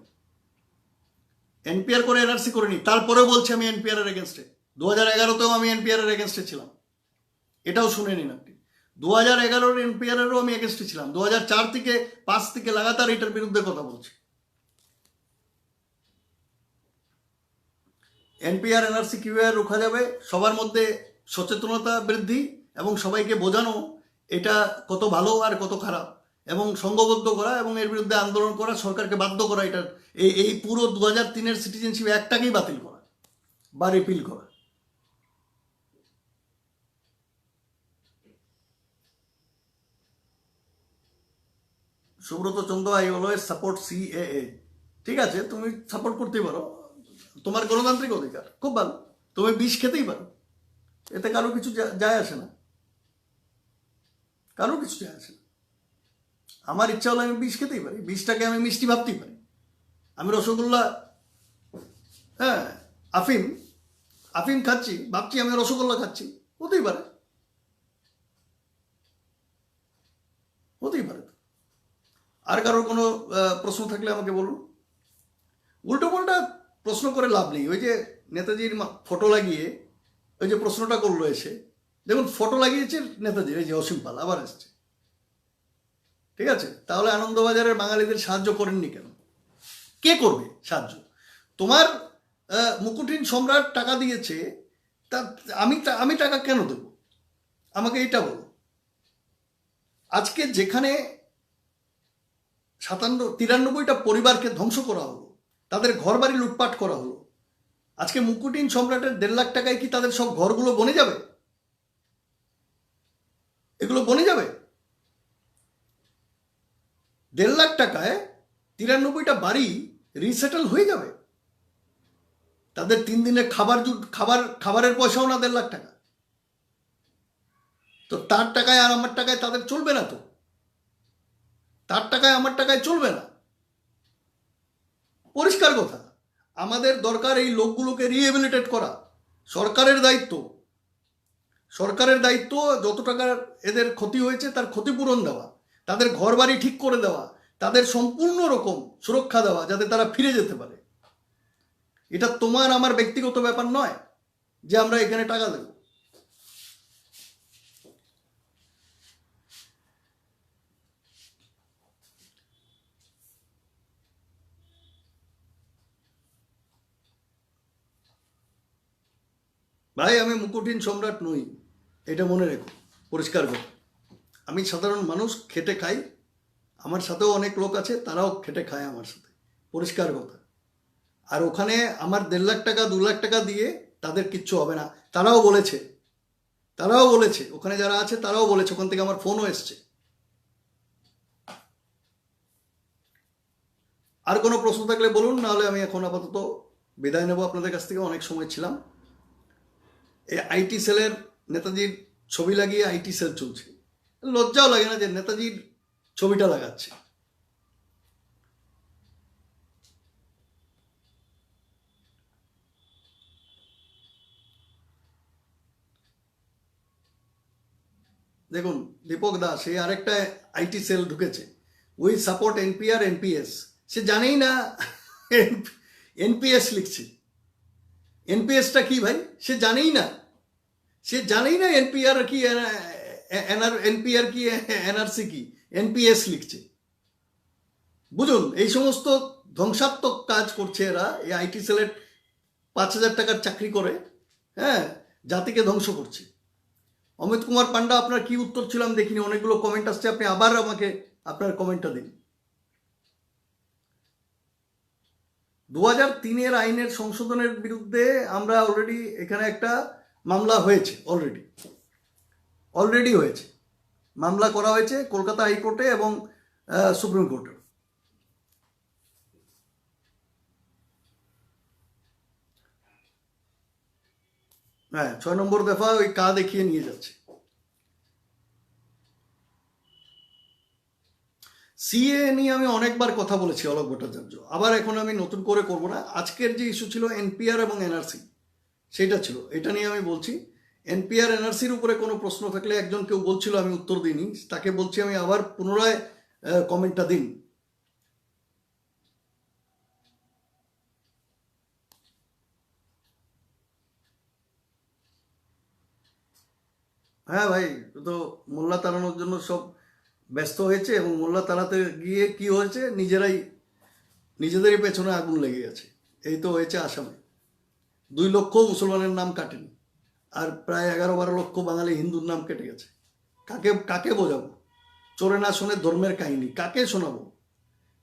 তারপরেও বলছে আমি এনপিআর এর এগেনস্টে। 2011-তেও আমি এনপিআর এর এগেনস্টে ছিলাম, এটাও শুনে নিন আপনি। 2011-র এনপিআর এরও আমি এগেনস্টে ছিলাম। 2004 থেকে 5 থেকে লাগাতার এটার বিরুদ্ধে কথা বলছি। এনপিআর এনআরসি কীভাবে রোখা যাবে? সবার মধ্যে সচেতনতা বৃদ্ধি এবং সবাইকে বোঝানো এটা কত ভালো আর কত খারাপ, এবং সংঘবদ্ধ করা এবং এর বিরুদ্ধে আন্দোলন করা, সরকারকে বাধ্য করা, এটা এই পুরো 2003-এর সিটিজেনশিপ অ্যাক্টটাকেই বাতিল করা বা রিপিল করা। সুব্রত চন্দ্র, আই অলওয়েজ সাপোর্ট সিএএ। ঠিক আছে, তুমি সাপোর্ট করতেই পারো, তোমার গণতান্ত্রিক অধিকার, খুব ভালো। তুমি বিষ খেতেই পারো, এতে কারো কিছু যায় আসে না, আমার ইচ্ছা হলে আমি বিষ খেতেই পারি, বিষটাকে আমি মিষ্টি ভাবতেই পারি। আমি রসগোল্লা, হ্যাঁ, আফিম খাচ্ছি, ভাবছি আমি রসগোল্লা খাচ্ছি, হতেই পারে। আর কারোর কোনো প্রশ্ন থাকলে আমাকে বলুন। উল্টো পাল্টা প্রশ্ন করে লাভ নেই। ওই যে নেতাজির ফটো লাগিয়ে ওই যে প্রশ্নটা করলো এসে, দেখুন ফটো লাগিয়েছে নেতাজির, এই যে অসীম পাল আবার এসছে, ঠিক আছে? তাহলে আনন্দবাজারের বাঙালিদের সাহায্য করেননি কেন? কে করবে সাহায্য? তোমার মুকুটিন সম্রাট টাকা দিয়েছে, তা আমি টাকা কেন দেব? আমাকে এটা বলো। আজকে যেখানে 93টা পরিবারকে ধ্বংস করা হলো, তাদের ঘর বাড়ি লুটপাট করা হলো, আজকে মুকুটিন সম্রাটের 1.5 লাখ টাকায় কি তাদের সব ঘরগুলো বনে যাবে? এগুলো বনে যাবে? 1.5 লাখ টাকায় 93টা বাড়ি রিসেটেল হয়ে যাবে? তাদের 3 দিনের খাবারের পয়সাও না 1.5 লাখ টাকা। তো তার টাকায় আর আমার টাকায় তাদের চলবে না, তো তার টাকায় আমার টাকায় চলবে না। পরিষ্কার কথা। আমাদের দরকার এই লোকগুলোকে রিহেবিলিটেট করা। সরকারের দায়িত্ব যত টাকার এদের ক্ষতি হয়েছে তার ক্ষতিপূরণ দেওয়া, তাদের ঘর বাড়ি ঠিক করে দেওয়া, তাদের সম্পূর্ণ রকম সুরক্ষা দেওয়া, যাতে তারা ফিরে যেতে পারে। এটা তোমার আমার ব্যক্তিগত ব্যাপার নয় যে আমরা এখানে টাকা দেব। ভাই, আমি মুকুটহীন সম্রাট নই, এটা মনে রেখো, পরিষ্কার কথা। আমি সাধারণ মানুষ, খেটে খাই, আমার সাথেও অনেক লোক আছে, তারাও খেটে খায় আমার সাথে, পরিষ্কার কথা। আর ওখানে আমার 1.5 লাখ টাকা 2 লাখ টাকা দিয়ে তাদের কিচ্ছু হবে না। তারাও বলেছে ওখানে যারা আছে তারাও বলেছে, ওখান থেকে আমার ফোনও এসছে। আর কোনো প্রশ্ন থাকলে বলুন, নাহলে আমি এখন আপাতত বিদায় নেব আপনাদের কাছ থেকে। অনেক সময় ছিলাম। এই আইটি সেলের নেতাজির ছবি লাগিয়ে আইটি সেল চলছে, লজ্জাও লাগে না যে নেতাজির ছবিটা লাগাচ্ছে? দেখুন, দীপক দাস, এই আরেকটা আইটি সেল ঢুকেছে, উই সাপোর্ট এনপিআর এনপিএস। সে জানেই না এনপিএস লিখছে। এনপিএসটা কি ভাই? সে জানেই না এনপিআর কি, এনপিআর কি, এনআরসি কি, এনপিএস লিখছে। বুঝুন, এই সমস্ত ধ্বংসাত্মক কাজ করছে এরা। এই আইটি সেলের 5,000 টাকার চাকরি করে, হ্যাঁ, জাতিকে ধ্বংস করছে। অমিত কুমার পান্ডা, আপনার কি উত্তর ছিল আমি দেখিনি, অনেকগুলো কমেন্ট আসছে, আপনি আবার আমাকে আপনার কমেন্টটা দিন। 2003-এর আইনের সংশোধনের বিরুদ্ধে আমরা অলরেডি এখানে একটা মামলা হয়েছে, অলরেডি হয়েছে, মামলা করা হয়েছে কলকাতা হাইকোর্টে এবং সুপ্রিম কোর্টে। হ্যাঁ, 6 নম্বর দফা ওই কা দেখিয়ে নিয়ে যাচ্ছে। সিএ নিয়ে আমি অনেকবার কথা বলেছি অলোক ভট্টাচার্য, আবার এখন আমি নতুন করে করব না। আজকের যে ইস্যু ছিল এনপিআর এবং এনআরসি, সেটা ছিল, এটা নিয়ে আমি বলছি। এনপিআর এনআরসির উপরে কোনো প্রশ্ন থাকলে, একজন কেউ বলছিল আমি উত্তর দিইনি, তাকে বলছি আমি আবার পুনরায় কমেন্টটা দিন। হ্যাঁ ভাই, তো মোল্লা তাড়ানোর জন্য সব ব্যস্ত হয়েছে, এবং মোল্লা তাড়াতে গিয়ে কি হয়েছে, নিজেদেরই পেছনে আগুন লেগে গেছে। এই তো হয়েছে আসামে, 2 লক্ষ মুসলমানের নাম কাটেনি, আর প্রায় 11-12 লক্ষ বাঙালি হিন্দুর নাম কেটে গেছে। কাকে বোঝাবো? চোরে না শোনে ধর্মের কাহিনী কাকে শোনাবো?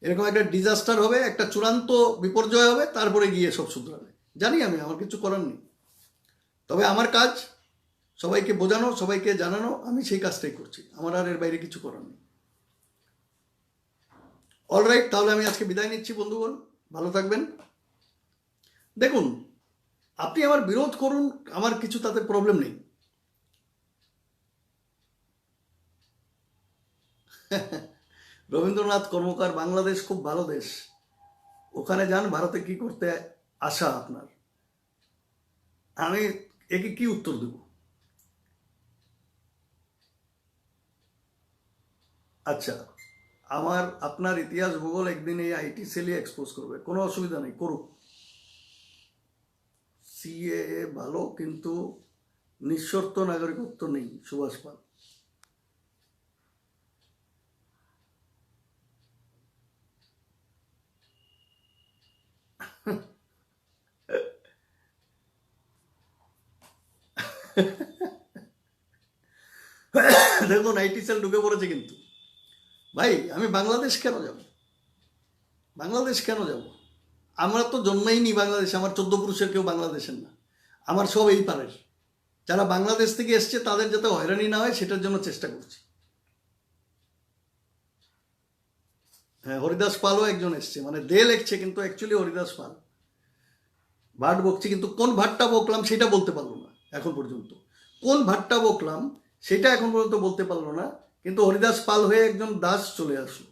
এরকম একটা ডিজাস্টার হবে, একটা চূড়ান্ত বিপর্যয় হবে, তারপরে গিয়ে সব শুধরাবে। জানি আমি, আমার কিছু করার নেই। তবে আমার কাজ সবাইকে বোঝানো, সবাইকে জানানো, আমি সেই কাজটাই করছি, আমার আর এর বাইরে কিছু করার নেই। অলরাইট, তাহলে আমি আজকে বিদায় নিচ্ছি বন্ধুগণ, ভালো থাকবেন। দেখুন, আপনি আমার বিরোধ করুন, আমার কিছু তাতে প্রবলেম নেই। রবীন্দ্রনাথ কর্মকার, বাংলাদেশ খুব ভালো দেশ, ওখানে যান, ভারতে কি করতে আসা আপনার? আমি একে কি উত্তর দেব? আচ্ছা, আপনার ইতিহাস ভূগোল একদিন এই আইটি সেলই এক্সপোজ করবে, কোনো অসুবিধা নেই, করুক। সিএএ ভালো, কিন্তু নিঃশর্ত নাগরিকত্ব নেই, সুভাষ পাল। দেখুন, আইটি সেল ঢুকে পড়েছে কিন্তু। ভাই, আমি বাংলাদেশ কেন যাব? আমরা তো জন্মেই নি বাংলাদেশে, আমার 14 পুরুষের কেউ বাংলাদেশের না, আমার সব এই পারের। যারা বাংলাদেশ থেকে এসছে তাদের যাতে হয়রানি না হয় সেটার জন্য চেষ্টা করছি। হ্যাঁ, হরিদাস পালও একজন এসছে, মানে দে লেখছে, কিন্তু অ্যাকচুয়ালি হরিদাস পাল। ভাট বকছি, কিন্তু কোন ভাটটা বকলাম সেটা বলতে পারলো না এখন পর্যন্ত। কোন ভাটটা বকলাম সেটা এখন পর্যন্ত বলতে পারলো না, কিন্তু হরিদাস পাল হয়ে একজন দাস চলে আসলো।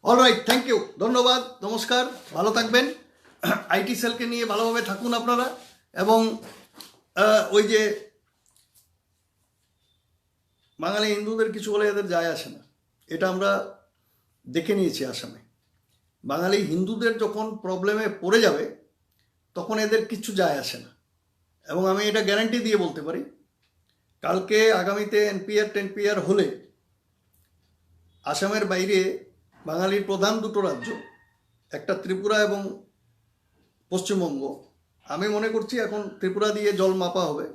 অলরাইট, থ্যাংক ইউ, ধন্যবাদ, নমস্কার, ভালো থাকবেন। আইটি সেলকে নিয়ে ভালোভাবে থাকুন আপনারা, এবং ওই যে বাঙালি হিন্দুদের কিছু বলে এদের যায় আসে না, এটা আমরা দেখে নিয়েছি আসামে। বাঙালি হিন্দুদের যখন প্রবলেমে পড়ে যাবে তখন এদের কিছু যায় আসে না। এবং আমি এটা গ্যারান্টি দিয়ে বলতে পারি, কালকে আগামীতে এনপিআর টেনপিআর হলে আসামের বাইরে বাঙালির প্রধান দুটো রাজ্য, একটা ত্রিপুরা এবং পশ্চিমবঙ্গ, আমি মনে করছি এখন ত্রিপুরা দিয়ে জল মাপা হবে।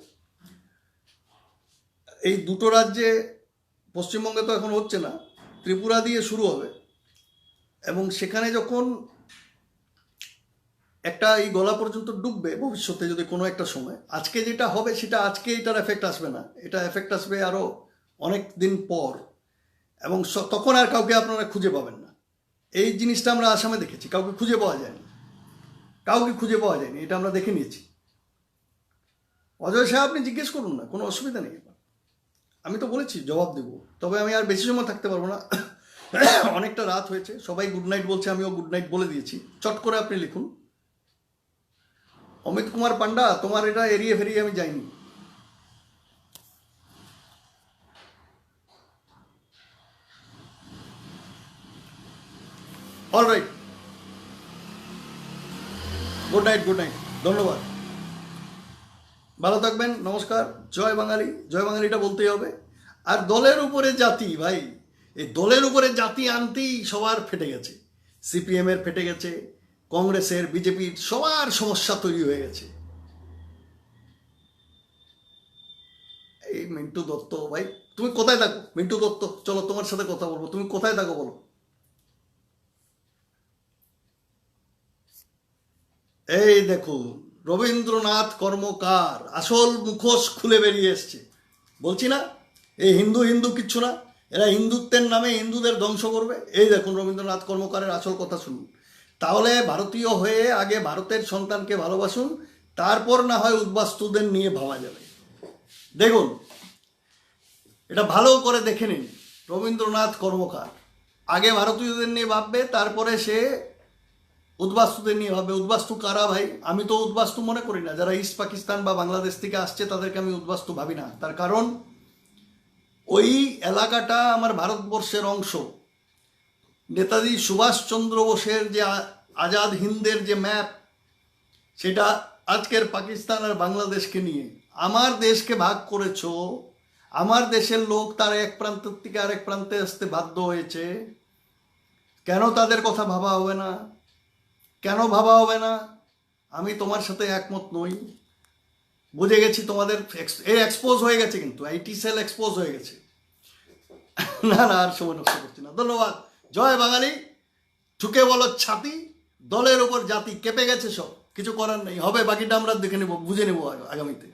এই দুটো রাজ্যে, পশ্চিমবঙ্গে তো এখন হচ্ছে না, ত্রিপুরা দিয়ে শুরু হবে। এবং সেখানে যখন একটা এই গলা পর্যন্ত ডুববে ভবিষ্যতে যদি কোনো একটা সময়, আজকে যেটা হবে সেটা আজকে এটার এফেক্ট আসবে না, এটা এফেক্ট আসবে আরও অনেক দিন পর। এবং তখন আর কাউকে আপনারা খুঁজে পাবেন না। এই জিনিসটা আমরা আসামে দেখেছি, কাউকে খুঁজে পাওয়া যায়নি, এটা আমরা দেখে নিয়েছি। অজয় সাহেব আপনি জিজ্ঞেস করুন না, কোনো অসুবিধা নেই, আমি তো বলেছি জবাব দেব। তবে আমি আর বেশি সময় থাকতে পারবো না, অনেকটা রাত হয়েছে, সবাই গুড নাইট বলছে, আমিও গুড নাইট বলে দিয়েছি। চট করে আপনি লিখুন, অমিত কুমার পান্ডা, তোমার এটা এড়িয়ে ফেরিয়ে আমি যাইনি। অলরাইট, গুড নাইট, ধন্যবাদ, ভালো থাকবেন, নমস্কার, জয় বাঙালি। জয় বাঙালিটা বলতেই হবে। আর দলের উপরে জাতি, ভাই এই দলের উপরে জাতি আনতেই সবার ফেটে গেছে, সিপিএমের ফেটে গেছে, কংগ্রেসের, বিজেপির, সবার সমস্যা তৈরি হয়ে গেছে। এই মিন্টু দত্ত, ভাই তুমি কোথায় থাকো? মিন্টু দত্ত, চলো তোমার সাথে কথা বলবো, তুমি কোথায় থাকো বলো। এই দেখো, রবীন্দ্রনাথ কর্মকার আসল মুখোশ খুলে বেরিয়ে এসছে। বলছি না এই হিন্দু হিন্দু কিচ্ছু না, এরা হিন্দুত্বের নামে হিন্দুদের ধ্বংস করবে। এই দেখুন রবীন্দ্রনাথ কর্মকারের আসল কথা শুনুন। তাহলে ভারতীয় হয়ে আগে ভারতের সন্তানকে ভালোবাসুন, তারপর না হয় উদ্বাস্তুদের নিয়ে ভাবা যাবে। দেখুন, এটা ভালো করে দেখে নিন। রবীন্দ্রনাথ কর্মকার আগে ভারতীয়দের নিয়ে ভাববে, তারপরে সে উদ্বাস্তুদের নিয়ে ভাববে। উদ্বাস্তু কারা ভাই? আমি তো উদ্বাস্তু মনে করি না, যারা ইস্ট পাকিস্তান বা বাংলাদেশ থেকে আসছে তাদেরকে আমি উদ্বাস্তু ভাবি না। তার কারণ ওই এলাকাটা আমার ভারতবর্ষের অংশ। নেতাজি সুভাষচন্দ্র বোসের যে আজাদ হিন্দের যে ম্যাপ, সেটা আজকের পাকিস্তান আর বাংলাদেশকে নিয়ে। আমার দেশকে ভাগ করেছো, আমার দেশের লোক তার এক প্রান্ত থেকে আরেক প্রান্তে আসতে বাধ্য হয়েছে, কেন তাদের কথা ভাবা হবে না? কেন ভাবা হবে না? আমি তোমার সাথে একমত নই, বুঝে গেছি। তোমাদের এক্সপোজ হয়ে গেছে, কিন্তু আইটি সেল এক্সপোজ হয়ে গেছে। না না, আর সময় নষ্ট করছি না, ধন্যবাদ। জয় বাঙালি, ঠুকে বলো ছাতি, দলের ওপর জাতি, কেঁপে গেছে সব, কিছু করার নেই, হবে বাকিটা আমরা দেখে নেব, বুঝে নেব আগামীতে।